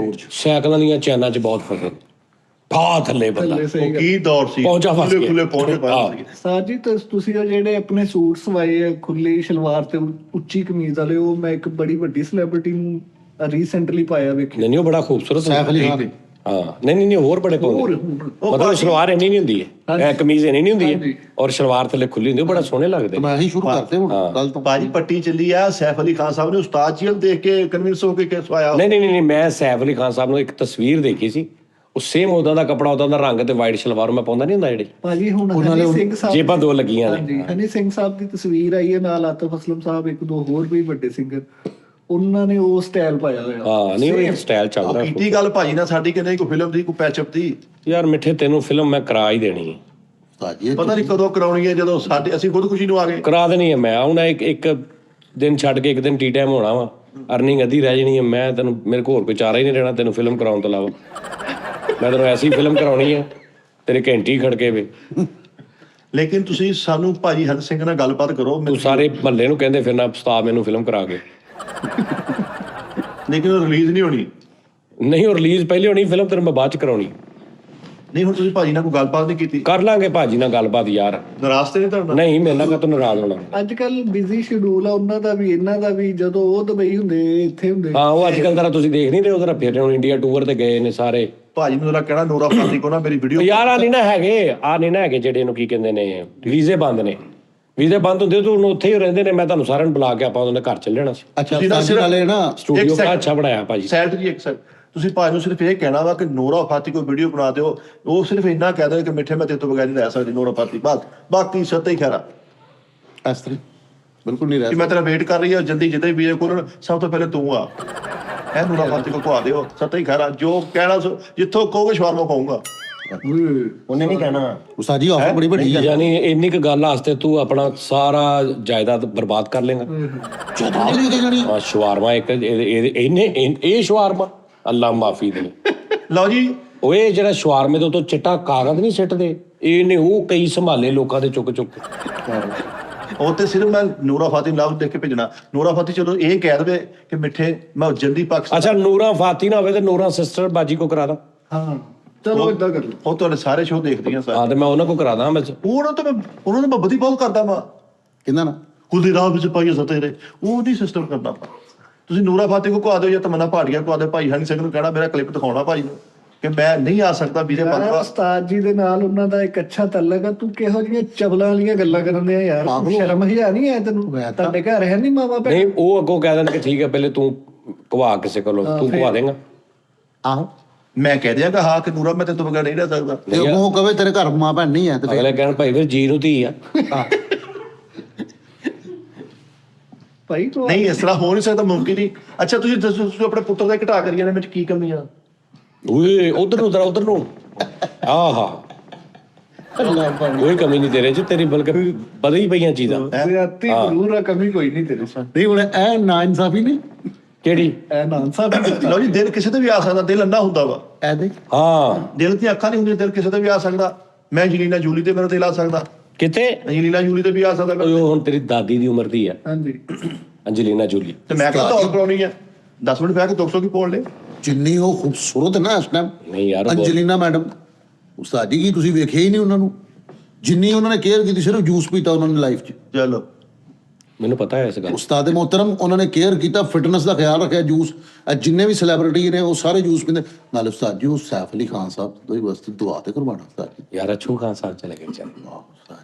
ਸਾਈਕਲਾਂ ਦੀਆਂ ਚੈਨਾਂ 'ਚ ਬਹੁਤ ਫਸੇ, ਠਾ ਥੱਲੇ ਬੰਦਾ। ਉਹ ਕੀ ਦੌਰ ਸੀ, ਪਹੁੰਚਾ ਫਸ ਗਿਆ। ਖੁੱਲੇ ਪਹੁੰਚੇ ਪਾਏ। ਸਾਜ ਜੀ ਤੁਸੀਂ ਉਹ ਜਿਹੜੇ ਆਪਣੇ ਸੂਟ ਸਵਾਏ ਆ ਖੁੱਲੀ ਸ਼ਲਵਾਰ ਤੇ ਉੱਚੀ ਕਮੀਜ਼ ਵਾਲੇ, ਉਹ ਮੈਂ ਇੱਕ ਬੜੀ ਵੱਡੀ ਸੈਲੀਬ੍ਰਿਟੀ ਨੂੰ ਰੀਸੈਂਟਲੀ ਪਾਇਆ ਵੇਖਿਆ। ਨਹੀਂ ਉਹ ਬੜਾ ਖੂਬਸੂਰਤ ਸੈਫ ਅਲੀ ਖਾਨ। ਹਾਂ ਨਹੀਂ ਹੋਰ ਬੜੇ ਪਾਉਂਦੇ, ਮਤਲਬ ਸਲਵਾਰ ਇੰਨੀ ਨਹੀਂ ਹੁੰਦੀ ਹੈ, ਕਮੀਜ਼ ਇੰਨੀ ਨਹੀਂ ਹੁੰਦੀ ਹੈ, ਔਰ ਸਲਵਾਰ ਥੱਲੇ ਖੁੱਲੀ ਹੁੰਦੀ, ਉਹ ਬੜਾ ਸੋਹਣੇ ਲੱਗਦੇ। ਮੈਂ ਹੀ ਸ਼ੁਰੂ ਕਰਦੇ ਹੁਣ ਕੱਲ ਤੋਂ। ਬਾਜੀ ਪੱਟੀ ਚੱਲੀ ਆ, ਸੈਫ ਅਲੀ ਖਾਨ ਸਾਹਿਬ ਨੇ ਉਸਤਾਦ ਜੀ ਨੂੰ ਦੇਖ ਕੇ ਕਨਵਿੰਸ ਹੋ ਕੇ ਸਵਾਇਆ। ਨਹੀਂ ਮੈਂ ਸੈਫ ਅਲੀ ਖਾਨ ਸਾਹਿਬ ਨੂੰ ਇੱਕ ਤਸਵੀਰ ਦੇਖੀ ਸੀ, ਉਹ ਸੇਮ ਉਦਾਂ ਦਾ ਕੱਪੜਾ, ਉਦਾਂ ਦਾ ਰੰਗ ਤੇ ਵਾਈਟ ਸ਼ਲਵਾਰ ਮੈਂ ਪਾਉਂਦਾ ਨਹੀਂ ਹੁੰਦਾ ਜਿਹੜੀ ਭਾਜੀ ਹੁਣ ਹਨੀ ਸਿੰਘ ਸਾਹਿਬ ਜੇਬਾਂ 2 ਲੱਗੀਆਂ ਨੇ। ਹਾਂਜੀ, ਹਨੀ ਸਿੰਘ ਸਾਹਿਬ ਦੀ ਤਸਵੀਰ ਆਈ ਹੈ ਨਾਲ ਆਤਫ ਅਸਲਮ ਸਾਹਿਬ, 1-2 ਹੋਰ ਵੀ ਵੱਡੇ ਸਿੰਗਰ, ਉਹਨਾਂ ਨੇ ਉਹ ਸਟਾਈਲ ਪਾਇਆ ਹੋਇਆ। ਹਾਂ ਨਹੀਂ ਉਹ ਸਟਾਈਲ ਚੱਲ ਰਿਹਾ। ਕੀਤੀ ਗੱਲ ਭਾਜੀ ਨਾਲ ਸਾਡੀ ਕਹਿੰਦੇ ਕੋਈ ਫਿਲਮ ਦੀ ਕੋਈ ਪੈਚਅਪ ਦੀ, ਯਾਰ ਮਿੱਠੇ ਤੈਨੂੰ ਫਿਲਮ ਮੈਂ ਕਰਾ ਹੀ ਦੇਣੀ ਹੈ। ਉਸਤਾਦ ਜੀ ਪਤਾ ਨਹੀਂ ਕਦੋਂ ਕਰਾਉਣੀ ਹੈ, ਜਦੋਂ ਸਾਡੇ ਅਸੀਂ ਖੁਦ ਖੁਸ਼ੀ ਨੂੰ ਆ ਗਏ। ਕਰਾ ਦੇਣੀ ਹੈ ਮੈਂ। ਹੁਣ ਇੱਕ ਦਿਨ ਛੱਡ ਕੇ ਇੱਕ ਦਿਨ ਟੀ ਟਾਈਮ ਹੋਣਾ ਵਾ, ਅਰਨਿੰਗ ਅੱਧੀ ਰਹਿ ਜਾਣੀ ਹੈ। ਮੈਂ ਤੈਨੂੰ, ਮੇਰੇ ਕੋਲ ਹੋਰ ਕੋਈ ਚਾਰਾ ਹੀ ਨਹੀਂ ਰਹਿਣਾ ਤੈਨੂੰ ਫਿਲਮ ਕਰਾਉਣ ਤੋਂ ਇਲਾਵਾ। ਮੈਂ ਤੈਨੂੰ ਐਸੀ ਫਿਲਮ ਕਰਾਉਣੀ ਹੈ ਤੇਰੇ ਘੰਟੀ ਖੜਕੇ ਵੇ। ਲੇਕਿਨ ਤੁਸੀਂ ਸਾਨੂੰ ਭਾਜੀ ਹਰ ਸਿੰਘ ਨਾਲ ਗੱਲਬਾਤ ਕਰੋ। ਤੂੰ ਸਾਰੇ ਮਹੱਲੇ ਨੂੰ ਕਹਿੰਦੇ ਫਿਰਨਾ ਉਸਤਾਦ ਮੈਨੂੰ ਫਿਲਮ ਕਰਾ ਕੇ। ਲੇਕਿਨ ਉਹ ਰਿਲੀਜ਼ ਨਹੀਂ ਹੋਣੀ। ਨਹੀਂ ਉਹ ਰਿਲੀਜ਼ ਪਹਿਲੇ ਹੋਣੀ, ਫਿਲਮ ਤੈਨੂੰ ਮੈਂ ਬਾਅਦ ਚ ਕਰਾਉਣੀ। ਨਹੀਂ ਹੁਣ ਤੁਸੀਂ ਭਾਜੀ ਨਾਲ ਕੋਈ ਗੱਲਬਾਤ ਨਹੀਂ ਕੀਤੀ? ਕਰ ਲਾਂਗੇ ਭਾਜੀ ਨਾਲ ਗੱਲਬਾਤ ਯਾਰ। ਨਾਰਾਜ਼ ਤੇ ਨਹੀਂ ਤੁਹਾਡਾ? ਨਹੀਂ ਮੇਰੇ ਨਾਲ ਕਾਹਤੋਂ ਨਾਰਾਜ਼ ਹੋਣਾ। ਅੱਜ ਕੱਲ ਬਿਜ਼ੀ ਸ਼ਡਿਊਲ ਆ ਉਹਨਾਂ ਦਾ ਵੀ, ਇਹਨਾਂ ਦਾ ਵੀ। ਜਦੋਂ ਉਹ ਦੁਬਈ ਹੁੰਦੇ, ਇੱਥੇ ਹੁੰਦੇ। ਹਾਂ ਉਹ ਅੱਜ ਕੱਲ ਤੁਸੀਂ ਦੇਖ ਨਹੀਂ ਰਹੇ ਉਧਰ ਫਿਰ ਹੁਣ ਇੰਡੀਆ ਟੂਰ ਤੇ ਗਏ ਨੇ ਸਾਰੇ। ਭਾਜੀ ਨੂੰ ਜਰਾ ਕਹਿਣਾ ਨੋਰਾ ਫਾਤਿਹ ਕੋ ਨਾ ਮੇਰੀ ਵੀਡੀਓ। ਯਾਰ ਆ ਨਹੀਂ ਨਾ ਹੈਗੇ ਜਿਹੜੇ ਇਹਨੂੰ ਕੀ ਕਹਿੰਦੇ ਨੇ, ਵੀਜ਼ੇ ਬੰਦ ਨੇ। ਵੀਜ਼ੇ ਬੰਦ ਹੁੰਦੇ ਤਾਂ ਹੁਣ ਉੱਥੇ ਹੀ ਰਹਿੰਦੇ ਨੇ। ਮੈਂ ਤੁਹਾਨੂੰ ਸਾਰਿਆਂ ਨੂੰ ਬੁਲਾ ਕੇ ਆਪਾਂ ਉਹਨਾਂ ਦੇ ਘਰ ਚੱਲ ਜਾਣਾ ਸੀ। ਅੱਛਾ ਉਸਤਾਦ ਜੀ ਨਾਲੇ ਨਾ ਸਟੂਡੀਓ ਬੜਾ ਅੱਛਾ ਬਣਾਇਆ ਭਾਜੀ। ਸੈਲਟ ਜੀ ਇੱਕ ਸੈਕ ਤੁਸੀਂ ਭਾਜੀ ਨੂੰ ਸਿਰਫ ਇਹ ਕਹਿਣਾ ਵਾ ਕਿ ਨੋਰਾ ਫਾਤਿਹ ਕੋਈ ਵੀਡੀਓ ਬਣਾ ਦਿਓ। ਉਹ ਸਿਰਫ ਇੰਨਾ ਕਹਿ ਦਿਓ ਕਿ ਮਿੱਠੇ ਮੈਂ ਤੇਰੇ ਤੋਂ ਬਗੈਰ ਨਹੀਂ ਰਹਿ ਸਕਦੀ ਨੋਰਾ ਫਾਤਿਹ, ਬਸ। ਬਾਕੀ ਸੱਤ ਹੀ ਖੈਰਾ ਇਸ ਤਰ੍ਹਾਂ ਬਿਲਕੁਲ ਨਹੀਂ ਕਿ ਰਹਿ ਮੈਂ ਤੇਰਾ ਵੇਟ ਕਰ ਰਹੀ ਹਾਂ। ਜਲਦੀ ਜਿੱਦਾਂ ਹੀ ਵੀਡੀਓ ਖੋਲਣ ਸਭ ਤੋਂ ਪਹਿਲੇ ਤੂੰ ਆ। ਇਹ ਨੋਰਾ ਫਾਤਿਹ ਕੋ ਖਵਾ ਦਿਓ, ਸੱਤ ਹੀ ਖੈਰਾ। ਜੋ ਕਹਿਣਾ ਜਿੱਥੋਂ ਕਹੋਗੇ ਸ਼ਵਾਰਮਾ ਪਾਉਂਗਾ। ਉਹਨੇ ਨਹੀਂ ਕਹਿਣਾ। ਉਸਤਾਦ ਜੀ ਆਫਰ ਬੜੀ ਵੱਡੀ ਹੈ। ਯਾਨੀ ਇੰਨੀ ਕੁ ਗੱਲ ਵਾਸਤੇ ਤੂੰ ਆਪਣਾ ਸਾਰਾ ਜਾਇਦਾਦ ਬਰਬਾਦ ਕਰ ਲੇਗਾ। ਜਾਇਦਾਦ ਵੀ ਦੇ ਜਾਣੀ ਹਾਂ ਸ਼ਵਾਰਮਾ ਇੱਕ ਇਹ ਸ਼ਵਾਰਮਾ ਅੱਲਾ ਮਾਫੀ ਦੇ। ਲਓ ਜੀ ਓਏ ਜਿਹੜਾ ਸ਼ਵਾਰਮੇ ਦੇ ਉੱਤੋਂ ਚਿੱਟਾ ਕਾਗਜ਼ ਨਹੀਂ ਸਿੱਟਦੇ, ਇਹਨੇ ਉਹ ਕਈ ਸੰਭਾਲੇ ਲੋਕਾਂ ਦੇ ਚੁੱਕ ਚੁੱਕ। ਉਹ ਤੇ ਸਿਰਫ ਮੈਂ ਨੋਰਾ ਫਾਤਿਹ ਲਫ਼ਜ਼ ਦੇਖ ਕੇ ਭੇਜਣਾ। ਨੋਰਾ ਫਾਤਿਹ ਚਲੋ ਇਹ ਕਹਿ ਦੇਵੇ ਕਿ ਮਿੱਠੇ ਮੈਂ ਜਲਦੀ ਪਾਕਿਸਤਾਨ। ਅੱਛਾ ਨੂਰਾ ਫਾਤੀ ਨਾ ਹੋਵੇ ਤੇ ਨੂਰਾ ਸਿਸਟਰ ਬਾਜੀ ਕੋ ਕਰਾ ਦਾਂ। ਹਾਂ ਚਲੋ ਏਦਾਂ ਕਰ ਲਓ। ਉਹ ਤੁਹਾਡੇ ਸਾਰੇ ਸ਼ੋਅ ਦੇਖਦੀਆਂ ਸਾਰੇ। ਹਾਂ ਤੇ ਮੈਂ ਉਹਨਾਂ ਕੋ ਕਰਾ ਦਾਂ ਬਸ। ਉਹਨਾਂ ਨੂੰ ਮੈਂ ਬਦੀ ਬਹੁਤ ਕਰਦਾ ਵਾ। ਕਿੰਨਾ ਨਾ ਕੁਲਦੀ ਰਾਹ ਵਿੱਚ ਪਾਈਏ ਸਤੇਰੇ ਉਹ ਨਹੀਂ ਸਿਸਟਮ ਕਰਨਾ ਆਪਾਂ। ਤੁਸੀਂ ਨੂਰਾ ਫਾਤਿਹ ਕੋ ਕਹਾ ਦਿਓ ਜਾਂ ਤਮੰਨਾ ਭਾਟੀਆ ਕੋ ਆਦੇ ਭਾਈ ਹਨੀ ਸਿੰਘ ਨੂੰ ਕਹਿਣਾ ਮੇਰਾ ਕਲਿੱਪ ਦਿਖਾਉਣਾ ਭਾਈ ਨੂੰ ਕਿ ਮੈਂ ਨਹੀਂ ਆ ਸਕਦਾ ਵੀਰੇ ਯਾਰ ਬੰਦਵਾ। ਉਸਤਾਦ ਜੀ ਦੇ ਨਾਲ ਉਹਨਾਂ ਦਾ ਇੱਕ ਅੱਛਾ ਤਾਲੁਕ ਆ। ਤੂੰ ਕਿਹੋ ਜਿਹੀਆਂ ਚਵਲਾਂ ਵਾਲੀਆਂ ਗੱਲਾਂ ਕਰਨ ਦੇ ਯਾਰ, ਸ਼ਰਮ ਹਿਆ ਨਹੀਂ ਆਇਆ ਤੈਨੂੰ? ਤੁਹਾਡੇ ਘਰ ਹੈ ਨਹੀਂ ਮਾਵਾ ਭੈਣ? ਨਹੀਂ ਉਹ ਅੱਗੋਂ ਕਹਿ ਦੇਣ ਕਿ ਠੀਕ ਹੈ ਪਹਿਲੇ ਤੂੰ ਘਵਾ ਕਿਸੇ ਕੋਲੋਂ, ਤੂੰ ਘਵਾ ਦੇਂਗਾ। ਆਹੋ ਮੈਂ ਕਹਿ ਦਿਆਂਗਾ ਹਾਂ ਕਿ ਨੂਰਾ ਮੈਂ ਤੇਰੇ ਤੋਂ ਬਗੈਰ ਨਹੀਂ ਰਹਿ ਸਕਦਾ। ਤੇ ਉਹ ਕਵੇ ਤੇਰੇ ਘਰ ਮਾਂ ਭੈਣ ਨਹੀਂ ਹੈ ਤੇ ਅਗਲੇ ਕਹਿਣ ਭਾਈ ਫਿਰ ਜੀ ਨੂੰ ਧੀ ਆ। ਭਾਈ ਤੂੰ ਨਹੀਂ ਇਸ ਤਰ੍ਹਾਂ ਹੋ ਨਹੀਂ ਸਕਦਾ, ਮੁਮਕਿਨ ਨਹੀਂ। ਅੱਛਾ ਤੁਸੀਂ ਦੱਸੋ ਤੁਸੀਂ ਆਪਣੇ ਪੁੱਤਰ ਦਾ ਘਟਾ ਕਰੀਏ ਨੇ ਵਿੱਚ ਕੀ ਕਮੀ ਆ? ਓਏ ਉਧਰ ਨੂੰ ਆਹਾ ਕੋਈ ਕਮੀ ਨਹੀਂ ਤੇਰੇ ਚ, ਤੇਰੀ ਬਲਕਿ ਵਧੀ ਹੀ ਪਈਆਂ ਚੀਜ਼ਾਂ। ਜ਼ਿਆਦਤੀ ਜ਼ਰੂਰ ਆ, ਕਮੀ ਕੋਈ ਨਹੀਂ ਤੇਰੇ ਸਾਹ। ਨਹੀਂ ਹੁਣ ਇਹ ਨਾ ਇਨਸਾਫੀ ਨਹੀਂ ਕਿਹੜੀ? ਐ ਨਾਨ ਸਾਹਿਬ ਲਓ ਜੀ ਦਿਲ ਕਿਸੇ ਤੇ ਵੀ ਆ ਸਕਦਾ, ਦਿਲ ਅੰਨਾ ਹੁੰਦਾ ਵਾ। ਇਹਦੇ ਹਾਂ ਦਿਲ ਦੀਆਂ ਅੱਖਾਂ ਨਹੀਂ ਹੁੰਦੀਆਂ, ਦਿਲ ਕਿਸੇ ਤੇ ਵੀ ਆ ਸਕਦਾ। ਮੈਂ ਐਂਜਲੀਨਾ ਜੂਲੀ ਤੇ ਮੇਰਾ ਦਿਲ ਆ ਸਕਦਾ, ਕਿਤੇ ਐਂਜਲੀਨਾ ਜੂਲੀ ਤੇ ਵੀ ਆ ਸਕਦਾ। ਓਏ ਉਹ ਹੁਣ ਤੇਰੀ ਦਾਦੀ ਦੀ ਉਮਰ ਦੀ ਆ ਹਾਂਜੀ ਅੰਜਲੀਨਾ ਜੋਲੀ। ਤੇ ਮੈਂ ਕਹਿੰਦਾ ਹੋਰ ਕਰਾਉਣੀ ਆ 10 ਮਿੰਟ ਬਹਿ ਕੇ 200 ਕੀ ਪੋਲ ਲੈ। ਜਿੰਨੀ ਉਹ ਖੂਬਸੂਰਤ ਨਾ ਇਸ ਟਾਈਮ ਨਹੀਂ ਯਾਰ ਬਹੁਤ- ਅੰਜਲੀਨਾ ਮੈਡਮ, ਉਸਤਾਦ ਜੀ ਕੀ ਤੁਸੀਂ ਵੇਖਿਆ ਹੀ ਨਹੀਂ ਉਹਨਾਂ ਨੂੰ? ਜਿੰਨੀ ਉਹਨਾਂ ਨੇ ਕੇਅਰ ਕੀਤੀ, ਸਿਰਫ ਜੂਸ ਪੀਤਾ ਉਹਨਾਂ ਨੇ ਲਾਈਫ 'ਚ। ਚਲੋ ਮੈਨੂੰ ਪਤਾ ਹੈ ਇਸ ਗੱਲ। ਉਸਤਾਦ ਮੋਹਤਰਮ ਉਹਨਾਂ ਨੇ ਕੇਅਰ ਕੀਤਾ, ਫਿਟਨੈਸ ਦਾ ਖਿਆਲ ਰੱਖਿਆ। ਜੂਸ ਜਿੰਨੇ ਵੀ ਸੈਲੀਬ੍ਰਿਟੀ ਨੇ ਉਹ ਸਾਰੇ ਜੂਸ ਪੀਂਦੇ। ਨਾਲ ਉਸਤਾਦ ਜੀ ਉਹ ਸੈਫ ਅਲੀ ਖਾਨ ਸਾਹਿਬ ਤੋਂ ਹੀ ਬਸ ਦੁਆ ਤੇ ਕਰਵਾਉਣਾ ਉਸਤਾਦ ਜੀ। ਯਾਰ ਅਛੂ ਖਾਨ ਸਾਹਿਬ ਚਲੇ ਗਏ ਚੱਲ।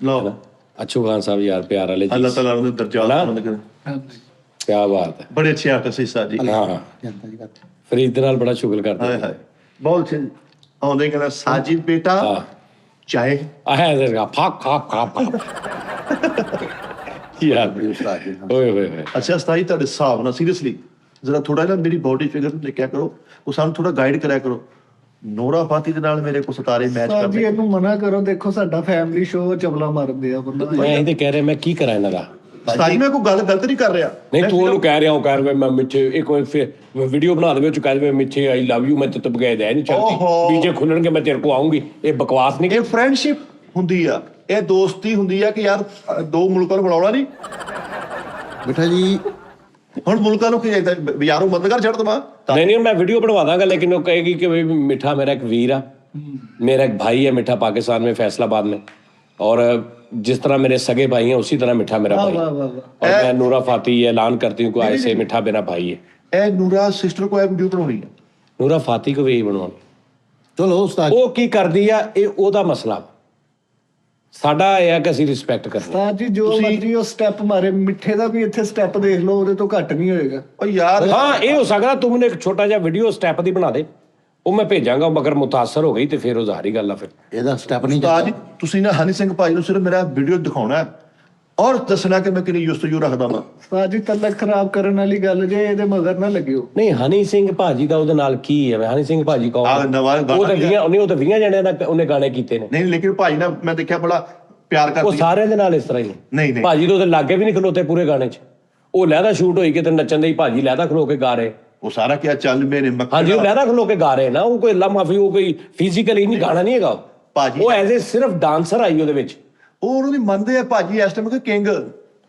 ਲਓ ਅਛੂ ਖਾਨ ਸਾਹਿਬ ਯਾਰ ਪਿਆਰ ਵਾਲੇ ਜੀ, ਅੱਲਾਹ ਤਾਲਾ ਉਹਦੇ ਦਰਜਾ ਬੁਲੰਦ ਕਰੇ। ਹਾਂਜੀ ਕੀ ਬਾਤ ਹੈ। ਬੜੇ ਅੱਛੇ ਆਰਟਿਸਟ ਸੀ ਸਾਜੀ। ਹਾਂ ਹਾਂ ਜਨਤਾ ਜੀ ਕਰਦੇ ਫਰੀਦ ਦੇ ਨਾਲ ਬੜਾ ਸ਼ੁਗਲ ਕਰਦੇ। ਹਾਏ ਹਾਏ ਬਹੁਤ ਅੱਛੇ ਆਉਂਦੇ ਕਹਿੰਦਾ ਸਾਜਿਦ ਬੇਟਾ ਹਾਂ ਚਾਹੇ ਆਹ ਇਹਦਾ ਫਾਕ ਫਾਕ ਫਾਕ ਯਾਰ ਉਸਤਾਦ ਜੀ ਓਏ ਹੋਏ ਹੋਏ। ਅੱਛਾ ਸਤਾਈ ਤੁਹਾਡੇ ਹਿਸਾਬ ਨਾਲ ਸੀਰੀਅਸਲੀ ਜ਼ਰਾ ਥੋੜਾ ਜਿਹਾ ਮੇਰੀ ਬੋਡੀ ਫਿਗਰ ਨੂੰ ਦੇਖਿਆ ਕਰੋ, ਉਹ ਸਾਨੂੰ ਥੋੜਾ ਗਾਈਡ ਕਰਿਆ ਕਰੋ। ਨੋਰਾ ਫਾਤੀ ਦੇ ਨਾਲ ਮੇਰੇ ਕੋ ਸਿਤਾਰੇ ਮੈਚ ਸਾਹਿਬ ਜੀ ਕਰਦੇ। ਇਹਨੂੰ ਮਨਾ ਕਰੋ। ਦੇਖੋ ਸਾਡਾ ਫੈਮਿਲੀ ਸ਼ੋਅ ਚਵਲਾ ਮਾਰਦੇ ਆ ਬੰਦਾ। ਮੈਂ ਇਹ ਤੇ ਕਹਿ ਰਿਹਾ ਮੈਂ ਕੀ ਕਰਾਂ ਇਹਨਾਂ ਦਾ। ਸਤਾਈ ਮੈਂ ਕੋਈ ਗੱਲ ਗਲਤ ਨਹੀਂ ਕਰ ਰਿਹਾ। ਨਹੀਂ ਤੂੰ ਉਹਨੂੰ ਕਹਿ ਰਿਹਾ ਉਹ ਕਹਿ ਰਿਹਾ ਮੈਂ ਮਿੱਠੇ ਇੱਕ ਵਾਰ ਫਿਰ ਵੀਡੀਓ ਬਣਾ ਦੇਵੇ ਉਹ ਚ ਕਹਿ ਦੇਵੇ ਮਿੱਠੇ ਆਈ ਲਵ ਯੂ ਮੈਂ ਤੇ ਤਬ ਗਏ ਦੇ ਨਹੀਂ ਚਲਦੀ ਓਹੋ। ਬੀਜੇ ਖੁੱਲਣਗੇ ਮੈਂ ਤੇਰੇ ਕੋ ਆਉਂਗੀ। ਇਹ ਬਕਵਾਸ ਨਹੀਂ। ਇਹ ਫਰੈਂਡਸ਼ਿਪ ਹੁੰਦੀ ਆ, ਇਹ ਦੋਸਤੀ ਹੁੰਦੀ ਆ ਕਿ ਯਾਰ ਦੋ ਮੁਲਕਾਂ ਨੂੰ ਬਣਾਉਣਾ ਨਹੀਂ। ਬੇਟਾ ਜੀ ਹੁਣ ਮੁਲਕਾਂ ਨੂੰ ਕੀ ਚਾਹੀਦਾ ਯਾਰੋਂ ਬੰਦ ਕਰ ਛੱਡ ਦਵਾਂ। ਨਹੀਂ ਨਹੀਂ ਮੈਂ ਵੀਡੀਓ ਬਣਵਾ ਦਾਂਗਾ ਲੇਕਿन वो कहेगी कि भाई मिठा मेरा एक वीर है, मेरा एक भाई है मिठा पाकिस्तान में फैसलाबाद में, और जिस तरह मेरे सगे भाई हैं उसी तरह मिठा मेरा भाई है। वाह वाह वाह। और मैं नूरा फाती ये ऐलान करती हूँ कि आज से मिठा मेरा भाई है। ਇਹ ਨੂਰਾ ਸਿਸਟਰ ਕੋ ਇਹ ਵੀਡੀਓ ਬਣਾਉਣੀ ਆ। ਨੂਰਾ ਫਾਤੀ ਕੋ ਵੀ ਇਹੀ ਬਣਵਾਉਣੀ। ਚਲੋ ਉਸਤਾਦ ਉਹ ਕੀ ਕਰਦੀ ਆ ਇਹ ਉਹਦਾ ਮਸਲਾ। ਸਾਡਾ ਇਹ ਹੈ ਕਿ ਅਸੀਂ ਰਿਸਪੈਕਟ ਕਰਨੀ। ਉਸਤਾਦ ਜੀ ਜੋ ਮਰਜੀ ਉਹ ਸਟੈਪ ਮਾਰੇ, ਮਿੱਠੇ ਦਾ ਵੀ ਇੱਥੇ ਸਟੈਪ ਦੇਖ ਲਓ, ਉਹਦੇ ਤੋਂ ਘੱਟ ਨਹੀਂ ਹੋਏਗਾ। ਉਹ ਯਾਰ ਹਾਂ ਇਹ ਹੋ ਸਕਦਾ ਤੂੰ ਮੈਨੂੰ ਇੱਕ ਛੋਟਾ ਜਿਹਾ ਵੀਡੀਓ ਸਟੈਪ ਦੀ ਬਣਾ ਦੇ, ਉਹ ਮੈਂ ਭੇਜਾਂਗਾ, ਮਗਰ ਮੁਤਾਸਰ ਹੋ ਗਈ ਤੇ ਫਿਰ ਉਹ ਜ਼ਾਹਰੀ ਗੱਲ ਆ ਫਿਰ। ਇਹਦਾ ਸਟੈਪ ਨਹੀਂ ਉਸਤਾਦ ਜੀ ਚੱਲਦਾ। ਤੁਸੀਂ ਨਾ ਹਨੀ ਸਿੰਘ ਭਾਈ ਨੂੰ ਸਿਰਫ ਮੇਰਾ ਵੀਡੀਓ ਦਿਖਾਉਣਾ ਹੈ ਔਰ ਦੱਸਣਾ ਕਿ ਮੈਂ ਕਿੰਨੀ ਯੁਸਤਜੂ ਰੱਖਦਾ ਵਾਂ। ਉਸਤਾਦ ਜੀ ਤਲਕ ਖਰਾਬ ਕਰਨ ਵਾਲੀ ਗੱਲ ਜੇ ਇਹਦੇ ਮਗਰ ਨਾ ਲੱਗਿਓ। ਨਹੀਂ ਹਨੀ ਸਿੰਘ ਭਾਜੀ ਦਾ ਉਹਦੇ ਨਾਲ ਕੀ ਹੈ? ਹਨੀ ਸਿੰਘ ਭਾਜੀ ਕੌਣ? ਆਹ ਨਵਾਂ ਗਾਣਾ ਉਹ ਤਾਂ ਵੀ ਆ। 20 ਨਹੀਂ, ਉਹ ਤਾਂ 20 ਜਣਿਆਂ ਦਾ ਉਹਨੇ ਗਾਣੇ ਕੀਤੇ ਨੇ। ਨਹੀਂ ਲੇਕਿਨ ਭਾਈ ਨਾਲ ਮੈਂ ਦੇਖਿਆ ਬੜਾ ਪਿਆਰ ਉਹ ਕਰਦੀ ਹੈ। ਸਾਰਿਆਂ ਦੇ ਨਾਲ ਇਸ ਤਰ੍ਹਾਂ ਹੀ ਨਹੀਂ, ਨਹੀਂ। ਭਾਜੀ ਤੋਂ ਉਹਦੇ ਲਾਗੇ ਵੀ ਨਹੀਂ ਖਲੋਤੇ ਪੂਰੇ ਗਾਣੇ 'ਚ। ਉਹ ਲਹਿਦਾ ਸ਼ੂਟ ਹੋਈ ਕਿਤੇ ਨੱਚਣ ਦੇ ਹੀ ਭਾਜੀ ਲਹਿਦਾ ਖਲੋ ਕੇ ਗਾ ਰਹੇ। ਉਹ ਸਾਰਾ ਕਿਹਾ ਚੱਲ ਮੇਰੇ ਮੱਕੇ ਹਾਂਜੀ, ਉਹ ਨਾਲ। ਲਹਿਦਾ ਖਲੋ ਕੇ ਗਾ ਰਹੇ ਨਾ। ਉਹ ਕੋਈ ਅੱਲਾ ਮਾਫੀ, ਉਹ ਕੋਈ ਫਿਜ਼ੀਕਲੀ ਨਹੀਂ ਗਾਣਾ ਨਹੀਂ ਹੈਗਾ ਭਾਜੀ- ਉਹ ਐਜ਼ ਏ ਸਿਰਫ ਡਾਂਸਰ ਆਈ ਉਹਦੇ ਵਿੱਚ। ਉਹ ਉਹਨੂੰ ਦੀ ਮੰਨਦੇ ਆ ਭਾਜੀ ਇਸ ਟਾਈਮ ਕਿ ਕਿੰਗ।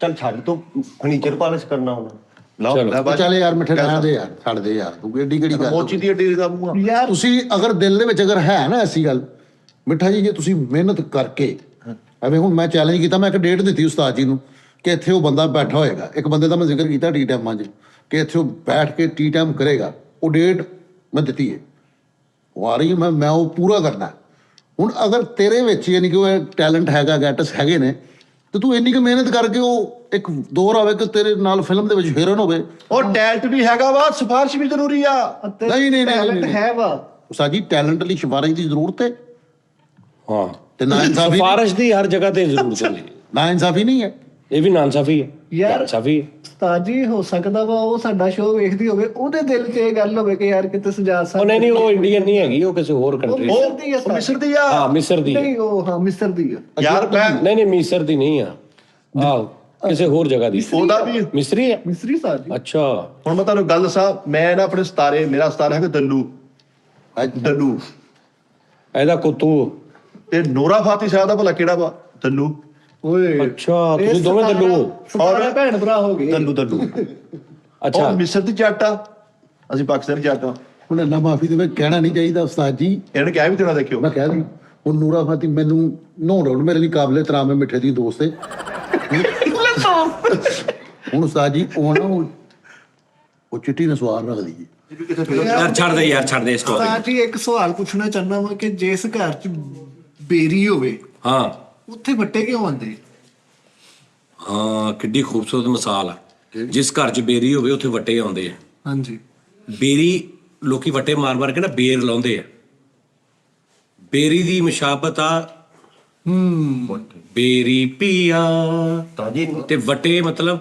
ਚੱਲ ਛੱਡ ਤੂੰ ਫਰਨੀਚਰ ਪਾਲਿਸ਼ ਕਰਨਾ ਹੁਣ। ਲਓ ਚਲੋ। ਲੈ ਉਹ ਬਾਜੀ। ਚੱਲ ਯਾਰ ਮਿੱਠੇ ਰਹਿਣ ਦੇ ਯਾਰ, ਛੱਡ ਦੇ ਯਾਰ, ਤੂੰ ਏਡੀ ਕਿਹੜੀ ਗੱਲ ਮੋਚੀ ਦੀ ਅੱਡੀ ਦਾ ਮੂੰਹ ਆ। ਯਾਰ ਤੁਸੀਂ ਅਗਰ ਦਿਲ ਦੇ ਵਿੱਚ ਅਗਰ ਹੈ ਨਾ ਐਸੀ ਗੱਲ, ਮਿੱਠਾ ਜੀ ਜੇ ਤੁਸੀਂ ਮਿਹਨਤ ਕਰਕੇ, ਐਵੇਂ ਹੁਣ ਮੈਂ ਚੈਲੰਜ ਕੀਤਾ, ਮੈਂ ਇੱਕ ਡੇਟ ਦਿੱਤੀ ਉਸਤਾਦ ਜੀ ਨੂੰ ਕਿ ਇੱਥੇ ਉਹ ਬੰਦਾ ਬੈਠਾ ਹੋਏਗਾ। ਇੱਕ ਬੰਦੇ ਦਾ ਮੈਂ ਜ਼ਿਕਰ ਕੀਤਾ ਟੀ ਟਾਈਮਾਂ 'ਚ ਕਿ ਇੱਥੇ ਉਹ ਬੈਠ ਕੇ ਟੀ ਟਾਈਮ ਕਰੇਗਾ। ਉਹ ਡੇਟ ਮੈਂ ਦਿੱਤੀ ਹੈ, ਉਹ ਆ ਰਹੀ ਹੈ, ਮੈਂ ਉਹ ਪੂਰਾ ਕਰਨਾ ਹੈ। ਹੁਣ ਅਗਰ ਤੇਰੇ ਵਿੱਚ ਯਾਨੀ ਕਿ ਉਹ ਟੈਲੈਂਟ ਹੈਗਾ, ਗੈਟਸ ਹੈਗੇ ਨੇ, ਤੇ ਤੂੰ ਇੰਨੀ ਕੁ ਮਿਹਨਤ ਕਰਕੇ ਉਹ ਇੱਕ ਦੌਰ ਆਵੇ ਕਿ ਤੇਰੇ ਨਾਲ ਫਿਲਮ ਦੇ ਵਿੱਚ ਹੀਰੋਇਨ ਹੋਵੇ। ਉਹ ਟੈਲੈਂਟ ਵੀ ਹੈਗਾ ਵਾ, ਸਿਫਾਰਿਸ਼ ਵੀ ਜ਼ਰੂਰੀ ਆ। ਨਹੀਂ, ਟੈਲੈਂਟ ਹੈ ਵਾ। ਉਸਤਾਦ ਜੀ ਟੈਲੈਂਟ ਲਈ ਸਿਫਾਰਿਸ਼ ਦੀ ਜ਼ਰੂਰਤ ਹੈ ਹਾਂ, ਤੇ ਨਾ ਇਨਸਾਫੀ ਸਿਫਾਰਿਸ਼ ਦੀ ਹਰ ਜਗ੍ਹਾ ਤੇ ਜ਼ਰੂਰਤ ਹੁੰਦੀ ਹੈ। ਨਾ ਇਨਸਾਫੀ ਨਹੀਂ ਹੈ। ਇਹ ਵੀ ਨਾਇਨਸਾਫੀ ਹੈ ਯਾਰ- ਨਾਇਨਸਾਫੀ ਹੈ। ਉਸਤਾਦ ਜੀ ਹੋ ਸਕਦਾ ਵਾ ਉਹ ਸਾਡਾ ਸ਼ੋਅ ਵੇਖਦੀ ਹੋਵੇ, ਉਹਦੇ ਦਿਲ 'ਚ ਇਹ ਗੱਲ ਹੋਵੇ ਕਿ ਯਾਰ ਕਿਤੇ ਸਜਾ ਉਹ ਸਾਹਿਬ ਨਹੀਂ ਨਹੀਂ, ਉਹ ਇੰਡੀਅਨ ਨਹੀਂ ਹੈਗੀ, ਉਹ ਕਿਸੇ ਹੋਰ ਕੰਟਰੀ ਦੀ। ਮਿਸਰ ਦੀ ਆ ਉਹ ਮਿਸਰ ਦੀ ਆ। ਹਾਂ ਮਿਸਰ ਦੀ ਹੈ। ਨਹੀਂ ਉਹ ਹਾਂ ਮਿਸਰ ਦੀ ਆ। ਯਾਰ ਮੈਂ ਨਹੀਂ ਨਹੀਂ, ਮਿਸਰ ਦੀ ਨਹੀਂ ਆ, ਆਹ ਕਿਸੇ ਹੋਰ ਜਗ੍ਹਾ ਦੀ। ਉਹਦਾ ਵੀ ਮਿਸਰੀ ਹੈ? ਮਿਸਰੀ ਉਸਤਾਦ ਜੀ। ਅੱਛਾ। ਹੁਣ ਮੈਂ ਤੁਹਾਨੂੰ ਗੱਲ ਦੱਸਾਂ, ਮੈਂ ਨਾ ਆਪਣੇ ਸਤਾਰੇ, ਮੇਰਾ ਸਤਾਰਾ ਹੈਗਾ ਦੱਲੂ। ਦੱਲੂ ਇਹਦਾ ਕੁੱਤੂ। ਤੇ ਨੋਰਾ ਫਾਤੀ ਸਾਹਿਬ ਦਾ ਭਲਾ ਕਿਹੜਾ ਵਾ? ਦੱਲੂ। ਓਏ ਅੱਛਾ, ਤੁਸੀਂ ਦੋਵੇਂ ਦੱਲੂ ਹੋ? ਔਰ ਭੈਣ ਭਰਾ ਹੋ ਗਏ। ਦੱਲੂ ਦੱਲੂ। ਅੱਛਾ। ਉਹ ਮਿਸਰ ਦੀ ਜੱਟ ਆ, ਅਸੀਂ ਪਾਕਿਸਤਾਨੀ ਜੱਟ ਆ। ਹੁਣ ਅੱਲਾ ਮਾਫੀ ਦੇ ਵਿੱਚ ਕਹਿਣਾ ਨਹੀਂ ਚਾਹੀਦਾ ਉਸਤਾਦ ਜੀ। ਇਹਨੇ ਕਿਹਾ ਵੀ ਤੇਰਾ ਦੇਖਿਓ। ਮੈਂ ਕਹਿ ਦੂੰ ਹੁਣ ਨੂਰਾ ਫਾਤੀ ਮੈਨੂੰ ਨੋ ਡਾਊਟ ਮੇਰੇ ਲਈ ਕਾਬਲੇ ਤਰਾਮ ਹੈ, ਮਿੱਠੇ ਦੀ ਦੋਸਤ ਹੈ। ਹੁਣ ਉਸਤਾਦ ਜੀ ਉਹ ਨਾ ਉਹ ਚਿੱਟੀ ਨਸਵਾਰ ਰੱਖਦੀ ਹੈ। ਯਾਰ ਛੱਡ ਦੇ ਯਾਰ, ਛੱਡ ਦੇ ਇਸ ਟੌਪਿਕ। ਉਸਤਾਦ ਜੀ ਇੱਕ ਸਵਾਲ ਪੁੱਛਣਾ ਚਾਹੁੰਦਾ ਹਾਂ ਕਿ ਜਿਸ ਘਰ 'ਚ ਬੇਰੀ ਹੋਵੇ ਹਾਂ ਉੱਥੇ ਵੱਟੇ ਕਿਉਂ ਆਉਂਦੇ? ਹਾਂ, ਕਿੱਡੀ ਖੂਬਸੂਰਤ ਮਿਸਾਲ ਆ। ਜਿਸ ਘਰ 'ਚ ਬੇਰੀ ਹੋਵੇ ਉੱਥੇ ਵੱਟੇ ਆਉਂਦੇ ਆ। ਹਾਂਜੀ। ਬੇਰੀ ਲੋਕੀ ਵੱਟੇ ਮਾਰ ਮਾਰ ਕੇ ਨਾ ਬੇਰ ਲਾਉਂਦੇ ਆ। ਬੇਰੀ ਦੀ ਮੁਸ਼ਾਬਤ ਆ ਬੇਰੀ ਪੀਆ ਤਾਜੀ ਤੇ ਵੱਟੇ, ਮਤਲਬ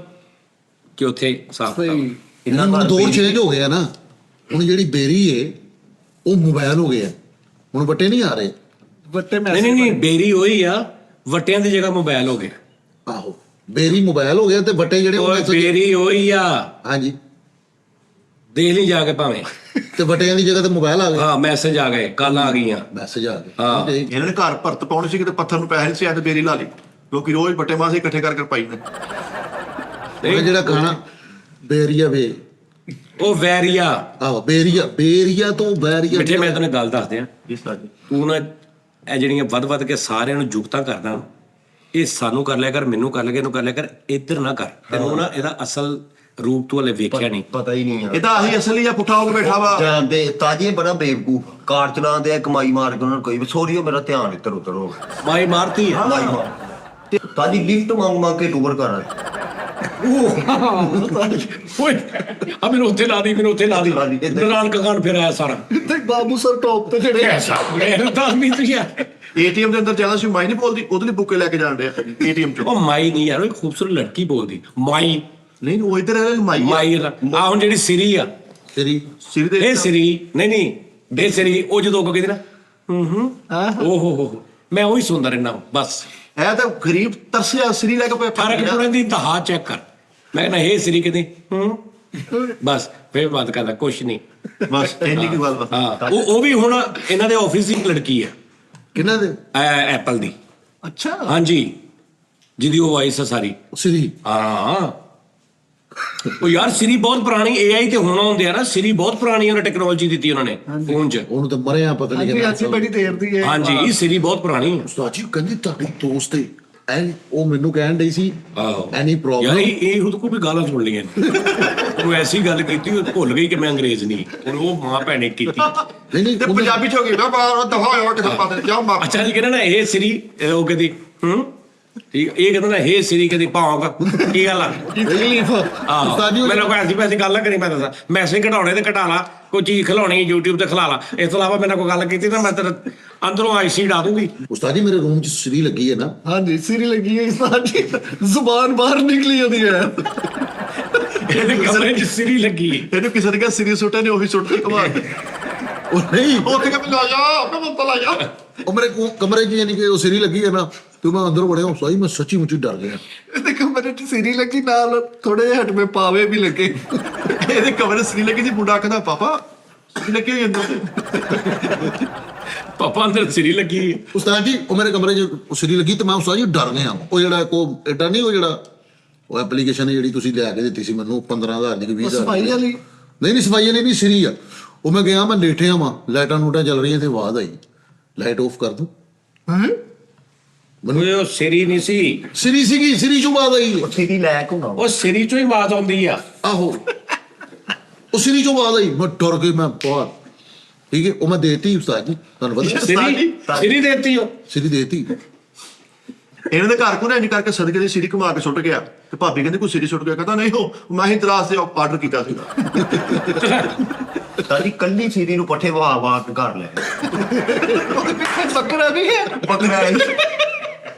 ਕਿ ਉੱਥੇ ਸਾਫ ਸਹੀ। ਇੰਨਾ ਹੁਣ ਘਰ ਦੌਰ ਪਈ- ਚੇਂਜ ਹੋ ਗਿਆ ਨਾ। ਹੁਣ ਜਿਹੜੀ ਬੇਰੀ ਏ ਉਹ ਮੋਬਾਈਲ ਹੋ ਗਿਆ, ਹੁਣ ਵੱਟੇ ਨਹੀਂ ਆ ਰਹੇ। ਵੱਟੇ ਨਹੀਂ ਨਹੀਂ ਨਹੀਂ, ਬੇਰੀ ਉਹੀ ਆ, ਵੱਟਿਆਂ ਦੀ ਜਗ੍ਹਾ ਮੋਬਾਈਲ ਹੋ ਗਿਆ। ਆਹੋ ਬੇਰੀ ਮੋਬਾਈਲ ਹੋ ਗਿਆ ਤੇ ਵੱਟੇ ਜਿਹੜੇ ਉਹ ਓਏ message- ਬੇਰੀ ਉਹੀ ਆ, ਹਾਂਜੀ, ਦੇਖ ਲਈ ਜਾ ਕੇ ਭਾਵੇਂ। ਤੇ ਵੱਟਿਆਂ ਦੀ ਜਗ੍ਹਾ ਤੇ ਮੋਬਾਈਲ ਆ ਗਏ, ਹਾਂ ਮੈਸੇਜ ਆ ਗਏ, ਕੱਲ ਆ ਗਈਆਂ। ਮੈਸੇਜ ਆ ਗਏ। ਹਾਂ। ਤੇ ਇਹਨਾਂ ਨੇ ਘਰ ਭਰਤ ਪਾਉਣੀ ਸੀ, ਕਿਤੇ ਪੱਥਰ ਨੂੰ ਪੈਸੇ ਨਹੀਂ ਸੀ ਆਏ ਤੇ ਬੇਰੀ ਲਾ ਲਈ। ਲੋਕੀ ਰੋਜ਼ ਬੱਟੇ ਮਾਸੇ ਇਕੱਠੇ ਕਰਕੇ ਪਾਈ ਨੇ। ਉਹ ਜਿਹੜਾ ਗਾਣਾ ਬੇਰੀਆ ਵੇ, ਉਹ ਵੈਰੀਆ। ਆਹੋ ਬੇਰੀਆ ਤੋਂ ਬੈਰੀਆ। ਮਿੱਠੇ, ਮੈਂ ਤੈਨੂੰ ਗੱਲ ਦੱਸ ਦਿਆਂ, ਇਸ ਤਰ੍ਹਾਂ ਜੀ ਤੂੰ ਨਾ ਇਹ ਜਿਹੜੀਆਂ ਵੱਧ ਕੇ ਸਾਰਿਆਂ ਨੂੰ ਜੁਗਤਾਂ ਕਰਦਾ, ਇਹ ਸਾਨੂੰ ਕਰ ਲਿਆ ਕਰ, ਮੈਨੂੰ ਕਰ ਲਿਆ ਕਰ, ਇਹਨੂੰ ਕਰ ਲਿਆ ਕਰ, ਇੱਧਰ ਨਾ ਕਰ। ਤੈਨੂੰ ਨਾ ਇਹਦਾ ਅਸਲ ਰੂਪ ਤੂੰ ਹਲੇ ਵੇਖਿਆ ਨਹੀਂ। ਪਤਾ ਹੀ ਨਹੀਂ ਆ ਇਹ ਤਾਂ ਆਹੀ ਅਸਲੀ ਆ, ਪੁੱਠਾ ਹੋ ਕੇ ਬੈਠਾ ਵਾ। ਜਾਣਦੇ ਤਾਜੀ ਬੜਾ ਬੇਵਕੂਫ, ਕਾਰ ਚਲਾਉਂਦੇ ਆ, ਕਮਾਈ ਮਾਰ ਕੇ ਉਹਨਾਂ ਨੂੰ ਕੋਈ ਸੋਰੀ ਹੋ, ਮੇਰਾ ਧਿਆਨ ਇੱਧਰ ਉੱਧਰ ਹੋ ਗਿਆ। ਮਾਈ ਮਾਰਤੀ ਹੈ। ਕਮਾਈ ਮਾਰ ਤੇ ਤਾਜੀ ਲਿਫਟ ਮੰਗ ਕੇ ਟੂਰ ਕਰ ਰਿਹਾ। ਓਏ ਆ ਮੈਨੂੰ ਉੱਥੇ ਲਾ ਦੀ, ਮੈਨੂੰ ਉੱਥੇ ਲਾ ਦੀ। ਦੌਰਾਨ ਕਕਾਨ ਫਿਰ ਆਇਆ ਸਾਰਾ। ਤੇ ਬਾਬੂ ਸਰ ਟੌਪ ਤੇ ਜਿਹੜੇ ਐਸਾ ਮੈਨੂੰ ਤਾਂ ਨਹੀਂ ਸੀ ਯਾਰ। ਏਟੀਐਮ ਦੇ ਅੰਦਰ ਜਿਆਦਾ ਸੀ, ਮਾਈ ਨਹੀਂ ਬੋਲਦੀ, ਉਹਦੇ ਲਈ ਬੁੱਕੇ ਲੈ ਕੇ ਜਾਣ ਡਿਆ ਏਟੀਐਮ ਚੋਂ। ਉਹ ਮਾਈ ਨਹੀਂ ਯਾਰ, ਉਹ ਇੱਕ ਖੂਬਸੂਰਤ ਲੜਕੀ ਬੋਲਦੀ ਮਾਈ। ਨਹੀਂ ਉਹ ਇੱਧਰ ਮਾਈ ਆ। ਮਾਈ ਆ ਹੁਣ ਜਿਹੜੀ ਸਿਰੀ ਆ, ਤੇਰੀ ਸਿਰ ਦੇ ਇਹ ਸਿਰੀ ਨਹੀਂ ਨਹੀਂ, ਇਹ ਸਿਰੀ ਉਹ ਜਦੋਂ ਕੋ ਕਹਿੰਦੀ ਨਾ ਓਹ ਮੈਂ ਉਹੀ ਸੁਣਦਾ ਰਹਿਣਾ ਬਸ। ਇਹ ਤਾਂ ਗਰੀਬ ਤਰਸਿਆ ਸਿਰੀ ਲੈ ਕੇ ਪਿਆ ਫਰਕ ਪੁਣੇ ਦੀ ਤਹਾ ਚੈੱਕ ਕਰ। ਮੈਂ ਕਹਿੰਦਾ ਇਹ ਸਿਰੀ ਕਿਤੇ ਬਸ, ਫੇਰ ਬਾਤ ਕਰਦਾ ਕੁਛ ਨਹੀਂ। ਬਸ ਇੰਨੀ ਕੀ ਗੱਲ ਵਾ। ਹਾਂ, ਉਹ ਵੀ ਹੁਣ ਇਹਨਾਂ ਦੇ ਆਫਿਸ ਦੀ ਇੱਕ ਲੜਕੀ ਆ, ਕਿਹਨਾਂ ਦੇ? ਐਪਲ ਦੀ। ਅੱਛਾ। ਹਾਂਜੀ, ਜਿਹਦੀ ਉਹ ਵਾਇਸ ਆ ਸਾਰੀ। ਸਿਰੀ। ਹਾਂ ਉਹ ਯਾਰ ਸਿਰੀ ਬਹੁਤ ਪੁਰਾਣੀ AI ਤੇ ਹੁਣ ਆਉਂਦੇ ਆ ਨਾ। ਸਿਰੀ ਬਹੁਤ ਪੁਰਾਣੀ ਉਹਨੇ ਟੈਕਨੋਲੋਜੀ ਦਿੱਤੀ ਉਹਨਾਂ ਨੇ ਫੋਨ 'ਚ। ਉਹਨੂੰ ਤਾਂ ਮਰਿਆ ਪਤਾ ਨਹੀਂ ਹਾਂਜੀ ਹਾਂਜੀ ਬੜੀ ਦੇਰ ਦੀ ਹੈ। ਹਾਂਜੀ ਸਿਰੀ ਬਹੁਤ ਪੁਰਾਣੀ ਹੈ। ਉਸਤਾਦ ਜੀ ਕਹਿੰਦੀ ਤੁਹਾਡੀ ਦੋਸਤ ਹੈ ਐ, ਉਹ ਮੈਨੂੰ ਕਹਿਣ ਡਈ ਸੀ ਆਹੋ ਐਨੀ ਯਾਰ ਪ੍ਰੋਬਲਮ। ਇਹ ਉਹਦੇ ਕੋਲ ਵੀ ਗਾਲਾਂ ਸੁਣ ਲਈਆਂ ਉਹ ਐਸੀ ਗੱਲ ਕੀਤੀ, ਉਹ ਭੁੱਲ ਗਈ ਕਿ ਮੈਂ ਅੰਗਰੇਜ਼ ਨਹੀਂ। ਹੁਣ ਉਹ ਮਾਂ ਭੈਣ ਨੇ ਕੀਤੀ। ਨਹੀਂ ਤੇ ਪੰਜਾਬੀ ਚ ਹੋ ਗਈ ਨਾ, ਬਾਹਰ ਦਫਾ ਹੋਇਆ ਕਿਤੇ ਪਾਤੇ ਜਾ ਮਾਰ। ਅੱਛਾ ਜੀ, ਕਹਿੰਦਾ ਨਾ ਇਹ ਸਿਰੀ ਉਹ ਕਹਿੰਦੀ ਠੀਕ ਇਹ ਕਹਿੰਦਾ ਨਾ ਹੇ ਸਿਰੀ ਕਦੀ ਭੌਂਕ ਕੀ ਗੱਲ ਆ ਤਕਲੀਫ ਆਹੋ ਉਸਤਾਦ ਜੀ, ਮੈਨੂੰ ਕੋਈ ਐਸੀ ਪੈਸੀ ਗੱਲ ਨਾ ਕਰੀ ਮੈਂ ਦੱਸਾਂ ਮੈਸੇਜ ਘਟਾਉਣੇ ਤੇ ਘਟਾ ਲਾ ਕੋਈ ਚੀਜ਼ ਖਿਲਾਉਣੀ YouTube ਤੇ ਖਿਲਾ ਲਾ ਇਸ ਤੋਂ ਇਲਾਵਾ ਮੇਰੇ ਨਾਲ ਕੋਈ ਗੱਲ ਕੀਤੀ ਤਾਂ ਮੈਂ ਤੇਰੇ ਅੰਦਰੋਂ ਆਈਸੀ ਡਾ ਦੂੰਗੀ ਉਸਤਾਦ ਜੀ ਮੇਰੇ ਰੂਮ 'ਚ ਸਰੀ ਲੱਗੀ ਹੈ ਨਾ, ਹਾਂਜੀ ਸਿਰੀ ਲੱਗੀ ਹੈ ਸਾਡੀ ਜ਼ੁਬਾਨ ਬਾਹਰ ਨਿਕਲੀ ਉਹਦੀ ਹੈ ਇਹਦੇ ਕਮਰੇ 'ਚ ਸਿਰੀ ਲੱਗੀ ਇਹਨੂੰ ਕਿਸੇ ਨੇ ਕਿਹਾ ਸੀਰੀਅਸ ਸੁੱਟੇ ਨੇ ਉਹੀ ਸੁੱਟ ਕੇ ਕਮਾ ਉਹ ਨਹੀਂ ਉੱਥੇ ਕਿ ਲਾ ਜਾ ਆਪੇ ਮਤ ਲਾ ਜਾ ਉਹ ਮੇਰੇ ਕਮਰੇ 'ਚ ਯਾਨੀ ਕਿ ਉਹ ਸਰੀ ਲੱਗੀ ਹੈ ਨਾ, ਤੇ ਮੈਂ ਅੰਦਰ ਵੜਿਆ ਉਸਤਾਦ ਜੀ ਮੈਂ ਸੱਚੀ ਮੁੱਚੀ ਡਰ ਗਿਆ। ਇਹਦੇ ਕਮਰੇ 'ਚ ਸਿਰੀ ਲੱਗੀ ਨਾਲ ਥੋੜੇ ਜਿਹੇ ਹਟਵੇਂ ਪਾਵੇ ਵੀ ਲੱਗੇ ਇਹਦੇ ਕਮਰੇ ਸਰੀ ਲੱਗੀ ਜੀ ਮੁੰਡਾ ਕਹਿੰਦਾ ਪਾਪਾ ਸਰੀ ਲੱਗੀ ਹੋਈ ਅੰਦਰ ਪਾਪਾ ਅੰਦਰ ਸਿਰੀ ਲੱਗੀ ਉਸਤਾਦ ਜੀ ਉਹ ਮੇਰੇ ਕਮਰੇ 'ਚ ਉਹ ਸਰੀ ਲੱਗੀ ਤੇ ਮੈਂ ਉਸਤਾਦ ਜੀ ਡਰ ਗਿਆ। ਉਹ ਜਿਹੜਾ ਐਡਾ ਨਹੀਂ ਉਹ ਜਿਹੜਾ ਉਹ ਐਪਲੀਕੇਸ਼ਨ ਜਿਹੜੀ ਤੁਸੀਂ ਲਿਆ ਕੇ ਦਿੱਤੀ ਸੀ ਮੈਨੂੰ 15,000 ਦੀ ਕਿ 20,000 ਸਫਾਈ ਵਾਲੀ ਨਹੀਂ ਸਫਾਈ ਵਾਲੀ ਨਹੀਂ ਸਰੀ ਆ। ਉਹ ਮੈਂ ਗਿਆ ਮੈਂ ਲੇਟਿਆ ਵਾਂ ਲਾਈਟਾਂ ਨੂਟਾਂ ਚੱਲ ਰਹੀਆਂ ਤੇ ਆਵਾਜ਼ ਆਈ ਲਾਈਟ ਆਫ ਕਰ ਦੋ। ਓਏ ਉਹ ਸਿਰੀ ਨਹੀਂ ਸੀ ਸਰੀ ਸੀਗੀ ਸਰੀ ਚੋਂ ਆਵਾਜ਼ ਆਈ। ਸੀਰੀ ਲੈ ਕੇ ਉਹ ਸਿਰੀ ਚੋਂ ਹੀ ਆਵਾਜ਼ ਆਉਂਦੀ ਆ ਆਹੋ ਉਹ ਸਰੀ ਚੋਂ ਆਵਾਜ਼ ਆਈ ਮੈਂ ਡਰ ਕੇ ਮੈਂ ਬਾਹਰ ਠੀਕ ਹੈ ਉਹ ਮੈਂ ਦੇਤੀ ਉਸਤਾਦ ਜੀ ਤੁਹਾਨੂੰ ਪਤਾ ਸਿਰੀ ਦੇਤੀ ਉਹ ਸਰੀ ਦੇਤੀ। ਇਹਨਾਂ ਦੇ ਘਰ ਕੋਲ ਨਹੀਂ ਕਰਕੇ ਸਦਕੇ ਦੀ ਸੀਰੀ ਘੁਮਾ ਕੇ ਸੁੱਟ ਗਿਆ ਤੇ ਭਾਬੀ ਕਹਿੰਦੀ ਕੋਈ ਸੀਰੀ ਸੁੱਟ ਗਿਆ ਕਹਿੰਦਾ ਨਹੀਂ ਉਹ ਮੈਂ ਹੀ ਦਰਾਸ ਦੇ ਆਰਡਰ ਕੀਤਾ ਸੀਗਾ ਸਾਡੀ ਕੱਲੀ ਸੀਰੀ ਨੂੰ ਪੱਠੇ ਵਹਾ ਕੇ ਘਰ ਲੈ ਬੱਕਰਾ ਵੀ ਹੈ ਪਕੜਾ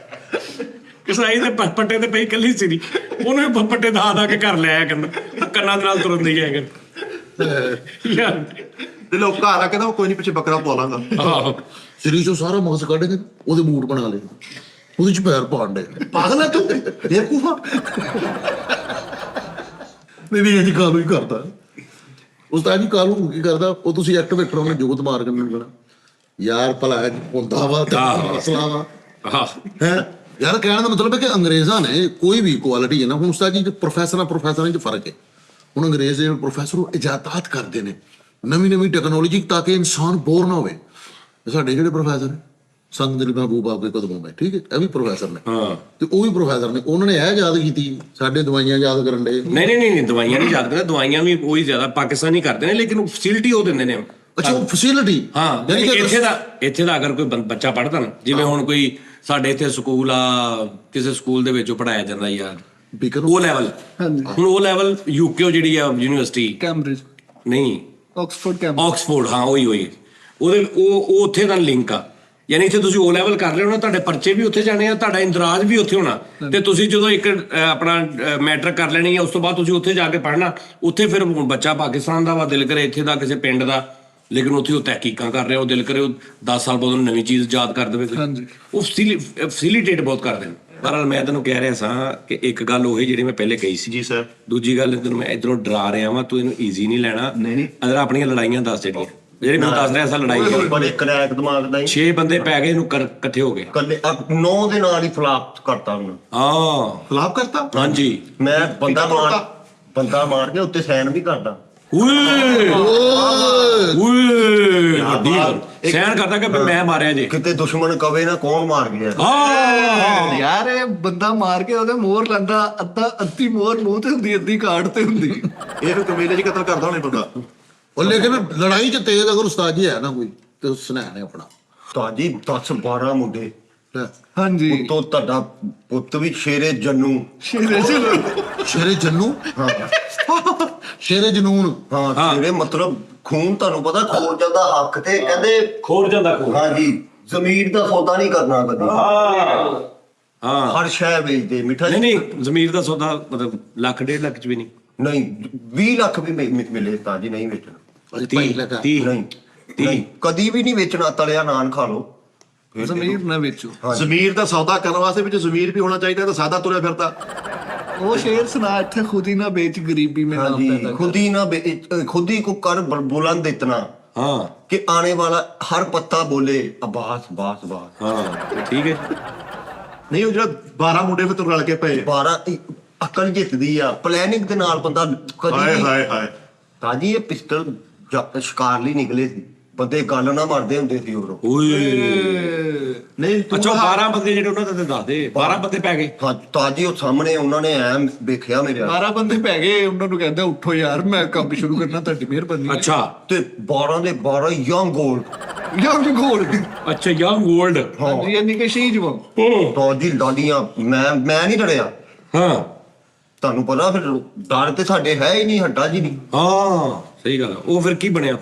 ਕਸਾਈ ਦੇ ਪੱਟੇ ਤੇ ਪਈ ਕੱਲੀ ਸਿਰੀ ਉਹਨੂੰ ਪੱਟੇ ਦਾ ਕੇ ਘਰ ਲਿਆਇਆ ਕਹਿੰਦਾ ਕੰਨਾਂ ਦੇ ਨਾਲ ਤੁਰਨ ਦੀ ਆਇਆ ਯਾਰ ਤੇ ਲੋਕ ਘਰ ਆ ਕਹਿੰਦਾ ਕੋਈ ਨਹੀਂ ਪਿੱਛੇ ਬੱਕਰਾ ਪਾ ਲਾਂਗਾ ਆਹੋ ਸਰੀ ਚੋਂ ਸਾਰਾ ਮਗਜ਼ ਕੱਢ ਕੇ ਉਹਦੇ ਬੂਟ ਬਣਾ ਲਏ ਉਹਦੇ ਚ ਪੈਰ ਪਾਣ ਡੇ। ਪਾਗਲ ਹੈ ਤੂੰ ਬੇਵਕੂਫਾ ਨਹੀਂ ਇਹ ਜੀ ਕਾਲੂ ਹੀ ਕਰਦਾ ਉਸਤਾਦ ਜੀ ਕਾਲੂ ਕੀ ਕਰਦਾ ਉਹ ਤੁਸੀਂ ਐਕਟ ਵੇਖਣਾ ਉਹਨੇ ਜੋਤ ਮਾਰ ਕੇ ਮੈਨੂੰ ਯਾਰ ਭਲਾ ਹੁੰਦਾ ਵਾ ਤੇ ਮਸਲਾ ਵਾ ਆਹ ਹੈ ਯਾਰ ਕਹਿਣ ਦਾ ਮਤਲਬ ਹੈ ਕਿ ਅੰਗਰੇਜ਼ਾਂ ਨੇ ਕੋਈ ਵੀ ਕੁਆਲਿਟੀ ਹੈ ਨਾ ਹੁਣ ਉਸਤਾਦ ਜੀ ਪ੍ਰੋਫੈਸਰਾਂ ਚ ਫਰਕ ਹੈ। ਹੁਣ ਅੰਗਰੇਜ਼ ਦੇ ਪ੍ਰੋਫੈਸਰ ਉਹ ਇਜਾਦਾਤ ਕਰਦੇ ਨੇ ਨਵੀਂ ਟੈਕਨੋਲੋਜੀ ਤਾਂ ਕਿ ਇਨਸਾਨ ਬੋਰ ਨਾ ਹੋਵੇ। ਸਾਡੇ ਜਿਹੜੇ ਪ੍ਰੋਫੈਸਰ ਨੇ ਸੰਗ ਦਿਲ ਮਹਿਬੂਬ ਆਪਕੇ ਕਦਮੋਂ ਮੈਂ ਠੀਕ ਹੈ ਇਹ ਵੀ ਪ੍ਰੋਫੈਸਰ ਨੇ ਹਾਂ ਤੇ ਉਹ ਵੀ ਪ੍ਰੋਫੈਸਰ ਨੇ ਉਹਨਾਂ ਨੇ ਇਹ ਯਾਦ ਕੀਤੀ ਸਾਡੇ ਦਵਾਈਆਂ ਯਾਦ ਕਰਨ ਦੇ। ਨਹੀਂ ਦਵਾਈਆਂ ਨਹੀਂ ਯਾਦ ਕਰਦੇ ਦਵਾਈਆਂ ਵੀ ਉਹੀ ਜ਼ਿਆਦਾ ਪਾਕਿਸਤਾਨੀ ਕਰਦੇ ਨੇ ਲੇਕਿਨ ਫੈਸਿਲਿਟੀ ਉਹ ਦਿੰਦੇ ਨੇ ਅੱਛਾ ਉਹ ਫੈਸਿਲਿਟੀ ਹਾਂ ਯਾਨੀ ਕਿ ਇੱਥੇ ਦਾ ਅਗਰ ਕੋਈ ਬੱਚਾ ਪੜ੍ਹਦਾ ਨਾ ਜਿਵੇਂ ਹੁਣ ਕੋਈ ਸਾਡੇ ਇੱਥੇ ਸਕੂਲ ਆ ਕਿਸੇ ਸਕੂਲ ਦੇ ਵਿੱਚ ਪੜਾਇਆ ਜਾਂਦਾ ਯਾਰ ਬੀਕਰ ਉਹ ਲੈਵਲ ਹਾਂਜੀ ਹੁਣ ਉਹ ਲੈਵਲ ਯੂਕੇ ਜਿਹੜੀ ਆ ਯੂਨੀਵਰਸਿਟੀ ਕੈਂਬਰਿਜ ਨਹੀਂ ਆਕਸਫੋਰਡ ਆਕਸਫੋਰਡ ਹਾਂ ਉਹੀ ਉਹਦੇ ਉਹ ਉੱਥੇ ਦਾ ਲਿੰਕ ਆ ਯਾਨੀ ਇੱਥੇ ਤੁਸੀਂ ਉਹ ਲੈਵਲ ਕਰ ਰਹੇ ਹੋ ਨਾ ਤੁਹਾਡੇ ਪਰਚੇ ਵੀ ਉੱਥੇ ਜਾਣੇ ਆ ਤੁਹਾਡਾ ਇੰਦਰਾਜ ਵੀ ਉੱਥੇ ਹੋਣਾ ਤੇ ਤੁਸੀਂ ਜਦੋਂ ਇੱਕ ਆਪਣਾ ਮੈਟਰ ਕਰ ਲੈਣੀ ਆ ਉਸ ਤੋਂ ਬਾਅਦ ਤੁਸੀਂ ਉੱਥੇ ਜਾ ਕੇ ਪੜ੍ਹਨਾ ਉੱਥੇ ਫਿਰ ਬੱਚਾ ਪਾਕਿਸਤਾਨ ਦਾ ਵਾ ਦਿਲ ਕਰੇ ਇੱਥੇ ਦਾ ਕਿਸੇ ਪਿੰਡ ਦਾ ਲੇਕਿਨ ਉੱਥੇ ਉਹ ਤਹਿਕੀਕਾਂ ਕਰ ਰਿਹਾ ਉਹ ਦਿਲ ਕਰੇ ਉਹ 10 ਸਾਲ ਬਾਅਦ ਉਹਨੂੰ ਨਵੀਂ ਚੀਜ਼ ਯਾਦ ਕਰ ਦੇਵੇ ਹਾਂਜੀ ਉਹ ਫੈਸਿਲਿਟੇਟ ਬਹੁਤ ਕਰਦੇ ਨੇ ਪਰ ਮੈਂ ਤੈਨੂੰ ਕਹਿ ਰਿਹਾ ਸਾਂ ਕਿ ਇੱਕ ਗੱਲ ਉਹੀ ਜਿਹੜੀ ਮੈਂ ਪਹਿਲੇ ਕਹੀ ਸੀ ਜੀ ਸਰ ਦੂਜੀ ਗੱਲ ਤੈਨੂੰ ਮੈਂ ਇਧਰੋਂ ਡਰਾ ਰਿਹਾ ਵਾਂ ਤੂੰ ਇਹਨੂੰ ਈਜ਼ੀ ਨਹੀਂ ਲੈਣਾ ਨਹੀਂ ਅਗਰ ਆਪਣੀਆਂ ਲੜਾਈਆਂ ਦੱਸ ਜਿਹੜੀਆਂ ਜਿਹੜੀ ਮੈਨੂੰ ਦੱਸ ਰਿਹਾ ਸਾਂ ਲੜਾਈ ਬੜੇ ਕਰੈਕ ਦਿਮਾਗ ਦਾ ਹੀ 6 ਬੰਦੇ ਪੈ ਗਏ ਇਹਨੂੰ ਇਕੱਠੇ ਹੋ ਗਏ ਕੱਲੇ 9 ਦੇ ਨਾਲ ਹੀ ਫਲਾਪ ਕਰਤਾ ਉਹਨੂੰ ਹਾਂ ਖਿਲਾਫ ਕਰਤਾ ਹਾਂਜੀ ਮੈਂ ਬੰਦਾ ਤੋੜਤਾ। ਮਾਰ ਕੇ ਉੱਤੇ ਸਾਈਨ ਵੀ ਕਰਦਾ ਓਏ ਵੱਡੀ ਗੱਲ ਸਹਿਣ ਕਰਦਾ ਕਿ ਵੀ ਮੈਂ ਮਾਰਿਆ ਜੇ ਕਿਤੇ ਦੁਸ਼ਮਣ ਕਵੇ ਨਾ ਕੌਣ ਮਾਰ ਗਿਆ ਆਹ ਯਾਰ ਇਹ ਬੰਦਾ ਮਾਰ ਕੇ ਉਹਦੇ ਮੋਹਰ ਲੈਂਦਾ ਅੱਧੀ ਮੋਹਰ ਮੂੰਹ ਤੇ ਹੁੰਦੀ ਅੱਧੀ ਕਾਰਡ ਤੇ ਹੁੰਦੀ ਇਹਨੂੰ ਕਬੀਲੇ 'ਚ ਕਤਲ ਕਰਦਾ ਹੋਣੇ ਬੰਦਾ ਉਹ ਲੇਕਿਨ ਲੜਾਈ ਚ ਤੇਜ਼ ਅਗਰ ਉਸਤਾਦ ਜੀ ਹੈ ਨਾ ਕੋਈ ਤੇ ਉਹ ਸੁਨੈਣ ਹੈ ਆਪਣਾ ਤਾਜੀ 10 12 ਮੁੰਡੇ ਲੈ, ਹਾਂਜੀ ਉੱਤੋਂ ਤੁਹਾਡਾ ਪੁੱਤ ਵੀ ਸ਼ੇਰੇ ਜੰਨੂ ਸ਼ੇਰੇ ਚ ਸ਼ੇਰੇ ਜੰਨੂ ਹਾਂ ਸ਼ੇਰੇ ਜਨੂਨ ਹਾਂ ਸ਼ੇਰੇ ਮਤਲਬ ਖੂਨ ਤੁਹਾਨੂੰ ਪਤਾ ਖੋਰ ਜਾਂਦਾ ਹੱਕ ਤੇ ਕਹਿੰਦੇ ਖੋਰ ਜਾਂਦਾ ਖੂਨ ਹਾਂਜੀ ਜ਼ਮੀਰ ਦਾ ਸੌਦਾ ਨਹੀਂ ਕਰਨਾ ਕਦੀ ਹਾਂ ਹਰ ਸ਼ੈ ਵੇਚਦੇ ਮਿੱਠਾ ਨਹੀਂ ਜ਼ਮੀਰ ਦਾ ਸੌਦਾ ਮਤਲਬ ਲੱਖ 1.5 ਲੱਖ ਚ ਵੀ ਨਹੀਂ ਨਹੀਂ 20 ਲੱਖ ਵੀ ਮਿਲੇ ਤਾਂ ਜੀ ਨਹੀਂ ਵੇਚਣਾ 30 ਨਹੀਂ ਕਦੀ ਵੀ ਨਹੀਂ ਵੇਚਣਾ ਤਲਿਆ ਨਾਨ ਖਾ ਲਓ ਜ਼ਮੀਰ ਨਾ ਵੇਚੋ ਜ਼ਮੀਰ ਦਾ ਸੌਦਾ ਕਰਨ ਵਾਸਤੇ ਵਿੱਚ ਜ਼ਮੀਰ ਵੀ ਹੋਣਾ ਚਾਹੀਦਾ ਤਾਂ ਸਾਦਾ ਤੁਰਿਆ ਫਿਰਦਾ ਉਹ ਸ਼ੇਰ ਸੁਣਾ ਇੱਥੇ ਖੁਦ ਹੀ ਨਾ ਵੇਚ ਗਰੀਬੀ में नाम ਹਾਂਜੀ पैदा खुद ही को कर बुलंद इतना ਹਾਂ कि आने वाला हर पत्ता बोले अब्बास बास बास ਹਾਂ ਠੀਕ ਹੈ ਨਹੀਂ ਉਹ ਜਿਹੜਾ 12 ਮੁੰਡੇ ਫਿਰ ਰਲ ਕੇ ਪਏ 12 ਅਕਲ ਜਿੱਤਦੀ ਆ ਪਲੈਨਿੰਗ ਦੇ ਨਾਲ ਬੰਦਾ ਹਾਏ ਕਦੀ ਹਾਏ ਹਾਏ ਤਾਜੀ ਇਹ ਪਿਸਟਲ ਸ਼ਿਕਾਰ ਲਈ ਨਿਕਲੇ ਸੀ ਬੰਦੇ ਗੱਲ ਨਾ ਮਾਰਦੇ ਹੁੰਦੇ ਸੀ ਉਰੋਂ ਓਏ ਨਹੀਂ ਤੂੰ ਅੱਛਾ 12 ਬੰਦੇ ਜਿਹੜੇ ਉਹਨਾਂ ਦੇ ਦੱਸ ਦੇ 12 ਬੰਦੇ ਪੈ ਗਏ ਹਾਂ ਤਾਜੀ ਉਹ ਸਾਹਮਣੇ ਉਹਨਾਂ ਨੇ ਐ ਵੇਖਿਆ ਮੇਰੇ ਵੱਲ। 12 ਬੰਦੇ ਪੈ ਗਏ ਉਹਨਾਂ ਨੂੰ ਕਹਿੰਦਾ ਉੱਠੋ ਯਾਰ ਮੈਂ ਕੰਮ ਸ਼ੁਰੂ ਕਰਨਾ ਤੁਹਾਡੀ ਮਿਹਰਬਾਨੀ ਅੱਛਾ ਤੇ 12 ਦੇ 12 ਯੰਗ ਗੋਲਡ ਯੰਗ ਗੋਲਡ ਅੱਛਾ ਯੰਗ 올ਡ ਹਾਂਜੀ ਯਾਨੀ ਕਿ ਸ਼ੀਜ ਵਾਂ ਤਾਂ ਜੀ ਲਾਡੀਆਂ ਮੈਂ ਨਹੀਂ ਡਰਿਆ। ਹਾਂ ਤੁਹਾਨੂੰ ਪਤਾ ਫਿਰ ਡਰ ਤੇ ਸਾਡੇ ਹੈ ਹੀ ਨਹੀਂ, ਹੱਡਾ ਜੀ ਨਹੀਂ। ਹਾਂ ਸਹੀ ਗੱਲ ਆ। ਉਹ ਫਿਰ ਕੀ ਬਣਿਆ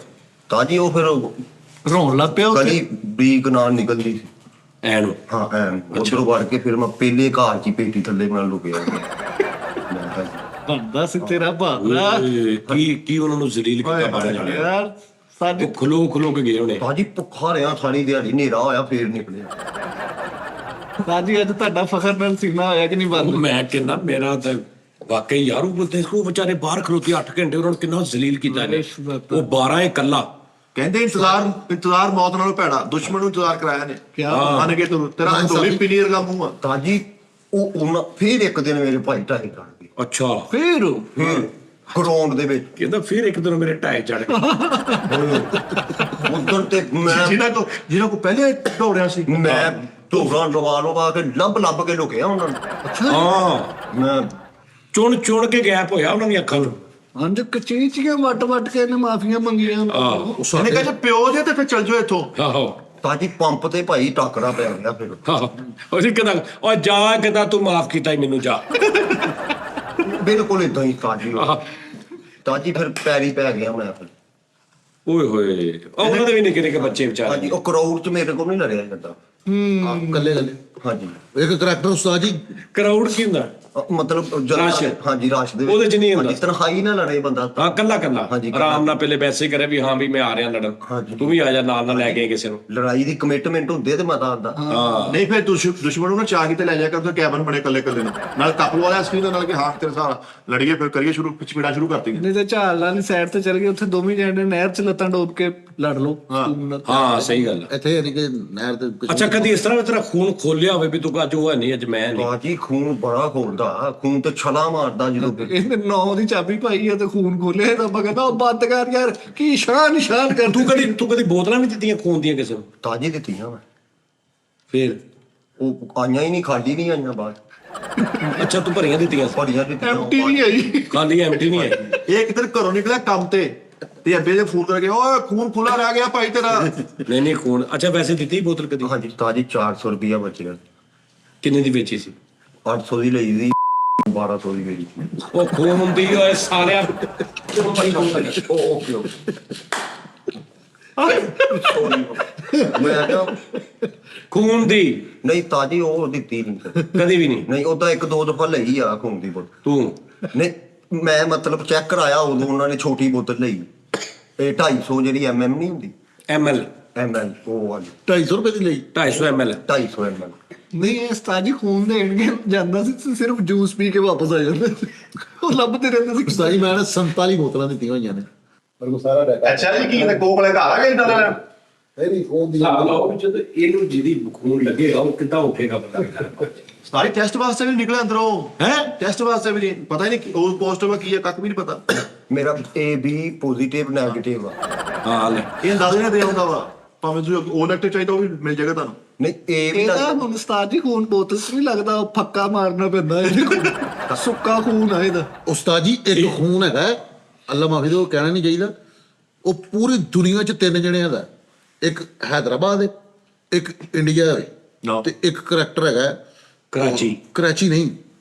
ਤਾਂ ਜੀ ਉਹ ਫਿਰ ਰੋਣ ਲੱਗ ਪਿਆ ਉੱਥੇ। ਕਲੀ ਬਰੀਕ ਨਾਲ ਨਿਕਲਦੀ ਸੀ। ਐਨੂੰ ਹਾਂ ਉਧਰੋਂ ਵੜ ਕੇ ਫਿਰ ਮੈਂ ਪਹਿਲੇ ਘਰ 'ਚ ਹੀ ਪੇਟੀ ਥੱਲੇ ਮੈਂ ਲੁਕਿਆ। ਮੈਂ ਕਿਹਾ ਬੰਦਾ ਸੀ ਤੇਰਾ ਬਹਾਦਰਾ ਓਏ, ਕੀ ਉਹਨਾਂ ਨੂੰ ਜ਼ਲੀਲ ਕੀਤਾ ਬਾਰੇ ਜਾਣਿਆ ਯਾਰ ਸਾਡੇ ਉਹ ਖਲੋ ਕੇ ਗਏ ਉਹਨੇ ਤਾਂ ਜੀ ਭੁੱਖਾ ਰਿਹਾ ਸਾਰੀ ਦਿਹਾੜੀ, ਹਨੇਰਾ ਹੋਇਆ ਫੇਰ ਨਿਕਲਿਆ। ਸਾਜੀ ਅੱਜ ਤੁਹਾਡਾ ਫਖਰ ਨਾਲ ਸੀਨਾ ਹੋਇਆ ਕਿ ਨਹੀਂ ਉਹ ਬੰਦ ਮੈਂ ਕਹਿੰਦਾ ਮੇਰਾ ਤਾਂ ਵਾਕਈ ਯਾਰ ਉਹ ਦੇਖੋ ਵਿਚਾਰੇ ਬਾਹਰ ਖਲੋਤੇ 8 ਘੰਟੇ ਉਹਨਾਂ ਨੂੰ ਕਿੰਨਾ ਜ਼ਲੀਲ ਕੀਤਾ ਨੇ। ਉਹ 12 ਇਕੱਲਾ ਕਹਿੰਦੇ ਇੰਤਜ਼ਾਰ ਮੌਤ ਨਾਲੋਂ ਭੈੜਾ, ਦੁਸ਼ਮਣ ਨੂੰ ਇੰਤਜ਼ਾਰ ਕਰਾਇਆ ਨੇ। ਕਿਆ ਮੰਨ ਕੇ ਤੂੰ ਤੇਰਾ ਢੋਲੀ ਪੀਨੀਅਰ ਦਾ ਮੂੰਹ ਆ। ਤਾਂ ਜੀ ਉਹਨਾਂ ਫੇਰ ਇੱਕ ਦਿਨ ਮੇਰੇ ਭਾਈ ਢਾਈ ਕਰ ਗਏ। ਅੱਛਾ ਫੇਰ ਫੇਰ ਗਰਾਊਂਡ ਦੇ ਵਿੱਚ ਕਹਿੰਦਾ ਫਿਰ ਇੱਕ ਦਿਨ ਮੇਰੇ ਢਾਏ ਚੜ ਗਏ। ਉਦੋਂ ਤੇ ਮੈਂ ਜਿਹਨਾਂ ਕੋ ਪਹਿਲੇ ਦੌੜਿਆ ਸੀ। ਮੈਂ ਢੋਰਾਂ ਲਵਾ ਕੇ ਲੱਭ ਕੇ ਲੁਕਿਆ ਉਹਨਾਂ ਨੂੰ। ਹਾਂ ਮੈਂ ਚੁਣ ਕੇ ਗੈਪ ਹੋਇਆ ਉਹਨਾਂ ਦੀਆਂ ਅੱਖਾਂ ਤੋਂ। ਅੰਜ ਕਚੀਚੀਆਂ ਵੱਟ ਕੇ ਇਹਨੇ ਮਾਫੀਆਂ ਮੰਗੀਆਂ ਆਹੋ ਉਹਨੇ ਕਹਿੰਦਾ ਪਿਓ ਜੇ ਤੇ ਫਿਰ ਚੱਲ ਜਾਓ ਇੱਥੋਂ। ਆਹੋ ਤਾਂ ਜੀ ਪੰਪ ਤੇ ਭਾਈ ਟੱਕਰਾ ਪੈ ਗਿਆ ਫਿਰ। ਆਹੋ ਉਹਨੇ ਕਹਿੰਦਾ ਉਹ ਜਾ ਕਹਿੰਦਾ ਤੂੰ ਮਾਫ ਕੀਤਾ ਹੀ ਮੈਨੂੰ ਜਾ। ਬਿਲਕੁਲ ਇਦਾਂ ਹੀ ਤਾਜੀ ਆਹ, ਤਾਂ ਜੀ ਫਿਰ ਪੈਰੀ ਪੈ ਗਿਆ ਮੈਂ ਫਿਰ। ਓਏ ਹੋਏ ਉਹਨਾਂ ਦੇ ਵੀ ਨਿੱਕੇ ਬੱਚੇ ਵਿਚਾਰੇ। ਹਾਂਜੀ ਉਹ ਕਰਾਊਡ 'ਚ ਮੇਰੇ ਕੋਲ ਨਹੀਂ ਲੜਿਆ ਜਾਂਦਾ। ਕੱਲੇ ਹਾਂਜੀ ਇੱਕ ਕਰੈਕਟਰ ਉਸਤਾਦ ਜੀ ਕਰਾਊਡ ਕੀ ਹੁੰਦਾ ਮਤਲਬ ਰਸ਼। ਹਾਂਜੀ ਰਸ਼ ਦੇ ਉਹਦੇ 'ਚ ਨਹੀਂ ਹੁੰਦਾ। ਹਾਂਜੀ, ਤਨਖਾਹੀ ਨਾ ਲੜੇ ਬੰਦਾ। ਹਾਂ ਕੱਲਾ ਹਾਂਜੀ, ਆਰਾਮ ਨਾਲ ਪਹਿਲੇ ਵੈਸੇ ਕਰੇ ਵੀ ਹਾਂ ਵੀ ਮੈਂ ਆ ਰਿਹਾ ਲੜਨ ਹਾਂਜੀ। ਤੂੰ ਵੀ ਆ ਜਾ ਨਾਲ ਲੈ ਕੇ ਕਿਸੇ ਨੂੰ। ਲੜਾਈ ਦੀ ਕਮਿਟਮੈਂਟ ਹੁੰਦੀ ਹੈ ਤੇ ਮਜ਼ਾ ਆਉਂਦਾ। ਹਾਂ ਨਹੀਂ ਫਿਰ ਦੁਸ਼ਮਣ ਨੂੰ ਨਾ ਚਾਹ ਕੇ ਤੇ ਲੈ ਜਾ ਕਰ ਤੇ ਕੈਬਨ ਬਣੇ ਕੱਲੇ ਨੂੰ ਨਾਲ ਕੱਪ ਵਾਲਾ ਸਕਰੀਨ ਦੇ ਨਾਲ ਕਿ ਹਾਂ ਤੇਰੇ ਸਾਰਾ ਲੜੀਏ ਫਿਰ ਕਰੀਏ ਸ਼ੁਰੂ ਪਿਛਪੀੜਾ ਸ਼ੁਰੂ ਕਰਤੀ। ਨਹੀਂ ਤੇ ਝਾਲਾਂ ਦੀ ਸਾਈਡ ਤੇ ਚਲ ਗਏ ਉੱਥੇ ਦੋਵੇਂ ਜਣੇ ਨਹਿਰ 'ਚ ਲੱਤਾਂ ਡੋਬ ਕੇ ਲੜ ਲਓ ਹਾਂ ਸਹੀ ਗੱਲ ਆ। ਇੱਥੇ ਯਾਨੀ ਕਿ ਨਹਿਰ ਦੇ ਕੁਛ- ਅੱਛਾ ਕਦੀ ਇਸ ਤਰ੍ਹਾਂ ਵੀ ਤੇਰਾ ਖੂਨ ਖੋਲਿਆ ਹੋਵੇ ਵੀ ਤੂੰ ਅੱਜ ਉਹ ਹੈ ਨਹੀਂ ਅੱਜ ਮੈਂ ਨਹੀਂ। ਤਾਂ ਜੀ ਖੂਨ ਬੜਾ ਖੋਲਦਾ, ਖੂਨ ਤੇ ਛਲਾ ਮਾਰਦਾ ਜਦੋਂ ਇਹਨੇ 9 ਦੀ ਚਾਬੀ ਪਾਈ ਆ ਤੇ ਖੂਨ ਖੋਲਿਆ ਤਾਂ ਮੈਂ ਕਹਿੰਦਾ ਉਹ ਬੰਦ ਕਰ ਯਾਰ ਕੀ ਸ਼ਾਨ ਕਰ ਤੂੰ ਕਦੀ ਬੋਤਲਾਂ ਵੀ ਦਿੱਤੀਆਂ ਖੂਨ ਦੀਆਂ ਕਿਸੇ ਨੂੰ ਤਾਜੀ ਦਿੱਤੀਆਂ ਮੈਂ। ਫੇਰ ਉਹ ਆਈਆਂ ਹੀ ਨਹੀਂ, ਖਾਲੀ ਨਹੀਂ ਆਈਆਂ ਬਾਅਦ। ਅੱਛਾ ਤੂੰ ਭਰੀਆਂ ਦਿੱਤੀਆਂ ਸੀ। ਬੜੀਆਂ ਦਿੱਤੀਆਂ ਐਮਟੀ ਨਹੀਂ ਆਈ ਖਾਲੀ ਐਮਟੀ ਨਹੀਂ ਆਈ। ਇਹ ਕਿਧਰ ਘਰੋਂ ਨਿਕਲਿਆ ਕੰਮ ਤੇ ਅੱਬੇ ਦੇ ਫੋਨ ਕਰਕੇ ਓਏ ਖੂਨ ਖੁੱਲਾ ਰਹਿ ਗਿਆ ਭਾਈ ਤੇਰਾ। ਨਹੀਂ ਖੂਨ ਅੱਛਾ ਵੈਸੇ ਦਿੱਤੀ ਬੋਤਲ ਕਦੀ ਹਾਂਜੀ ਤਾਜੀ 400 ਰੁਪਇਆ ਬਚਿਆ। ਕਿੰਨੇ ਦੀ ਵੇਚੀ ਸੀ 800 ਦੀ ਲਈ ਸੀ, 1200 ਦੀ ਵੇਚੀ। ਉਹ ਖੂਨ ਹੁੰਦੀ ਓਏ ਸਾਲਿਆ। ਓਕੇ ਮੈਂ ਕਿਹਾ ਖੂਨ ਦੀ ਨਹੀਂ ਤਾਜੀ ਉਹ ਦਿੱਤੀ ਨਹੀਂ ਕਦੀ ਵੀ ਨਹੀਂ ਨਹੀਂ। ਉਹਦਾ ਇੱਕ ਦੋ ਦਫਾ ਲਈ ਆ ਖੂਨ ਦੀ ਬੋਤਲ। ਤੂੰ ਨਹੀਂ ਮੈਂ ਮਤਲਬ ਚੈੱਕ ਕਰਾਇਆ ਉਦੋਂ ਉਹਨਾਂ ਨੇ ਛੋਟੀ ਬੋਤਲ ਲਈ। ਇਹ 250 ਜਿਹੜੀ ਐਮਐਮ ਨਹੀਂ ਹੁੰਦੀ, ਐਮਐਲ ਐਮਐਲ ਉਹ ਵਾਲੀ 250 ਰੁਪਏ ਦੀ ਲਈ 250 ਐਮਐਲ 250 ਐਮਐਲ। ਨਹੀਂ ਇਹ ਸਤਾਜੀ ਖੂਨ ਦੇਣਗੇ ਜਾਂਦਾ ਸੀ ਤੇ ਸਿਰਫ ਜੂਸ ਪੀ ਕੇ ਵਾਪਸ ਆ ਜਾਂਦਾ ਸੀ। ਉਹ ਲੱਭਦੇ ਰਹਿੰਦੇ ਸੀ ਉਸਤਾਦ ਜੀ ਮੈਂ ਨਾ 47 ਬੋਤਲਾਂ ਦਿੱਤੀਆਂ ਹੋਈਆਂ ਨੇ ਮੇਰੇ ਕੋਲ ਸਾਰਾ ਡਾਟਾ। ਅੱਛਾ ਜੀ ਕੀ ਕੋਕ ਵਾਲੇ ਘਰ ਆ ਗਏ ਇਦਾਂ ਦਾ। ਨਹੀਂ ਫੋਨ ਦੀ ਜਦੋਂ ਇਹਨੂੰ ਜਿਹਦੀ ਖੂਨ ਲੱਗੇਗਾ ਉਹ ਕਿੱਦਾਂ ਉੱਠੇਗਾ ਬੰਦਾ। ਸਾਰੀ ਟੈਸਟ ਵਾਸਤੇ ਵੀ ਨਿਕਲਿਆ ਅੰਦਰੋਂ ਹੈ ਟੈਸਟ ਵਾਸਤੇ ਵੀ ਨਹੀਂ ਪਤਾ ਹੀ ਨਹੀਂ ਉਹ ਪੋਜ਼ਿਟਿਵ ਕੀ ਹੈ ਕੱਖ ਵੀ ਨਹੀਂ ਪਤਾ। ਮੇਰਾ ਏ ਬੀ ਪੋਜ਼ਿਟਿਵ ਨੈਗੇਟਿਵ ਆ। ਹਾਂ ਲੈ ਇਹ ਅੰਦਾਜ਼ੇ ਨਾਲ ਦੇ ਆਉਂਦਾ ਵਾ ਭਾਵੇਂ ਤੁਸੀਂ ਉਹ ਨੈਗੇਟਿਵ ਚਾਹੀਦਾ ਉਹ ਵੀ ਮਿਲ ਜਾਏਗਾ ਤੁਹਾਨੂੰ। ਨਹੀਂ ਏ ਵੀ ਇਹਦਾ ਹੁਣ ਉਸਤਾਦ ਜੀ ਖੂਨ ਬੋਤਲ 'ਚ ਨਹੀਂ ਲੱਗਦਾ ਉਹ ਫੱਕਾ ਮਾਰਨਾ ਪੈਂਦਾ ਇਹਦੇ ਕੋਲ ਸੁੱਕਾ ਖੂਨ ਆ ਇਹਦਾ। ਉਸਤਾਦ ਜੀ ਇੱਕ ਖੂਨ ਹੈਗਾ ਅੱਲਾ ਮਾਫੀ ਦਿਓ ਕਹਿਣਾ ਨਹੀਂ ਚਾਹੀਦਾ ਉਹ ਪੂਰੀ ਦੁਨੀਆ 'ਚ 3 ਜਣਿਆਂ ਦਾ ਇੱਕ ਹੈਦਰਾਬਾਦ ਇੱਕ ਇੰਡੀਆ No. ਤੇ ਇੱਕ ਕਰੈਕਟਰ ਹੈਗਾ ਕਰਾਚੀ ਨਹੀਂ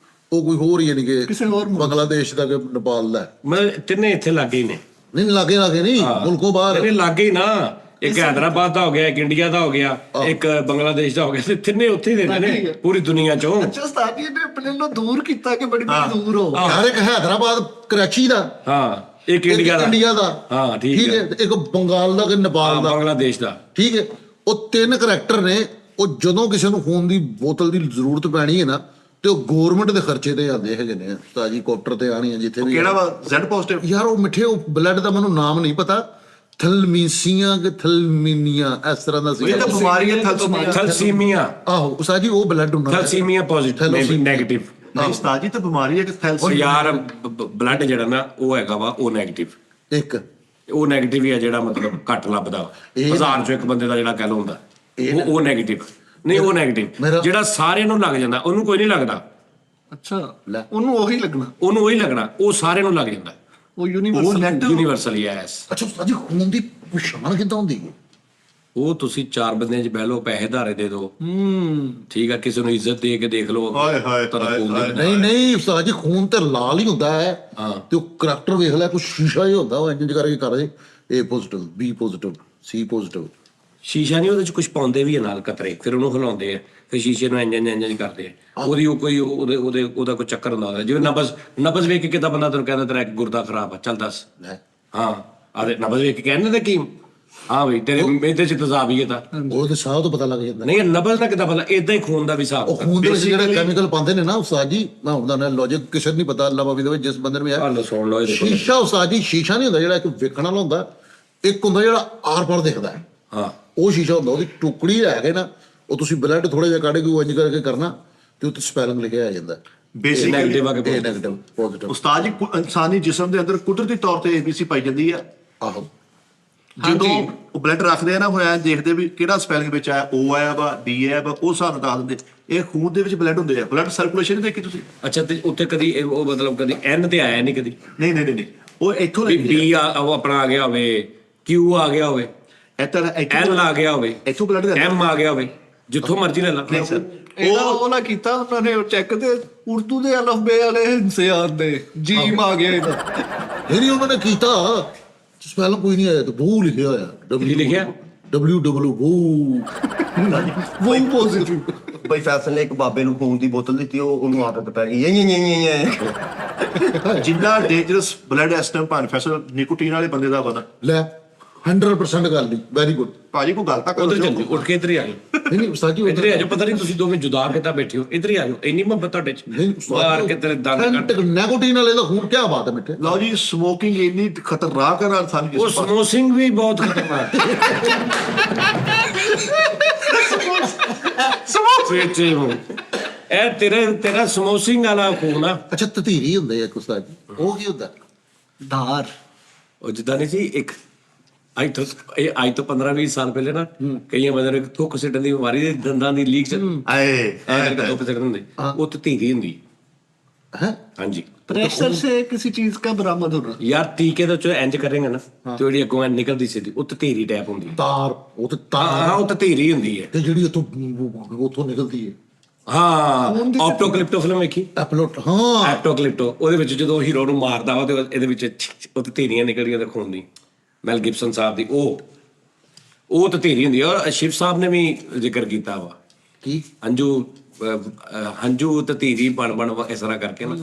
ਉਹ ਕੋਈ ਹੋਰ ਹੀ ਯਾਨੀ ਕਿ ਕਿਸੇ ਹੋਰ ਮੁਲਕ। ਬੰਗਲਾਦੇਸ਼ ਦਾ ਕਿ ਨੇਪਾਲ ਦਾ ਮੈਂ ਤਿੰਨੇ ਇੱਥੇ ਲੱਗੇ ਹੀ ਨੇ। ਨਹੀਂ ਲਾਗੇ ਨਹੀਂ ਮੁਲਕੋਂ ਬਾਹਰ ਤਿੰਨੇ ਲੱਗੇ ਹੀ ਨਾ। ਇੱਕ ਹੈਦਰਾਬਾਦ ਦਾ ਹੋ ਗਿਆ, ਇੱਕ ਇੰਡੀਆ ਦਾ ਹੋ ਗਿਆ, ਇੱਕ ਬੰਗਲਾਦੇਸ਼ ਦਾ ਹੋ ਗਿਆ ਤੇ ਤਿੰਨੇ ਉੱਥੇ ਹੀ ਰਹਿੰਦੇ ਨੇ ਪੂਰੀ ਦੁਨੀਆ ਚੋਂ। ਅੱਛਾ ਉਸਤਾਦ ਜੀ ਨੇ ਆਪਣੇ ਨੂੰ ਦੂਰ ਕੀਤਾ ਕਿ ਬੜੀ ਦੂਰ ਹੋ। ਯਾਰ ਇੱਕ ਹੈਦਰਾਬਾਦ ਕਰਾਚੀ ਦਾ ਹਾਂ ਇੱਕ ਇੰਡੀਆ ਦਾ ਹਾਂ ਠੀਕ ਹੈ। ਹੈ ਇੱਕ ਬੰਗਾਲ ਦਾ ਕਿ ਨੇਪਾਲ ਦਾ ਬੰਗਲਾਦੇਸ਼ ਦਾ। ਠੀਕ ਹੈ ਉਹ 3 ਕਰੈਕਟਰ ਨੇ ਉਹ ਜਦੋਂ ਕਿਸੇ ਨੂੰ ਖੂਨ ਦੀ ਬੋਤਲ ਦੀ ਜ਼ਰੂਰਤ ਪੈਣੀ ਹੈ ਨਾ ਤੇ ਉਹ ਗਵਰਨਮੈਂਟ ਦੇ ਖਰਚੇ ਤੇ ਆਉਂਦੇ ਹੈਗੇ ਨੇ ਤਾਜੀ ਕਾਪਟਰ ਤੇ ਆਣੀ ਹੈ ਜਿੱਥੇ ਵੀ ਕਿਹੜਾ ਵਾ Z ਪੋਜ਼ਿਟਿਵ ਯਾਰ ਉਹ ਮਿੱਠੇ ਉਹ ਬਲੱਡ ਦਾ ਮੈਨੂੰ ਨਾਮ ਨਹੀਂ ਪਤਾ ਥਲਮੀਸੀਆਂ ਕਿ ਥਲਮੀਨੀਆਂ ਇਸ ਤਰ੍ਹਾਂ ਦਾ ਸੀ ਇਹ ਤਾਂ ਬਿਮਾਰੀ ਹੈ ਥੈਲਸੀਮੀਆ ਆਹੋ ਉਸਤਾਦ ਜੀ ਉਹ ਬਲੱਡ ਹੁੰਦਾ ਥੈਲਸੀਮੀਆ ਪੋਜ਼ਿਟਿਵ ਨੈਗੇਟਿਵ। ਨਹੀਂ ਉਸਤਾਦ ਜੀ ਤਾਂ ਬਿਮਾਰੀ ਹੈ ਕਿ ਉਹ ਥੈਲਸੀ ਯਾਰ ਬਲੱਡ ਜਿਹੜਾ ਨਾ ਉਹ ਹੈਗਾ ਵਾ ਉਹ ਨੈਗੇਟਿਵ। ਇੱਕ ਉਹ ਨੈਗੇਟਿਵ ਹੀ ਆ ਜਿਹੜਾ ਮਤਲਬ ਘੱਟ ਲੱਭਦਾ ਵਾ। ਇਹ 1000 ਚੋਂ ਇੱਕ ਬੰਦੇ ਦਾ ਜਿਹੜਾ ਕਹਿ ਲਓ ਹੁੰਦਾ ਉਹ ਨੈਗੇਟਿਵ ਨਹੀਂ। ਉਹ ਨੈਗੇਟਿਵ ਜਿਹੜਾ ਸਾਰਿਆਂ ਨੂੰ ਲੱਗ ਜਾਂਦਾ ਉਹਨੂੰ ਕੋਈ ਨਹੀਂ ਲੱਗਦਾ। ਅੱਛਾ ਉਹਨੂੰ ਉਹੀ ਲੱਗਣਾ ਉਹਨੂੰ ਉਹੀ ਲੱਗਣਾ ਉਹ ਸਾਰਿਆਂ ਨੂੰ ਲੱਗ ਜਾਂਦਾ। ਉਹ ਯੂਨੀਵਰਸਲ ਯੂਨੀਵਰਸਲ ਯੈਸ। ਅੱਛਾ ਉਸਤਾਦ ਜੀ ਖੂਨ ਦੀ ਪਛਾਣ ਕਿੱਦਾਂ ਹੁੰਦੀ ਹੈ ਉਹ ਤੁਸੀਂ 4 ਬੰਦਿਆਂ 'ਚ ਬਹਿ ਲਓ, ਪੈਸੇ ਧਾਰੇ ਦੇ ਦਿਓ, ਠੀਕ ਆ, ਕਿਸੇ ਨੂੰ ਇੱਜ਼ਤ ਦੇ ਕੇ ਦੇਖ ਲਓ, ਹਾਏ ਹਾਏ ਤੁਹਾਨੂੰ ਖੂਨ ਦੇ ਨਹੀਂ ਨਹੀਂ ਉਸਤਾਦ ਜੀ, ਖੂਨ ਤੇ ਲਾਲ ਹੀ ਹੁੰਦਾ ਹੈ ਹਾਂ। ਤੇ ਉਹ ਕਰੈਕਟਰ ਵੇਖ ਲੈ, ਕੋਈ ਸ਼ੀਸ਼ਾ ਹੀ ਹੁੰਦਾ, ਉਹ ਇੰਜ ਕਰਕੇ ਕਰਦੇ A positive B positive C positive. ਸ਼ੀਸ਼ਾ ਨਹੀਂ, ਉਹਦੇ 'ਚ ਕੁਝ ਪਾਉਂਦੇ ਵੀ ਆ ਨਾਲ ਕਤਰੇ, ਫਿਰ ਉਹਨੂੰ ਹਿਲਾਉਂਦੇ ਆ, ਫਿਰ ਸ਼ੀਸ਼ੇ ਨੂੰ ਇੰਜ ਕਰਦੇ ਆ। ਉਹਦਾ ਕੋਈ ਚੱਕਰ ਹੁੰਦਾ ਉਹਦਾ, ਜਿਵੇਂ ਨਬਜ਼ ਵੇਖ ਕੇ ਕਿਤਾ ਬੰਦਾ ਤੈਨੂੰ ਕਹਿੰਦਾ ਤੇਰਾ ਇੱਕ ਗੁਰਦਾ ਖਰਾਬ ਆ, ਚੱਲ ਦੱਸ। ਹਾਂ, ਆਦੇ ਨਬਜ਼ ਵੇਖ ਕੇ ਕਹਿੰਦੇ ਤੇ ਕੀ, ਹਾਂ ਬਈ ਤੇਰੇ ਇਹਦੇ 'ਚ ਤੇਜ਼ਾਬ ਹੀ ਹੈ ਤਾਂ ਉਹ ਤੇ ਸਾਹ ਤੋਂ ਪਤਾ ਲੱਗ ਜਾਂਦਾ। ਨਹੀਂ, ਨਬਜ਼ ਦਾ ਕਿੱਦਾਂ ਪਤਾ, ਏਦਾਂ ਹੀ ਖੂਨ ਦਾ ਵੀ ਹਿਸਾਬ। ਉਹ ਖੂਨ ਦੇ ਵਿੱਚ ਜਿਹੜੇ ਕੈਮੀਕਲ ਪਾਉਂਦੇ ਨੇ ਨਾ ਉਸਤਾਦ ਜੀ, ਮੈਂ ਹੁੰਦਾ ਨਾ ਲੌਜਿਕ ਕਿਸੇ ਨੂੰ ਨਹੀਂ ਪਤਾ, ਅੱਲਾ ਬਾਬੀ ਦੇ ਵਿੱਚ ਜਿਸ ਬੰਦੇ ਨੂੰ ਵੀ ਹੈ। ਹਾਲ ਸੁਣ ਲਓ ਇਹਦੇ ਕੋਲ। ਸ਼ੀਸ਼ਾ ਉਸਤਾਦ ਜੀ, ਸ਼ੀਸ਼ਾ ਨਹੀਂ ਹੁੰਦਾ ਜਿਹੜਾ ਇੱਕ ਵੇਖਣ ਵਾਲਾ ਹੁੰਦਾ, ਇੱਕ ਹੁੰਦਾ ਜਿਹੜਾ ਆਰ ਪਾਰ ਦਿਖਦਾ ਹੈ, ਹਾਂ, ਉਹ ਸ਼ੀਸ਼ਾ ਹੁੰਦਾ। ਉਹਦੀ ਟੁਕੜੀ ਲੈ ਕੇ ਨਾ, ਉਹ ਤੁਸੀਂ ਬਲੱਡ ਥੋੜਾ ਜਿਹਾ ਕੱਢ ਕੇ ਉਹ ਇੰਜ ਕਰਕੇ ਕਰਨਾ, ਤੇ ਉੱਤੇ ਸਪੈਲਿੰਗ ਲਿਖਿਆ ਆ ਜਾਂਦਾ, ਬੇਸਿਕਲੀ ਨੈਗੇਟਿਵ ਆ A ਕੇ ਨੈਗੇਟਿਵ ਪੋਜ਼ਿਟਿਵ। ਉਸਤਾਦ ਜੀ ਇਨਸਾਨੀ ਜਿਸਮ ਦੇ ਅੰਦਰ ਕੁਦਰਤੀ ਤੌਰ ਤੇ ABC ਪਾਈ ਜਾਂਦੀ ਆ। ਆਹੋ, ਜਦੋਂ ਉਹ ਬਲੱਡ ਰੱਖਦੇ ਆ ਨਾ, ਹੋਇਆ ਦੇਖਦੇ ਵੀ ਕਿਹੜਾ ਸਪੈਲਿੰਗ ਵਿੱਚ ਆਇਆ, O ਆਇਆ ਵਾ D ਆਇਆ ਵਾ, ਉਹ ਹਿਸਾਬ ਨਾਲ ਦੱਸ ਦਿੰਦੇ। ਇਹ ਖੂਨ ਦੇ ਵਿੱਚ ਬਲੱਡ ਹੁੰਦੇ ਆ, ਬਲੱਡ ਸਰਕੂਲੇਸ਼ਨ ਨਹੀਂ ਦੇਖੀ ਤੁਸੀਂ? ਅੱਛਾ, ਤੇ ਉੱਤੇ ਕਦੀ ਉਹ ਮਤਲਬ ਕਦੀ N ਤੇ ਆਇਆ ਨਹੀਂ ਕਦੀ, ਨਹੀਂ, ਉਹ ਇੱਥੋਂ ਲੈ ਵੀ B ਆ ਉਹ ਆਪਣਾ ਆ ਗਿਆ ਹੋਵੇ, Q ਆ ਗਿਆ ਹੋਵੇ, L ਆ ਗਿਆ ਹੋਵੇ, ਇੱਥੋਂ ਬਲੱਡ ਦਾ M ਆ ਗਿਆ ਹੋਵੇ, ਜਿੱਥੋਂ ਮਰਜ਼ੀ ਲੈ ਲਾ। ਨਹੀਂ ਸਰ, ਉਹ ਨਾ ਕੀਤਾ ਉਹਨਾਂ ਨੇ ਚੈੱਕ ਤੇ ਉਰਦੂ ਦੇ ਅਲਫਬੇ ਵਾਲੇ ਹਿੰਸੇ ਆਉਂਦੇ, ਜੀਮ ਆ ਗਿਆ ਇਹਦਾ। ਨਹੀਂ ਉਹਨਾਂ ਨੇ ਕੀਤਾ, ਸਪੈਲਿੰਗ ਕੋਈ ਨਹੀਂ ਆਇਆ, ਤੇ ਬੂ ਲਿਖਿਆ ਹੋਇਆ। ਕੀ ਲਿਖਿਆ? WW ਬੂ। ਵਹੀ ਪੋਜ਼ਿਟਿਵ। ਬਈ ਫੈਸਲ ਨੇ ਇੱਕ ਬਾਬੇ ਨੂੰ ਖੂਨ ਦੀ ਬੋਤਲ ਦਿੱਤੀ, ਉਹਨੂੰ ਆਦਤ ਪੈ ਗਈ ਜਿੰਨਾ ਡੇਂਜਰਸ ਬਲੱਡ ਇਸ ਟਾਈਮ ਭਾਨ ਫੈਸਲ ਨਿਕੋਟੀਨ ਵਾਲੇ ਬੰਦੇ ਦਾ ਪਤਾ। ਲੈ 100% ਗੱਲ ਨਹੀਂ, ਵੈਰੀ ਗੁੱਡ। ਭਾਜੀ ਕੋਈ ਗੱਲ ਤਾਂ ਕਰੋ। ਉਧਰ ਚੱਲ ਜੀ, ਉੱਠ ਕੇ ਇੱਧਰ ਹੀ ਆ ਜਾਓ, ਨਹੀਂ ਉਸਤਾਦ ਜੀ, ਇੱਧਰ ਹੀ ਆ ਜਾਓ। ਪਤਾ ਨਹੀਂ ਤੁਸੀਂ ਦੋਵੇਂ ਜੁਦਾ ਕਿੱਦਾਂ ਬੈਠੇ ਹੋ, ਇੱਧਰ ਹੀ ਆ ਜਾਓ, ਇੰਨੀ ਮੁਹੱਬਤ ਤੁਹਾਡੇ 'ਚ। ਮਾਰ ਕੇ ਤੇਰੇ ਦੰਦ ਕੱਢ। ਨੈਕੋਟੀਨ ਵਾਲੇ ਦਾ ਖੂਨ, ਕੀ ਬਾਤ ਹੈ ਮਿੱਠੇ। ਲਓ ਜੀ, ਸਮੋਕਿੰਗ ਇੰਨੀ ਖਤਰਨਾਕ ਹੈ ਨਾਲ ਸਾਡੀ ਉਹ ਸਮੋਸਿੰਗ ਵੀ ਬਹੁਤ ਖਤਰਨਾਕ ਸਮੋਸੇ ਹੋ ਇਹ ਤੇਰਾ ਸਮੋਸਿੰਗ ਵਾਲਾ ਖੂਨ ਆ। ਅੱਛਾ, ਤਤੀਰੀ ਹੁੰਦੇ ਆ ਇੱਕ ਉਸਤਾਦ ਜੀ, ਉਹ ਕੀ ਹੁੰਦਾ? ਧਾਰ। ਉਹ ਜਿੱਦਾਂ ਨਹੀਂ ਸੀ ਇੱਕ ਅੱਜ ਤੋਂ 15-20 ਸਾਲ ਪਹਿਲੇ ਨਾ, ਕਈਆਂ ਬੰਦਿਆਂ ਨੂੰ ਥੁੱਕ ਸਿੱਟਣ ਦੀ ਬਿਮਾਰੀ ਦੇ ਦੰਦਾਂ ਦੀ ਲੀਕ ਚ ਆਏ ਥੁੱਕ ਸਿੱਟਣ ਹੁੰਦੇ, ਉਹ ਤਤੀਰੀ ਹੁੰਦੀ ਹੈ। ਹਾਂਜੀ। प्रेशर से किसी चीज का बरामद होना। ਯਾਰ ਟੀਕੇ ਦਾ ਚੋ ਇੰਜ ਕਰੇਗਾ ਨਾ, ਤੇ ਜਿਹੜੀ ਅੱਗੋਂ ਐਂ ਨਿਕਲਦੀ ਸੀ ਉਹ ਤਤੀਰੀ ਟੈਪ ਹੁੰਦੀ ਹੈ। ਤਾਰ, ਉਹ ਤੇ ਹਾਂ, ਤਾਰ ਉਹ ਤਤੀਰੀ ਹੁੰਦੀ ਹੈ। ਤੇ ਜਿਹੜੀ ਉੱਥੋਂ ਨਿਕਲਦੀ ਹੈ, ਹਾਂ, ਆਪਟੋਕਲਿਪਟੋ ਫਿਲਮ ਵੇਖੀ? ਐਪਲੋਟ, ਹਾਂ। ਐਪਟੋਕਲਿਪਟੋ, ਉਹਦੇ ਵਿੱਚ ਜਦੋਂ ਹੀਰੋ ਨੂੰ ਮਾਰਦਾ ਵਾ ਤੇ ਇਹਦੇ ਵਿੱਚ ਉਹ ਤਤੀਰੀਆਂ ਨਿਕਲਦੀਆਂ ਤੇ ਖੂਨ ਦੀ। ਮੈਲ ਗਿਬਸਨ ਸਾਹਿਬ ਦੀ ਉਹ ਤਤੀਰੀ ਹੁੰਦੀ ਆ। ਔਰ ਸ਼ਿਵ ਸਾਹਿਬ ਨੇ ਵੀ ਜ਼ਿਕਰ ਕੀਤਾ ਵਾ, ਕੀ ਹੰਝੂ ਤਤੀਰੀ ਬਣ ਇਸ ਤਰ੍ਹਾਂ ਕਰਕੇ ਨਾ।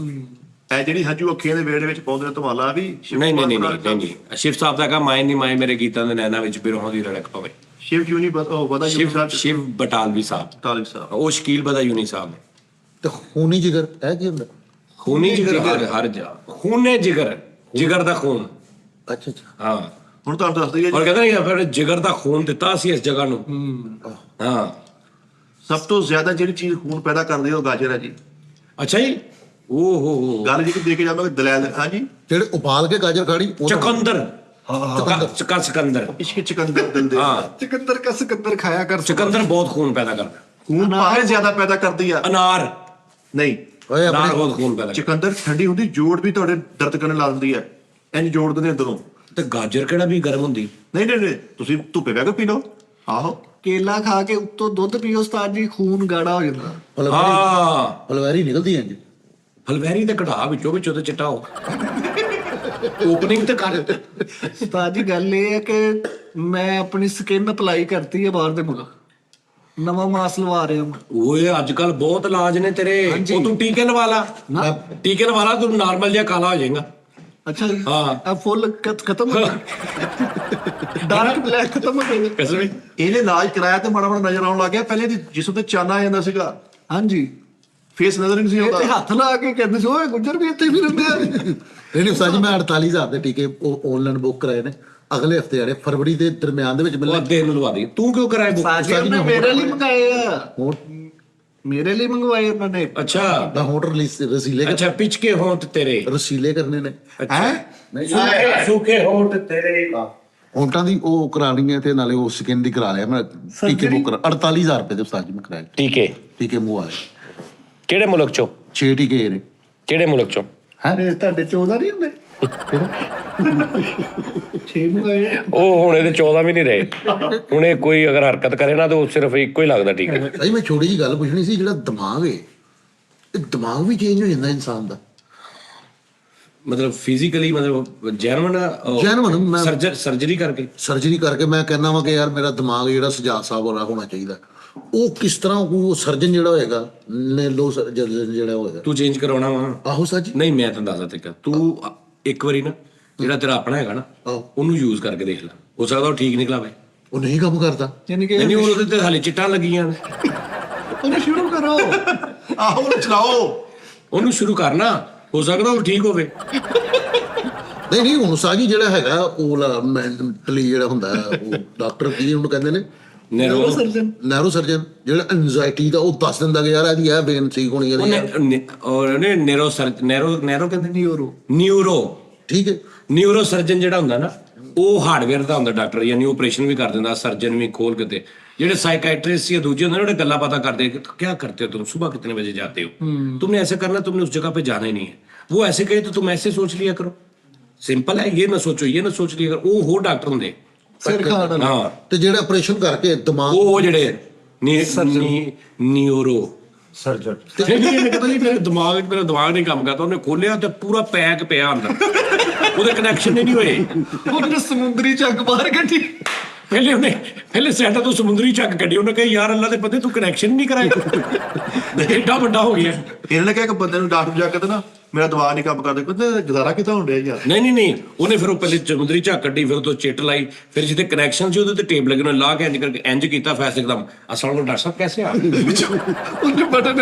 ਇਹ ਜਿਹੜੀ ਹੰਝੂ ਅੱਖੀਆਂ ਦੇ ਵੇੜੇ ਵਿੱਚ ਪਾਉਂਦੇ ਨੇ ਧਮਾਲਾ ਵੀ ਨਹੀਂ, ਸ਼ਿਵ ਸਾਹਿਬ ਦਾ ਕਹਾ ਮਾਏ ਨਹੀਂ ਮਾਏ ਮੇਰੇ ਗੀਤਾਂ ਦੇ ਨੈਣਾ ਵਿੱਚ ਬਿਰਹੋਂ ਦੀ ਰੜਕ ਪਵੇ। ਸ਼ਿਵ ਜੀ ਨਹੀਂ ਪਤਾ ਸ਼ਿਵ ਬਟਾਲਵੀ ਸਾਹਿਬ, ਤਾਲਿਬ ਸਾਹਿਬ, ਉਹ ਸ਼ਕੀਲ ਬਦਾਯੂਨੀ ਸਾਹਿਬ। ਤੇ ਖੂਨੀ ਜਿਗਰ ਇਹ ਕੀ ਹੁੰਦਾ? ਖੂਨੀ ਜਿਗਰ ਹਰ ਜਾ, ਖੂਨੇ ਜਿਗਰ ਦਾ ਖੂਨ। ਅੱਛਾ ਅੱਛਾ, ਹਾਂ, ਹੁਣ ਤੁਹਾਨੂੰ ਦੱਸ ਦਈਏ ਔਰ ਕਹਿੰਦਾ ਨਹੀਂ ਫਿਰ ਜਿਗਰ ਦਾ ਖੂਨ ਦਿੱਤਾ ਸੀ ਇਸ ਜਗ੍ਹਾ ਨੂੰ। ਹਾਂ, ਸਭ ਤੋਂ ਜ਼ਿਆਦਾ ਜਿਹੜੀ ਚੀਜ਼ ਖੂਨ ਪੈਦਾ ਕਰਦੀ ਹੈ ਉਹ ਗਾਜਰ ਹੈ ਜੀ। ਅੱਛਾ ਜੀ। ਓਹ ਗੱਲ ਜੀ ਦੇ ਕੇ ਜਾਵਾਂਗੇ ਦਲੈਲ। ਹਾਂਜੀ, ਜਿਹੜੇ ਉਬਾਲ ਕੇ ਗਾਜਰ ਖਾਣੀ, ਉਹ ਤਾਂ- ਚਕੰਦਰ। ਚਕੰਦਰ। ਇਸ਼ਕ ਚਕੰਦਰ ਦਿਲ ਦੇ। ਹਾਂ, सिकंदर का सिकंदर खाया कर। ਚਕੰਦਰ ਬਹੁਤ ਖੂਨ ਪੈਦਾ ਕਰਦਾ। ਖੂਨ ਪਾਹੇ ਜ਼ਿਆਦਾ ਪੈਦਾ ਕਰਦੀ ਆ। ਅਨਾਰ ਨਹੀਂ, ਓਏ ਅਨਾਰ ਆਪਣੇ ਬਹੁਤ ਖੂਨ ਪੈਦਾ ਕਰਦਾ। ਚਕੰਦਰ ਠੰਡੀ ਹੁੰਦੀ, ਜੋੜ ਵੀ ਤੁਹਾਡੇ ਦਰਦ ਕਰਨ ਲਾ ਦਿੰਦੀ ਹੈ, ਇੰਜ ਜੋੜ ਦਿੰਦੇ ਅੰਦਰੋਂ। ਤੇ ਗਾਜਰ ਕਿਹੜਾ ਵੀ ਗਰਮ ਹੁੰਦੀ। ਨਹੀਂ, ਤੁਸੀਂ ਧੁੱਪੇ ਬਹਿ ਕੇ ਪੀ ਲਓ। ਆਹੋ, केला खा के उत्तों दूध पियो उस्ताद जी, खून गाढ़ा हो जाता। ਹਾਂ, ਫਲਵੈਰੀ ਨਿਕਲਦੀ ਹੈ ਜੀ। ਫਲਵੈਰੀ ਤੇ ਘਟਾ ਵਿੱਚੋਂ ਤੇ ਚਿੱਟਾ ਹੋ। ਓਪਨਿੰਗ ਤੇ ਕਰ। उस्ताद जी गल ये है कि मैं अपनी स्किन अप्लाई करती है बाहर दे मुल्क, नवा मास लवा रहे हूं। ਓਏ ਅੱਜ ਕੱਲ ਬਹੁਤ ਇਲਾਜ ਨੇ ਤੇਰੇ। ਉਹ ਤੂੰ ਟੀਕੇ ਲਵਾ ਲਾ, ਟੀਕੇ ਲਵਾ ਲਾ, ਤੂੰ ਨਾਰਮਲ ਜਿਹਾ ਕਾਲਾ ਹੋ ਜਾਏਗਾ। अच्छा जी, हाँ। अब फुल खत्म हो गया, डार्क ब्लैक खत्म हो गया। ਕਸਮ ਵੀ। ਇਹਨੇ ਇਲਾਜ ਕਰਾਇਆ ਤੇ ਮਾੜਾ ਮਾੜਾ ਨਜ਼ਰ ਆਉਣ ਲੱਗ ਗਿਆ। ਪਹਿਲੇ ਦੀ ਜਿਸਮ ਤੇ ਚਾਨਾ ਆ ਜਾਂਦਾ ਸੀਗਾ, हाँ जी, ਫੇਸ ਨਜ਼ਰ ਨਹੀਂ ਸੀ ये ते ਆਉਂਦਾ। हथ ला के कहते सी ओए गुजर भी इत्थे भी रहंदे आ। ਨਹੀਂ ਉਸਤਾਦ ਜੀ, ਮੈਂ 48,000 ਦੇ ਟੀਕੇ ਆਨਲਾਈਨ ਬੁੱਕ ਕਰਾਏ ਨੇ। ਅਗਲੇ ਹਫਤੇ ਆੜੇ, ਫਰਵਰੀ ਦੇ ਦਰਮਿਆਨ ਦੇ ਵਿੱਚ ਉਹ ਮਿਲਣੇ। ਅੱਧੇ ਨੂੰ ਲਵਾ ਦੇ। ਤੂੰ ਕਿਉਂ ਕਰਾਇਆ ਬੁੱਕ? उस्ताद जी ने मेरे लिए मंगाए आ, ਹੁਣ मेरे लिए मंगवाए उन्होंने। ਅੱਛਾ ਦਾ ਹੋਟ ਰਸੀਲੇ ਅੱਛਾ, ਪਿਚ ਕੇ ਹੋਂਠ ਤੇਰੇ। ਰਸੀਲੇ ਕਰਨੇ ਨੇ। ਹੈ ਸੁੱਕੇ ਹੋਂਠ ਤੇਰੇ। ਹੋਟਾਂ ਦੀ ਉਹ ਕਰਾਣੀ ਹੈ ਤੇ ਨਾਲੇ ਉਹ ਸਕਿਨ ਦੀ ਕਰਾ ਲਿਆ ਮੈਂ। ਟੀਕੇ ਬੁੱਕ 48,000 ਰੁਪਏ ਦੇ ਉਸਤਾਦ ਜੀ ਮੈਂ ਕਰਾਇਆ ਟੀਕੇ। ਟੀਕੇ ਮੂੰਹ ਵਾਲੇ ਕਿਹੜੇ ਮੁਲਕ ਚੋਂ? 6 ਟੀਕੇ ਨੇ। ਕਿਹੜੇ ਮੁਲਕ ਚੋਂ? ਹੈ ਤੁਹਾਡੇ 14 ਨਹੀਂ ਹੁੰਦੇ? ਛੇ ਨੂੰ ਆਏ ਉਹ ਹੁਣ ਇਹਦੇ 14 ਵੀ ਨਹੀਂ ਰਹੇ। ਹੁਣ ਇਹ ਕੋਈ ਅਗਰ ਹਰਕਤ ਕਰੇ ਨਾ ਤਾਂ ਉਹ ਸਿਰਫ ਇੱਕੋ ਹੀ ਲੱਗਦਾ ਠੀਕ ਹੈ। ਭਾਈ ਮੈਂ ਛੋਟੀ ਜਿਹੀ ਗੱਲ ਪੁੱਛਣੀ ਸੀ, ਜਿਹੜਾ ਦਿਮਾਗ ਹੈ ਇਹ ਦਿਮਾਗ ਵੀ ਚੇਂਜ ਹੋ ਜਾਂਦਾ ਇਨਸਾਨ ਦਾ? ਮਤਲਬ ਫਿਜ਼ੀਕਲੀ ਮਤਲਬ Genuine, ਮੈਂ- ਸਰਜਰੀ ਕਰਕੇ ਸਰਜਰੀ ਕਰਕੇ ਮੈਂ ਕਹਿੰਦਾ ਵਾਂ ਕਿ ਯਾਰ ਮੇਰਾ ਦਿਮਾਗ ਜਿਹੜਾ ਸਜਾਦ ਸਾਹਿਬ ਵਾਲਾ ਹੋਣਾ ਚਾਹੀਦਾ। ਉਹ ਕਿਸ ਤਰ੍ਹਾਂ ਉਹ ਸਰਜਨ ਜਿਹੜਾ ਹੋਏਗਾ, ਨੈਰੋ ਸਰਜਨ ਜਿਹੜਾ ਹੋਏਗਾ, ਤੂੰ ਚੇਂਜ ਕਰਾਉਣਾ ਵਾ? ਆਹੋ ਸੱਚ। ਨਹੀਂ ਮੈਂ ਤੈਨੂੰ ਦੱਸਦਾ ਤਰੀਕਾ। ਤੂੰ ਇੱਕ ਵਾਰੀ ਨਾ ਜਿਹੜਾ ਤੇਰਾ ਆਪਣਾ ਹੈਗਾ ਨਾ ਆਹੋ। ਉਹਨੂੰ ਯੂਜ਼ ਕਰਕੇ ਦੇਖ ਲੈ, ਹੋ ਸਕਦਾ ਉਹ ਠੀਕ ਨਿਕਲਾ ਵੇ। ਉਹ ਨਹੀਂ ਕੰਮ ਕਰਦਾ। ਯਾਨੀ ਕਿ ਨਹੀਂ ਉਹਦੇ ਤੇ ਹਾਲੇ ਚਿੱਟਾਂ ਲੱਗੀਆਂ ਨੇ। ਉਹਨੂੰ ਸ਼ੁਰੂ ਕਰੋ। ਆਹੋ ਉਹਨੂੰ ਚਲਾਓ। ਉਹਨੂੰ ਸ਼ੁਰੂ ਕਰਨਾ, ਹੋ ਸਕਦਾ ਉਹ ਠੀਕ ਹੋਵੇ। ਨਹੀਂ ਹੁਣ ਸਾਜੀ ਜਿਹੜਾ ਹੈਗਾ ਉਹ ਮੈਂਟਲੀ ਜਿਹੜਾ ਹੁੰਦਾ ਉਹ ਡਾਕਟਰ ਕੀ ਉਹਨੂੰ ਕਹਿੰਦੇ ਨੇ, ਨੈਰੋ ਸਰਜਨ। ਨੈਰੋ ਸਰਜਨ, ਜਿਹੜਾ ਐਂਜ਼ਾਈਟੀ ਦਾ ਉਹ ਦੱਸ ਦਿੰਦਾ ਕਿ ਯਾਰ ਇਹਦੀ ਇਹ ਵੇਨ ਠੀਕ ਹੋਣੀ ਹੈ। ਉਹਨੇ ਨੈਰੋ ਕਹਿੰਦੇ ਨਿਊਰੋ। ਨਿਊਰੋ ਠੀਕ ਹੈ। ਨਿਊਰੋ ਸਰਜਨ ਜਿਹੜਾ ਹੁੰਦਾ ਨਾ ਉਹ ਹਾਰਡਵੇਅਰ ਦਾ ਹੁੰਦਾ ਡਾਕਟਰ, ਯਾਨੀ ਆਪਰੇਸ਼ਨ ਵੀ ਕਰ ਦਿੰਦਾ, ਸਰਜਨ ਵੀ ਖੋਲ ਕੇ ਤੇ। ਜਿਹੜੇ साइकाइट्रिस्ट या दूसरे होते हैं ना गल्ला पता करते हैं कि क्या करते हो तुम, सुबह कितने बजे जाते हो, तुमने ऐसे करना, तुमने उस जगह पे जाना ही नहीं है। वो ऐसे कहे तो तुम ऐसे सोच लिया करो, सिंपल है, ये ना सोचो ये ना सोच लिया करो। वो हो डॉक्टर होंगे ਸਿਰ ਖਾਣ हाँ ਤੇ ਜਿਹੜਾ ਆਪਰੇਸ਼ਨ ਕਰਕੇ ਦਿਮਾਗ वो ਜਿਹੜੇ ਨਿਊਰੋ ਸਰਜਨ ਮੇਰਾ ਦਿਮਾਗ ਨਹੀਂ ਕੰਮ ਕਰਦਾ। ਉਹਨੇ ਖੋਲਿਆ ਤੇ ਪੂਰਾ ਪੈਕ ਪਿਆ ਅੰਦਰ, ਉਹਦੇ ਕਨੈਕਸ਼ਨ ਹੀ ਨਹੀਂ ਹੋਏ। ਉਹਨੇ ਸਮੁੰਦਰੀ ਚੱਕ ਬਾਹਰ ਕੱਢੀ। ਪਹਿਲੇ ਸੈਂਟਰ ਤੋਂ ਸਮੁੰਦਰੀ ਚੱਕ ਕੱਢੀ। ਉਹਨੇ ਕਿਹਾ ਯਾਰ ਅੱਲਾ ਦੇ ਬੰਦੇ ਤੂੰ ਕਨੈਕਸ਼ਨ ਨਹੀਂ ਕਰਾਇਆ, ਏਡਾ ਵੱਡਾ ਹੋ ਗਿਆ। ਇਹਨਾਂ ਨੇ ਕਿਹਾ ਕਿ ਬੰਦੇ ਨੂੰ ਡਾਕਟਰ ਜਾ ਕੇ ਤੇ ਨਾ ਮੇਰਾ ਦਿਮਾਗ ਨਹੀਂ ਕੰਮ ਕਰਦਾ, ਕਹਿੰਦੇ ਗੁਜ਼ਾਰਾ ਕਿੱਦਾਂ ਹੋਣ ਡਿਆ ਯਾਰ। ਨਹੀਂ ਉਹਨੇ ਫਿਰ ਉਹ ਪਹਿਲੇ ਸਮੁੰਦਰੀ ਝੱਗ ਕੱਢੀ, ਫਿਰ ਉਹ ਤੋਂ ਚਿੱਟ ਲਾਈ, ਫਿਰ ਜਿੱਥੇ ਕਨੈਕਸ਼ਨ ਸੀ ਉਹਦੇ ਤੇ ਟੇਪ ਲੱਗੇ, ਉਹਨੇ ਲਾ ਕੇ ਇੰਜ ਕਰਕੇ ਇੰਜ ਕੀਤਾ ਫੈਸਲੇ ਇੱਕਦਮ। ਅਸਲ ਵਿੱਚ ਡਾਕਟਰ ਸਾਹਿਬ ਕੈਸੇ ਆ ਉਹਨੇ ਬਟਨ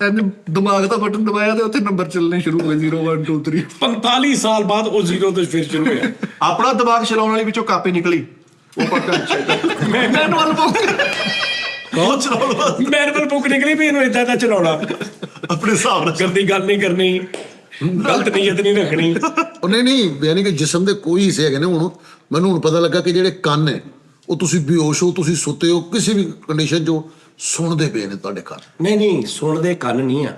ਐਨ ਦਿਮਾਗ ਦਾ ਬਟਨ ਦਬਾਇਆ ਤੇ ਉੱਥੇ ਨੰਬਰ ਚੱਲਣੇ ਸ਼ੁਰੂ ਹੋ ਗਏ 0 1 2 3। 45 ਸਾਲ ਬਾਅਦ ਉਹ ਜ਼ੀਰੋ ਤੋਂ ਫਿਰ ਸ਼ੁਰੂ ਹੋਇਆ। ਆਪਣਾ ਦਿਮਾਗ ਚਲਾਉਣ ਵਾਲੀ ਵਿੱਚੋਂ ਕਾਪੀ ਨਿਕਲੀ, ਉਹ ਪੱਕਾ ਚਾਹੀਦਾ ਮੈਨੂਅਲ ਬੁੱਕ। ਬਹੁਤ ਚਲਾਉਣਾ ਮੈਨੂਅਲ ਬੁੱਕ ਨਿਕਲੀ ਵੀ ਇਹਨੂੰ ਇਦਾਂ ਦਾ ਚਲਾਉਣਾ, ਆਪਣੇ ਹਿਸਾਬ ਨਾਲ। ਗੰਦੀ ਗੱਲ ਨਹੀਂ ਕਰਨੀ, ਗਲਤ ਨੀਅਤ ਨਹੀਂ ਰੱਖਣੀ। ਉਹ ਨਹੀਂ ਯਾਨੀ ਕਿ ਜਿਸਮ ਦੇ ਕੋਈ ਹਿੱਸੇ ਹੈਗੇ ਨੇ। ਹੁਣ ਮੈਨੂੰ ਹੁਣ ਪਤਾ ਲੱਗਾ ਕਿ ਜਿਹੜੇ ਕੰਨ ਹੈ ਉਹ ਤੁਸੀਂ ਬੇਹੋਸ਼ ਹੋ, ਤੁਸੀਂ ਸੁੱਤੇ ਹੋ, ਕਿਸੇ ਵੀ ਕੰਡੀਸ਼ਨ 'ਚ ਸੁਣਦੇ ਪਏ ਨੇ ਤੁਹਾਡੇ ਕੰਨ। ਨਹੀਂ ਸੁਣਦੇ ਕੰਨ ਨਹੀਂ ਆ,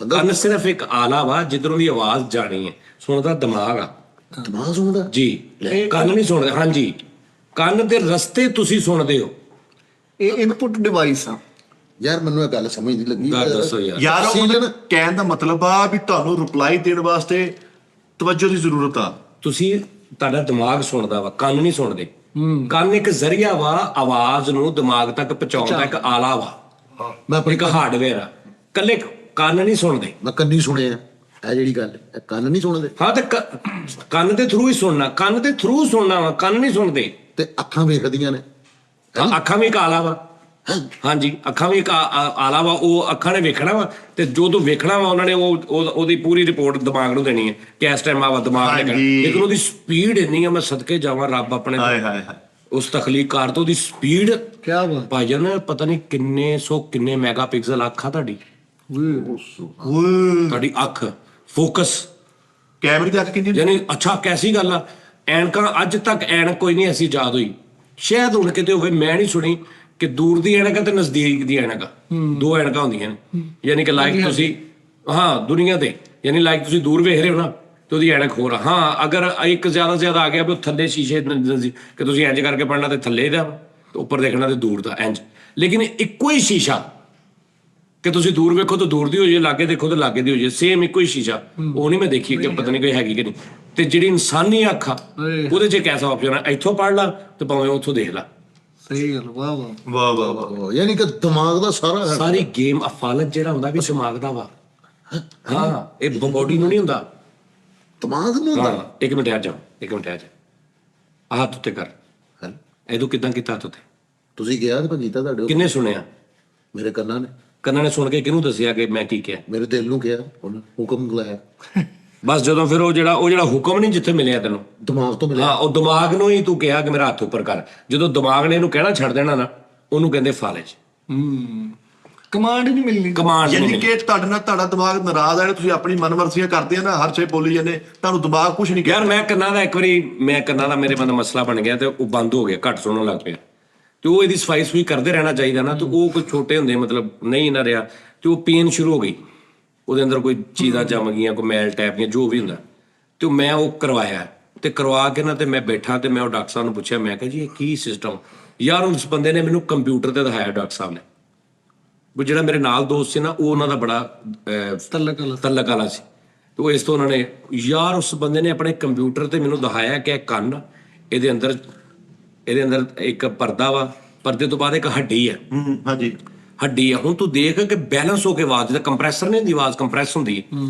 ਕੰਨ ਸਿਰਫ ਇੱਕ ਆਲਾ ਵਾ ਜਿੱਧਰੋਂ ਦੀ ਆਵਾਜ਼ ਜਾਣੀ ਹੈ। ਸੁਣਦਾ ਦਿਮਾਗ ਆ ਦਿਮਾਗ ਸੁਣਦਾ ਜੀ, ਕੰਨ ਨਹੀਂ ਸੁਣਦੇ। ਹਾਂਜੀ, ਕੰਨ ਦੇ ਰਸਤੇ ਤੁਸੀਂ ਸੁਣਦੇ ਹੋ। ਇਹ ਇਨਪੁਟ ਡਿਵਾਈਸ ਆ। ਯਾਰ ਮੈਨੂੰ ਇਹ ਗੱਲ ਸਮਝ ਨਹੀਂ ਲੱਗੀ। ਗੱਲ ਦੱਸੋ ਯਾਰ। ਯਾਰ ਉਹ ਸੀਜ਼ਨ ਕਹਿਣ ਦਾ ਮਤਲਬ ਆ ਵੀ ਤੁਹਾਨੂੰ ਰਿਪਲਾਈ ਦੇਣ ਵਾਸਤੇ ਤਵੱਜੋ ਦੀ ਜ਼ਰੂਰਤ ਆ। ਤੁਸੀਂ ਤੁਹਾਡਾ ਦਿਮਾਗ ਸੁਣਦਾ ਵਾ, ਕੰਨ ਨਹੀਂ ਸੁਣਦੇ। ਕੰਨ ਇੱਕ ਜ਼ਰੀਆ ਵਾ ਆਵਾਜ਼ ਨੂੰ ਦਿਮਾਗ ਤੱਕ ਪਹੁੰਚਾਉਣ ਦਾ, ਇੱਕ ਆਲਾ ਵਾ, ਮੈਂ ਆਪਣੀ ਇੱਕ ਹਾਰਡਵੇਅਰ ਆ। ਕੱਲੇ ਕੰਨ ਨਹੀਂ ਸੁਣਦੇ। ਮੈਂ ਕੰਨੀ ਸੁਣਿਆ ਇਹ ਜਿਹੜੀ ਗੱਲ ਹੈ, ਇਹ ਕੰਨ ਨਹੀਂ ਸੁਣਦੇ ਹਾਂ ਤੇ ਕੰਨ ਦੇ ਥਰੂ ਹੀ ਸੁਣਨਾ, ਕੰਨ ਦੇ ਥਰੂ ਸੁਣਨਾ ਵਾ, ਕੰਨ ਨਹੀਂ ਸੁਣਦੇ। ਤੇ ਅੱਖਾਂ ਵੇਖਦੀਆਂ ਨੇ। ਹਾਂ, ਅੱਖਾਂ ਵੀ ਇੱਕ ਆਲਾ ਵਾ। ਹਾਂਜੀ, ਅੱਖਾਂ ਵੀ ਇੱਕ ਆਲਾ ਵਾ। ਉਹ ਅੱਖਾਂ ਨੇ ਵੇਖਣਾ ਵਾ ਤੇ ਜੋ ਤੂੰ ਵੇਖਣਾ ਵਾ ਉਹਨਾਂ ਨੇ ਉਹਦੀ ਪੂਰੀ ਰਿਪੋਰਟ ਦਿਮਾਗ ਨੂੰ ਦੇਣੀ ਹੈ ਕਿ ਇਸ ਟਾਈਮ ਆਵਾ ਦਿਮਾਗ ਨੇ ਕਰਨਾ। ਹਾਂਜੀ। ਲੇਕਿਨ ਉਹਦੀ ਸਪੀਡ ਇੰਨੀ ਆ, ਮੈਂ ਸਦਕੇ ਜਾਵਾਂ ਰੱਬ ਆਪਣੇ ਹਾਏ ਹਾਏ ਹਾਏ। ਉਸ ਤਖਲੀਕਾਰ ਤੋਂ। ਉਹਦੀ ਸਪੀਡ ਕੀ ਬਾਤ। ਭਾਈਜਾਨ ਪਤਾ ਨਹੀਂ ਕਿੰਨੇ ਮੈਗਾਪਿਕਸਲ ਅੱਖ ਆ ਤੁਹਾਡੀ। ਓਏ ਤੁਹਾਡੀ ਅੱਖ ਫੋਕਸ, ਕੈਮਰੇ ਦੀ ਅੱਖ ਕਿੰਨੀ ਯਾਨੀ ਅੱਛਾ ਕੈਸੀ ਗੱਲ ਆ। ਐਨਕਾਂ ਅੱਜ ਤੱਕ ਐਨਕ ਕੋਈ ਨਹੀਂ ਐਸੀ ਯਾਦ ਹੋਈ, ਸ਼ਾਇਦ ਹੁਣ ਕਿਤੇ ਹੋਵੇ, ਮੈਂ ਨਹੀਂ ਸੁਣੀ ਕਿ ਦੂਰ ਦੀ ਐਨਕ ਤੇ ਨਜ਼ਦੀਕ ਦੀ ਐਨਕ, ਦੋ ਐਨਕਾਂ ਹੁੰਦੀਆਂ ਨੇ। ਯਾਨੀ ਕਿ ਲਾਈਕ ਤੁਸੀਂ ਹਾਂ ਦੁਨੀਆ ਤੇ, ਯਾਨੀ ਲਾਈਕ ਤੁਸੀਂ ਦੂਰ ਵੇਖ ਰਹੇ ਹੋ ਨਾ ਤੇ ਉਹਦੀ ਐਨਕ ਹੋਰ ਆ। ਹਾਂ, ਅਗਰ ਇੱਕ ਜ਼ਿਆਦਾ ਆ ਗਿਆ ਵੀ ਥੱਲੇ ਸ਼ੀਸ਼ੇ ਕਿ ਤੁਸੀਂ ਇੰਜ ਕਰਕੇ ਪੜਨਾ ਤੇ ਥੱਲੇ ਦਾ, ਉੱਪਰ ਦੇਖਣਾ ਤੇ ਦੂਰ ਦਾ ਇੰਜ। ਲੇਕਿਨ ਇੱਕੋ ਹੀ ਸ਼ੀਸ਼ਾ ਕਿ ਤੁਸੀਂ ਦੂਰ ਵੇਖੋ ਤਾਂ ਦੂਰ ਦੀ ਹੋ ਜੇ, ਲਾਗੇ ਦੇਖੋ ਤਾਂ ਲਾਗੇ ਦੀ ਹੋ ਜੇ, ਸੇਮ ਇੱਕੋ ਹੀ ਸ਼ੀਸ਼ਾ। ਉਹ ਨਹੀਂ ਮੈਂ ਦੇਖੀ ਕਿ ਪਤਾ ਨਹੀਂ ਕੋਈ ਹੈਗੀ ਕਿ ਨਹੀਂ। ਤੇ ਜਿਹੜੀ ਇਨਸਾਨੀ ਅੱਖ ਆ ਉਹਦੇ 'ਚ ਇੱਕ ਐਸਾ ਆਪਸ਼ਨ ਆ, ਇੱਥੋਂ ਪੜ੍ਹ ਲਾ ਤੇ ਭਾਵੇਂ ਉੱਥੋਂ ਦੇਖ ਲਾ। ਸਹੀ ਗੱਲ। ਵਾਹ ਵਾਹ ਵਾਹ ਵਾਹ ਵਾਹ। ਉਹ ਯਾਨੀ ਕਿ ਦਿਮਾਗ ਦਾ ਸਾਰਾ ਸਾਰੀ ਗੇਮ ਅਫਾਲਤ ਜਿਹੜਾ ਹੁੰਦਾ ਵੀ ਦਿਮਾਗ ਦਾ ਵਾ। ਹਾਂ, ਇਹ ਬੋਡੀ ਨੂੰ ਨਹੀਂ ਹੁੰਦਾ। ਦਿਮਾਗ ਨੂੰ ਹੁੰਦਾ। ਹਾਂ, ਇੱਕ ਮਿੰਟ ਆ ਜਾ ਹੱਥ ਉੱਤੇ ਕਰ। ਹੈਂ? ਇਹਦੋਂ ਕਿਦਾਂ ਕੀਤਾ ਹੱਥ ਉੱਤੇ? ਤੁਸੀਂ ਗਿਆ ਤੇ ਮੈਂ ਕੀਤਾ ਤੁਹਾਡੇ ਕੋਲ। ਕਿੰਨੇ ਸੁਣਿਆ? ਮੇਰੇ ਕੰਨਾਂ ਨੇ। ਕੰਨਾਂ ਨੇ ਸੁਣ ਕੇ ਕਿਹਨੂੰ ਦੱਸਿਆ ਕਿ ਮੈਂ ਕੀ ਕਿਹਾ? ਮੇਰੇ ਦਿਲ ਨੂੰ ਕਿਹਾ, ਉਹਨੇ ਹੁਕਮ ਲਾਇਆ। ਬਸ ਜਦੋਂ ਫਿਰ ਉਹ ਜਿਹੜਾ ਹੁਕਮ ਨਹੀਂ ਜਿੱਥੇ ਮਿਲਿਆ ਤੈਨੂੰ, ਦਿਮਾਗ ਤੋਂ ਮਿਲਿਆ। ਹਾਂ, ਉਹ ਦਿਮਾਗ ਨੂੰ ਹੀ ਤੂੰ ਕਿਹਾ ਕਿ ਮੇਰਾ ਹੱਥ ਉੱਪਰ ਕਰ। ਜਦੋਂ ਦਿਮਾਗ ਨੇ ਇਹਨੂੰ ਕਹਿਣਾ ਛੱਡ ਦੇਣਾ ਨਾ, ਉਹਨੂੰ ਕਹਿੰਦੇ ਫਾਲਜ। ਕਮਾਂਡ ਹੀ ਨਹੀਂ ਮਿਲਣੀ। ਕਮਾਂਡ ਯਾਨੀ ਕਿ ਤੁਹਾਡਾ ਦਿਮਾਗ ਨਾਰਾਜ਼ ਆ, ਤੁਸੀਂ ਆਪਣੀ ਮਨਮਰਜ਼ੀਆਂ ਕਰਦੇ ਆ ਨਾ, ਹਰ ਚੀਜ਼ ਬੋਲੀ ਜਾਂਦੇ, ਤੁਹਾਨੂੰ ਦਿਮਾਗ ਕੁਝ ਨਹੀਂ ਯਾਰ ਮੈਂ ਕੰਨਾਂ ਦਾ ਮੇਰੇ ਮਨ ਮਸਲਾ ਬਣ ਗਿਆ ਤੇ ਉਹ ਬੰਦ ਹੋ ਗਿਆ, ਘੱਟ ਸੁਣਨ ਲੱਗ ਪਿਆ। ਤੇ ਉਹ ਇਹਦੀ ਸਫਾਈ ਕਰਦੇ ਰਹਿਣਾ ਚਾਹੀਦਾ ਨਾ। ਤੇ ਉਹ ਕੋਈ ਛੋਟੇ ਹੁੰਦੇ ਮਤਲਬ ਨਹੀਂ ਨਾ ਰਿਹਾ ਤੇ ਉਹ ਪੇਨ ਸ਼ੁਰੂ ਹੋ ਗਈ, ਉਹਦੇ ਅੰਦਰ ਕੋਈ ਚੀਜ਼ਾਂ ਜੰਮ ਗਈਆਂ, ਕੋਈ ਮੈਲ ਟੈਪ ਦੀਆਂ, ਜੋ ਵੀ ਹੁੰਦਾ। ਤੇ ਮੈਂ ਉਹ ਕਰਵਾਇਆ ਤੇ ਕਰਵਾ ਕੇ ਨਾ ਤੇ ਮੈਂ ਬੈਠਾ ਤੇ ਮੈਂ ਉਹ ਡਾਕਟਰ ਸਾਹਿਬ ਨੂੰ ਪੁੱਛਿਆ, ਮੈਂ ਕਿਹਾ ਜੀ ਇਹ ਕੀ ਸਿਸਟਮ ਯਾਰ। ਉਸ ਬੰਦੇ ਨੇ ਮੈਨੂੰ ਕੰਪਿਊਟਰ ਤੇ ਦਿਖਾਇਆ ਡਾਕਟਰ ਸਾਹਿਬ ਨੇ, ਉਹ ਜਿਹੜਾ ਮੇਰੇ ਨਾਲ ਦੋਸਤ ਸੀ ਨਾ ਉਹ ਉਹਨਾਂ ਦਾ ਬੜਾ ਤਲਕ ਵਾਲਾ ਸੀ। ਤੇ ਉਹ ਇਸ ਤੋਂ ਉਹਨਾਂ ਨੇ ਯਾਰ ਉਸ ਬੰਦੇ ਨੇ ਆਪਣੇ ਕੰਪਿਊਟਰ ਤੇ ਮੈਨੂੰ ਦਿਖਾਇਆ ਕਿ ਇਹ ਕੰਨ, ਇਹਦੇ ਅੰਦਰ ਇੱਕ ਪਰਦਾ ਵਾ, ਪਰਦੇ ਤੋਂ ਬਾਅਦ ਇੱਕ ਹੱਡੀ ਹੈ। ਹਾਂਜੀ ਹੱਡੀ ਆ। ਹੁਣ ਤੂੰ ਦੇਖ ਕਿ ਬੈਲੈਂਸ ਹੋ ਕੇ ਆਵਾਜ਼, ਜਿੱਦਾਂ ਕੰਪਰੈਸਰ ਨਹੀਂ ਹੁੰਦੀ ਆਵਾਜ਼, ਕੰਪਰੈਸ ਹੁੰਦੀ ਹੈ।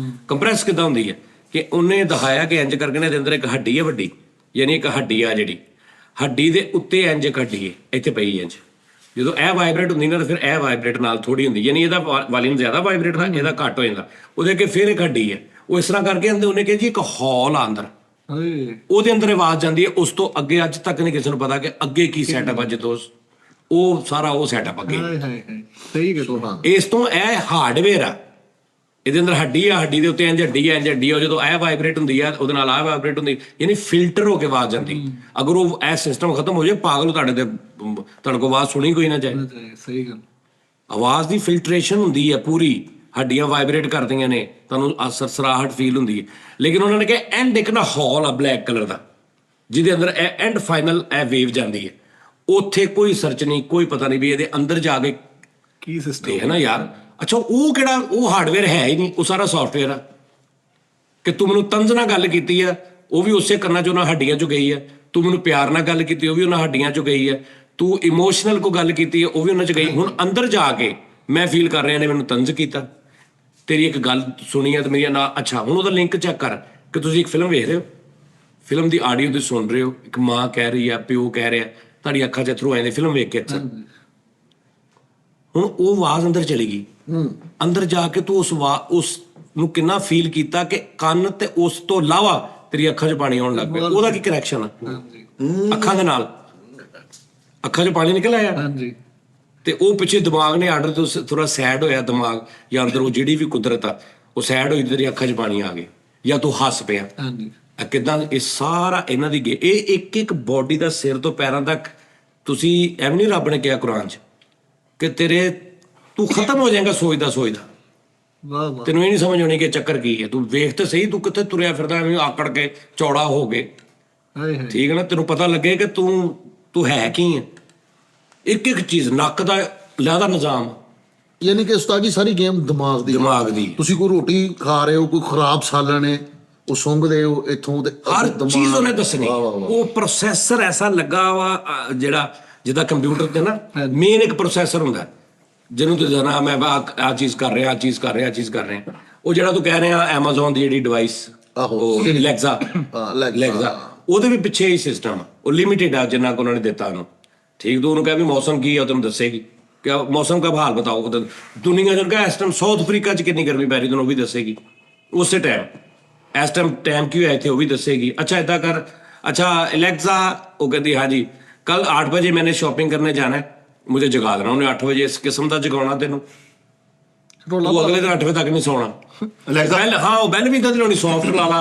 ਕੰਪਰੈਸ ਕਿੱਦਾਂ ਹੁੰਦੀ ਹੈ ਕਿ ਉਹਨੇ ਦਿਖਾਇਆ ਕਿ ਇੰਜ ਕਰਕੇ ਨਾ ਇਹਦੇ ਅੰਦਰ ਇੱਕ ਹੱਡੀ ਹੈ ਵੱਡੀ, ਯਾਨੀ ਇੱਕ ਹੱਡੀ ਆ ਜਿਹੜੀ ਹੱਡੀ ਦੇ ਉੱਤੇ ਇੰਜ ਇੱਕ ਹੱਡੀ ਹੈ ਇੱਥੇ ਪਈ ਇੰਜ। ਜਦੋਂ ਇਹ ਵਾਈਬ੍ਰੇਟ ਹੁੰਦੀ ਨਾ ਤਾਂ ਫਿਰ ਇਹ ਵਾਈਬ੍ਰੇਟ ਨਾਲ ਥੋੜੀ ਹੁੰਦੀ, ਯਾਨੀ ਇਹਦਾ ਵਾਲੀਅਮ ਜ਼ਿਆਦਾ ਵਾਈਬ੍ਰੇਟ ਦਾ, ਇਹਦਾ ਘੱਟ ਹੋ ਜਾਂਦਾ। ਉਹਦੇ ਅੱਗੇ ਫਿਰ ਇੱਕ ਹੱਡੀ ਹੈ। ਉਹ ਇਸ ਤਰ੍ਹਾਂ ਕਰਕੇ ਉਹਨੇ ਕਿਹਾ ਜੀ ਇੱਕ ਹਾਲ ਆ ਅੰਦਰ, ਉਹਦੇ ਅੰਦਰ ਆਵਾਜ਼ ਜਾਂਦੀ ਹੈ। ਉਸ ਤੋਂ ਅੱਗੇ ਅੱਜ ਤੱਕ ਨਹੀਂ ਕਿਸੇ ਨੂੰ ਪਤਾ ਕਿ ਅੱਗੇ ਕੀ ਸੈਟਅਪ ਆ। ਜਦੋਂ ਉਹ ਸਾਰਾ ਉਹ ਸੈਟਅਪ ਅੱਗੇ ਸਹੀ ਗੱਲ। ਇਸ ਤੋਂ ਇਹ ਹਾਰਡਵੇਅਰ ਆ, ਇਹਦੇ ਅੰਦਰ ਹੱਡੀ ਆ, ਹੱਡੀ ਦੇ ਉੱਤੇ ਇੰਜ ਹੱਡੀ ਆ, ਜਦੋਂ ਇਹ ਵਾਈਬ੍ਰੇਟ ਹੁੰਦੀ ਆ ਉਹਦੇ ਨਾਲ ਆਹ ਵਾਈਬ੍ਰੇਟ ਹੁੰਦੀ, ਯਾਨੀ ਫਿਲਟਰ ਹੋ ਕੇ ਆਵਾਜ਼ ਜਾਂਦੀ। ਅਗਰ ਉਹ ਇਹ ਸਿਸਟਮ ਖਤਮ ਹੋ ਜਾਏ, ਪਾਗਲ ਤੁਹਾਡੇ ਕੋਲ ਆਵਾਜ਼ ਸੁਣੀ ਕੋਈ ਨਾ ਜਾਏ। ਸਹੀ ਗੱਲ। ਆਵਾਜ਼ ਦੀ ਫਿਲਟਰੇਸ਼ਨ ਹੁੰਦੀ ਹੈ ਪੂਰੀ, ਹੱਡੀਆਂ ਵਾਈਬ੍ਰੇਟ ਕਰਦੀਆਂ ਨੇ, ਤੁਹਾਨੂੰ ਸਰਸਰਾਹਟ ਫੀਲ ਹੁੰਦੀ ਹੈ। ਲੇਕਿਨ ਉਹਨਾਂ ਨੇ ਕਿਹਾ ਐਂਡ ਇੱਕ ਨਾ ਹਾਲ ਆ ਬਲੈਕ ਕਲਰ ਦਾ, ਜਿਹਦੇ ਅੰਦਰ ਇਹ ਐਂਡ ਫਾਈਨਲ ਇਹ ਵੇਵ ਜਾਂਦੀ ਹੈ। ਉੱਥੇ ਕੋਈ ਸਰਚ ਨਹੀਂ, ਕੋਈ ਪਤਾ ਨਹੀਂ ਵੀ ਇਹਦੇ ਅੰਦਰ ਜਾ ਕੇ ਕੀ ਸਿਸਟਮ ਦੇਖ ਨਾ ਯਾਰ। ਅੱਛਾ ਉਹ ਕਿਹੜਾ, ਉਹ ਹਾਰਡਵੇਅਰ ਹੈ ਹੀ ਨਹੀਂ, ਉਹ ਸਾਰਾ ਸੌਫਟਵੇਅਰ ਆ। ਕਿ ਤੂੰ ਮੈਨੂੰ ਤੰਜ਼ ਨਾਲ ਗੱਲ ਕੀਤੀ ਆ, ਉਹ ਵੀ ਉਸੇ ਕੰਨਾਂ 'ਚ ਉਹਨਾਂ ਹੱਡੀਆਂ 'ਚੋਂ ਗਈ ਹੈ। ਤੂੰ ਮੈਨੂੰ ਪਿਆਰ ਨਾਲ ਗੱਲ ਕੀਤੀ, ਉਹ ਵੀ ਉਹਨਾਂ ਹੱਡੀਆਂ 'ਚੋਂ ਗਈ ਹੈ। ਤੂੰ ਇਮੋਸ਼ਨਲ ਕੋ ਗੱਲ ਕੀਤੀ ਹੈ, ਉਹ ਵੀ ਉਹਨਾਂ 'ਚ ਗਈ। ਹੁਣ ਅੰਦਰ ਜਾ ਕੇ ਮੈਂ ਫੀਲ ਕਰ ਰਿਹਾ ਨੇ ਮੈਨੂੰ ਤੰਜ਼ ਕੀਤਾ, ਤੇਰੀ ਇੱਕ ਗੱਲ ਸੁਣੀ ਹੈ ਤੇ ਮੇਰੀ ਨਾ। ਅੱਛਾ ਹੁਣ ਉਹਦਾ ਲਿੰਕ ਚੈੱਕ ਕਰ ਕਿ ਤੁਸੀਂ ਇੱਕ ਫਿਲਮ ਵੇਖ ਰਹੇ ਹੋ, ਫਿਲਮ ਦੀ ਆਡੀਓ ਤੁਸੀਂ ਸੁਣ ਰਹੇ ਹੋ, ਇੱਕ ਮਾਂ ਕਹਿ ਰਹੀ ਆ, ਪਿਓ ਕਹਿ ਰਿਹਾ, ਤੁਹਾਡੀ ਅੱਖਾਂ 'ਚ ਅਥਰੂ ਆਏ ਨੇ ਫਿਲਮ ਵੇਖ ਕੇ। ਅੱਛਾ ਹੁਣ ਉਹ ਆਵਾਜ਼ ਅੰਦਰ ਚਲੀ ਗਈ। ਅੰਦਰ ਜਾ ਕੇ ਤੂੰ ਉਸ ਨੂੰ ਕਿੰਨਾ ਫੀਲ ਕੀਤਾ ਕਿ ਕੰਨ ਤੇ ਉਸ ਤੋਂ ਇਲਾਵਾ ਤੇਰੀ ਅੱਖਾਂ 'ਚ ਪਾਣੀ ਆਉਣ ਲੱਗ ਪਿਆ। ਉਹਦਾ ਕੀ ਕਨੈਕਸ਼ਨ ਆ ਅੱਖਾਂ ਦੇ ਨਾਲ? ਅੱਖਾਂ 'ਚ ਪਾਣੀ ਨਿਕਲ ਆਇਆ। ਹਾਂਜੀ। ਤੇ ਉਹ ਪਿੱਛੇ ਦਿਮਾਗ ਨੇ ਆਰਡਰ ਤੋਂ ਥੋੜਾ ਸੈਡ ਹੋਇਆ ਦਿਮਾਗ, ਜਾਂ ਅੰਦਰ ਉਹ ਜਿਹੜੀ ਵੀ ਕੁਦਰਤ ਆ ਉਹ ਸੈਡ ਹੋਈ, ਤੇਰੀ ਅੱਖਾਂ 'ਚ ਪਾਣੀ ਆ ਗਏ, ਜਾਂ ਤੂੰ ਹੱਸ ਪਿਆ। ਹਾਂਜੀ। ਕਿੱਦਾਂ ਇਹ ਸਾਰਾ ਇਹਨਾਂ ਦੀ ਇਹ ਇੱਕ ਬੋਡੀ ਦਾ ਸਿਰ ਤੋਂ ਪੈਰਾਂ ਤੱਕ। ਤੁਸੀਂ ਐਵੇਂ ਨਹੀਂ ਰੱਬ ਨੇ ਕਿਹਾ ਕੁਰਾਨ 'ਚ ਕਿ ਤੂੰ ਖਤਮ ਹੋ ਜਾਏਗਾ ਸੋਚਦਾ ਸੋਚਦਾ। ਵਾਹ ਵਾਹ। ਤੈਨੂੰ ਇਹ ਨਹੀਂ ਸਮਝ ਆਉਣੀ ਕਿ ਚੱਕਰ ਕੀ ਹੈ। ਤੂੰ ਵੇਖ ਤੇ ਸਹੀ, ਤੂੰ ਕਿੱਥੇ ਤੁਰਿਆ ਫਿਰਦਾ ਐਵੇਂ ਆਕੜ ਕੇ ਚੌੜਾ ਹੋ ਕੇ। ਠੀਕ ਹੈ ਨਾ, ਤੈਨੂੰ ਪਤਾ ਲੱਗੇ ਕਿ ਤੂੰ ਹੈ ਕੀ ਹੈ। ਇੱਕ ਇੱਕ ਚੀਜ਼, ਨੱਕ ਦਾ ਲਿਆਦਾ ਨਿਜ਼ਾਮ, ਯਾਨੀ ਕਿ ਉਸਤਾਦ ਜੀ ਸਾਰੀ ਗੇਮ ਦਿਮਾਗ ਦੀ। ਤੁਸੀਂ ਕੋਈ ਰੋਟੀ ਖਾ ਰਹੇ ਹੋ, ਕੋਈ ਖਰਾਬ ਸਾਲਣ ਹੈ, ਉਹ ਸੁੰਘਦੇ ਹੋ ਇੱਥੋਂ ਤੇ ਹਰ ਚੀਜ਼ ਉਹਨੇ ਦੱਸਣੀ। ਉਹ ਪ੍ਰੋਸੈਸਰ ਐਸਾ ਲੱਗਾ ਵਾ ਜਿਹੜਾ ਜਿੱਦਾਂ ਕੰਪਿਊਟਰ ਤੇ ਨਾ ਮੇਨ ਇੱਕ ਪ੍ਰੋਸੈਸਰ ਹੁੰਦਾ ਜਿਹਨੂੰ ਤੁਸੀਂ ਜਾਣਾ ਮੈਂ ਆਹ ਚੀਜ਼ ਕਰ ਰਿਹਾ, ਆਹ ਚੀਜ਼ ਕਰ ਰਿਹਾ, ਆਹ ਚੀਜ਼ ਕਰ ਰਿਹਾ। ਉਹ ਜਿਹੜਾ ਤੂੰ ਕਹਿ ਰਿਹਾ ਐਮਾਜ਼ੋਨ ਦੀ ਜਿਹੜੀ ਡਿਵਾਈਸ, ਉਹ ਲੈਕਜ਼ਾ, ਉਹਦੇ ਵੀ ਪਿੱਛੇ ਹੀ ਸਿਸਟਮ, ਉਹ ਲਿਮਿਟਿਡ ਆ ਜਿੰਨਾ ਕੁ ਉਹਨਾਂ ਨੇ ਦਿੱਤਾ ਉਹਨੂੰ। ਠੀਕ, ਤੂੰ ਉਹਨੂੰ ਕਹਿ ਵੀ ਮੌਸਮ ਕੀ ਆ, ਉਹ ਤੈਨੂੰ ਦੱਸੇਗੀ ਕਿ ਮੌਸਮ ਕਾ ਹਾਲ ਬਤਾਓ। ਦੁਨੀਆ ਜਨ ਕਾ ਇਸ ਟਾਈਮ ਸਾਊਥ ਅਫਰੀਕਾ 'ਚ ਕਿੰਨੀ ਗਰਮੀ ਪੈ ਰਹੀ ਤੈਨੂੰ ਉਹ ਵੀ ਦੱਸੇਗੀ ਉਸੇ ਟਾਈਮ। ਇਸ ਟਾਈਮ ਕੀ ਹੋਇਆ ਇੱਥੇ ਉਹ ਵੀ ਦੱਸੇਗੀ। ਅੱਛਾ ਇੱਦਾਂ ਕਰ, ਅੱਛਾ ਅਲੈਕਸਾ, ਉਹ ਕਹਿੰਦੀ ਹਾਂਜੀ कल 8 बजे मैंने शॉपिंग करने जाना है, मुझे जगा देना। उन्हें 8 बजे इस किस्म का जगाना तेन, तू अगले दिन 8 बजे तक नहीं सोना। हाँ वो बैल भी कदे सॉफ्ट ला ला।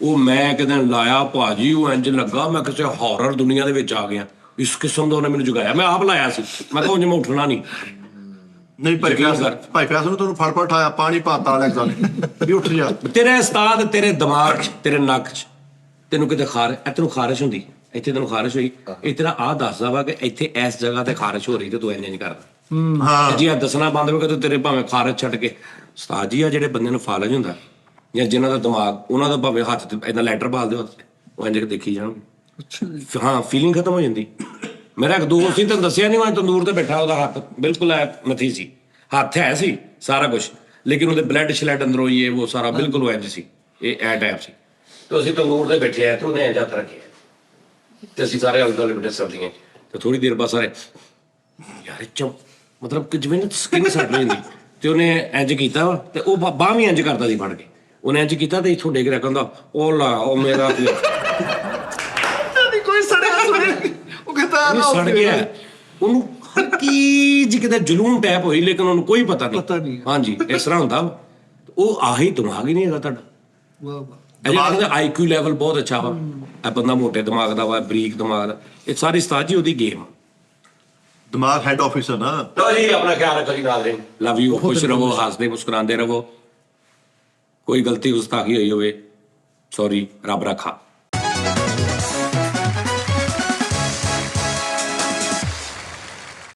वो मैं कदे लाया भाजी, वो इंज लगा मैं किसी हॉरर दुनिया दे विच आ गया। इस किस्म का उन्हें मैंने जगाया, मैं आप लाया सी। मैं कहा मैं उठना नहीं ਭਾਈ ਫੈਸਲ ਨੂੰ ਤੁਹਾਨੂੰ ਫੜ ਉਠਾਇਆ, ਪਾਣੀ ਪਾਤਾ ਅਲੈਕਸਾ ਨੇ ਵੀ ਉੱਠ ਜਾ। ਤੇਰੇ ਉਸਤਾਦ ਤੇਰੇ ਦਿਮਾਗ 'ਚ, ਤੇਰੇ ਨੱਕ 'ਚ ਤੈਨੂੰ ਕਿਤੇ ਤੈਨੂੰ ਖਾਰਿਸ਼ ਹੁੰਦੀ, ਇੱਥੇ ਤੈਨੂੰ ਖਾਰਿਸ਼ ਹੋਈ, ਇਹ ਤੇਰਾ ਆਹ ਦੱਸਦਾ ਵਾ ਕਿ ਇੱਥੇ ਇਸ ਜਗ੍ਹਾ ਤੇ ਖਾਰਿਸ਼ ਹੋ ਰਹੀ ਤੇ ਤੂੰ ਇੰਜ ਨਹੀਂ ਕਰਦਾ। ਹਾਂ ਜੀ ਆ ਦੱਸਣਾ ਬੰਦ ਹੋਵੇ ਕਿ ਤੇਰੇ ਭਾਵੇਂ ਖਾਰਿਸ਼ ਛੱਡ ਕੇ। ਉਸਤਾਦ ਜੀ ਆ ਜਿਹੜੇ ਬੰਦੇ ਨੂੰ ਫਾਲਜ ਹੁੰਦਾ ਜਾਂ ਜਿਨ੍ਹਾਂ ਦਾ ਦਿਮਾਗ, ਉਹਨਾਂ ਦਾ ਭਾਵੇਂ ਹੱਥ ਤੇ ਏਦਾਂ ਲੈਟਰ ਪਾ ਦਿਓ, ਉਹ ਇੰਜ ਦੇਖੀ ਜਾਣਗੇ। ਹਾਂ ਫੀਲਿੰਗ ਖਤਮ ਹੋ ਜਾਂਦੀ। ਮੇਰਾ ਇੱਕ ਦੋਸਤ ਸੀ, ਤੈਨੂੰ ਦੱਸਿਆ ਨਹੀਂ, ਮੈਂ ਤੰਦੂਰ ਤੇ ਬੈਠਾ, ਉਹਦਾ ਹੱਥ ਬਿਲਕੁਲ ਮੱਥੀ ਸੀ, ਹੱਥ ਹੈ ਸੀ ਸਾਰਾ ਕੁਛ, ਲੇਕਿਨ ਉਹਦੇ ਬਲੱਡ ਸ਼ਲੈਡ ਅੰਦਰੋਂ ਹੀ ਉਹ ਸਾਰਾ ਬਿਲਕੁਲ ਇੰਜ ਸੀ, ਇਹ ਟਾਈਪ ਸੀ। ਤੇ ਅਸੀਂ ਤੰਦੂਰ ਤੇ ਬੈਠੇ ਆ ਤੇ ਉਹਨੇ ਇੰਜ ਹੱਥ ਰੱਖਿਆ ਤੇ ਅਸੀਂ ਸਾਰੇ ਅਲੱਗ ਅਲੱਗ ਬੈਠੇ ਸਰਦੀਆਂ। ਤੇ ਥੋੜੀ ਦੇਰ ਬਾਅਦ ਸਾਰੇ ਯਾਰ ਮਤਲਬ ਕਿ ਜਿਵੇਂ ਸਕਿਨ ਸੱਟ ਲੈਂਦੀ, ਤੇ ਉਹਨੇ ਇੰਜ ਕੀਤਾ ਵਾ ਤੇ ਉਹ ਬਾਂਹ ਵੀ ਇੰਜ ਕਰਦਾ ਸੀ ਫੜ ਕੇ। ਉਹਨੇ ਇੰਜ ਕੀਤਾ ਤੇ ਇੱਥੋਂ ਡਿੱਗ ਰਿਹਾ, ਕਹਿੰਦਾ ਉਹ ਲਾ ਉਹ ਮੇਰਾ ਕੋਈ ਸੜਿਆ ਉਹ ਕਹਿੰਦਾ ਸੜ ਗਿਆ। ਉਹਨੂੰ ਹਲਕੀ ਜਿਹੀ ਕਿਤੇ ਜਲੂਨ ਟੈਪ ਹੋਈ, ਲੇਕਿਨ ਉਹਨੂੰ ਕੋਈ ਪਤਾ ਨਹੀਂ। ਹਾਂਜੀ ਇਸ ਤਰ੍ਹਾਂ ਹੁੰਦਾ। ਉਹ ਆਹੀ ਦਿਮਾਗ ਹੀ ਨਹੀਂ ਹੈਗਾ ਤੁਹਾਡਾ। ਵਾਹ ਵਾਹ। ਆਈਕਿਊ ਲੈਵਲ ਬਹੁਤ ਅੱਛਾ ਵਾ, ਇਹ ਬੰਦਾ ਮੋਟੇ ਦਿਮਾਗ ਦਾ ਵਾ, ਬਰੀਕ ਦਿਮਾਗ ਦਾ, ਇਹ ਸਾਰੀ ਉਸਤਾਦ ਜੀ ਉਹਦੀ ਗੇਮ। ਦਿਮਾਗ ਹੈਡ ਆਫਿਸਰ ਨਾ। ਲਓ ਜੀ ਆਪਣਾ ਖਿਆਲ ਰੱਖੋ ਜੀ ਨਾਜ਼ਰੀਨ, ਲਵ ਯੂ, ਖੁਸ਼ ਰਹੋ, ਹੱਸਦੇ ਮੁਸਕਰਾਉਂਦੇ ਰਹੋ। ਕੋਈ ਗਲਤੀ ਗੁਸਤਾਖੀ ਹੋਈ ਹੋਵੇ ਸੌਰੀ, ਰੱਬ ਰੱਖਾ।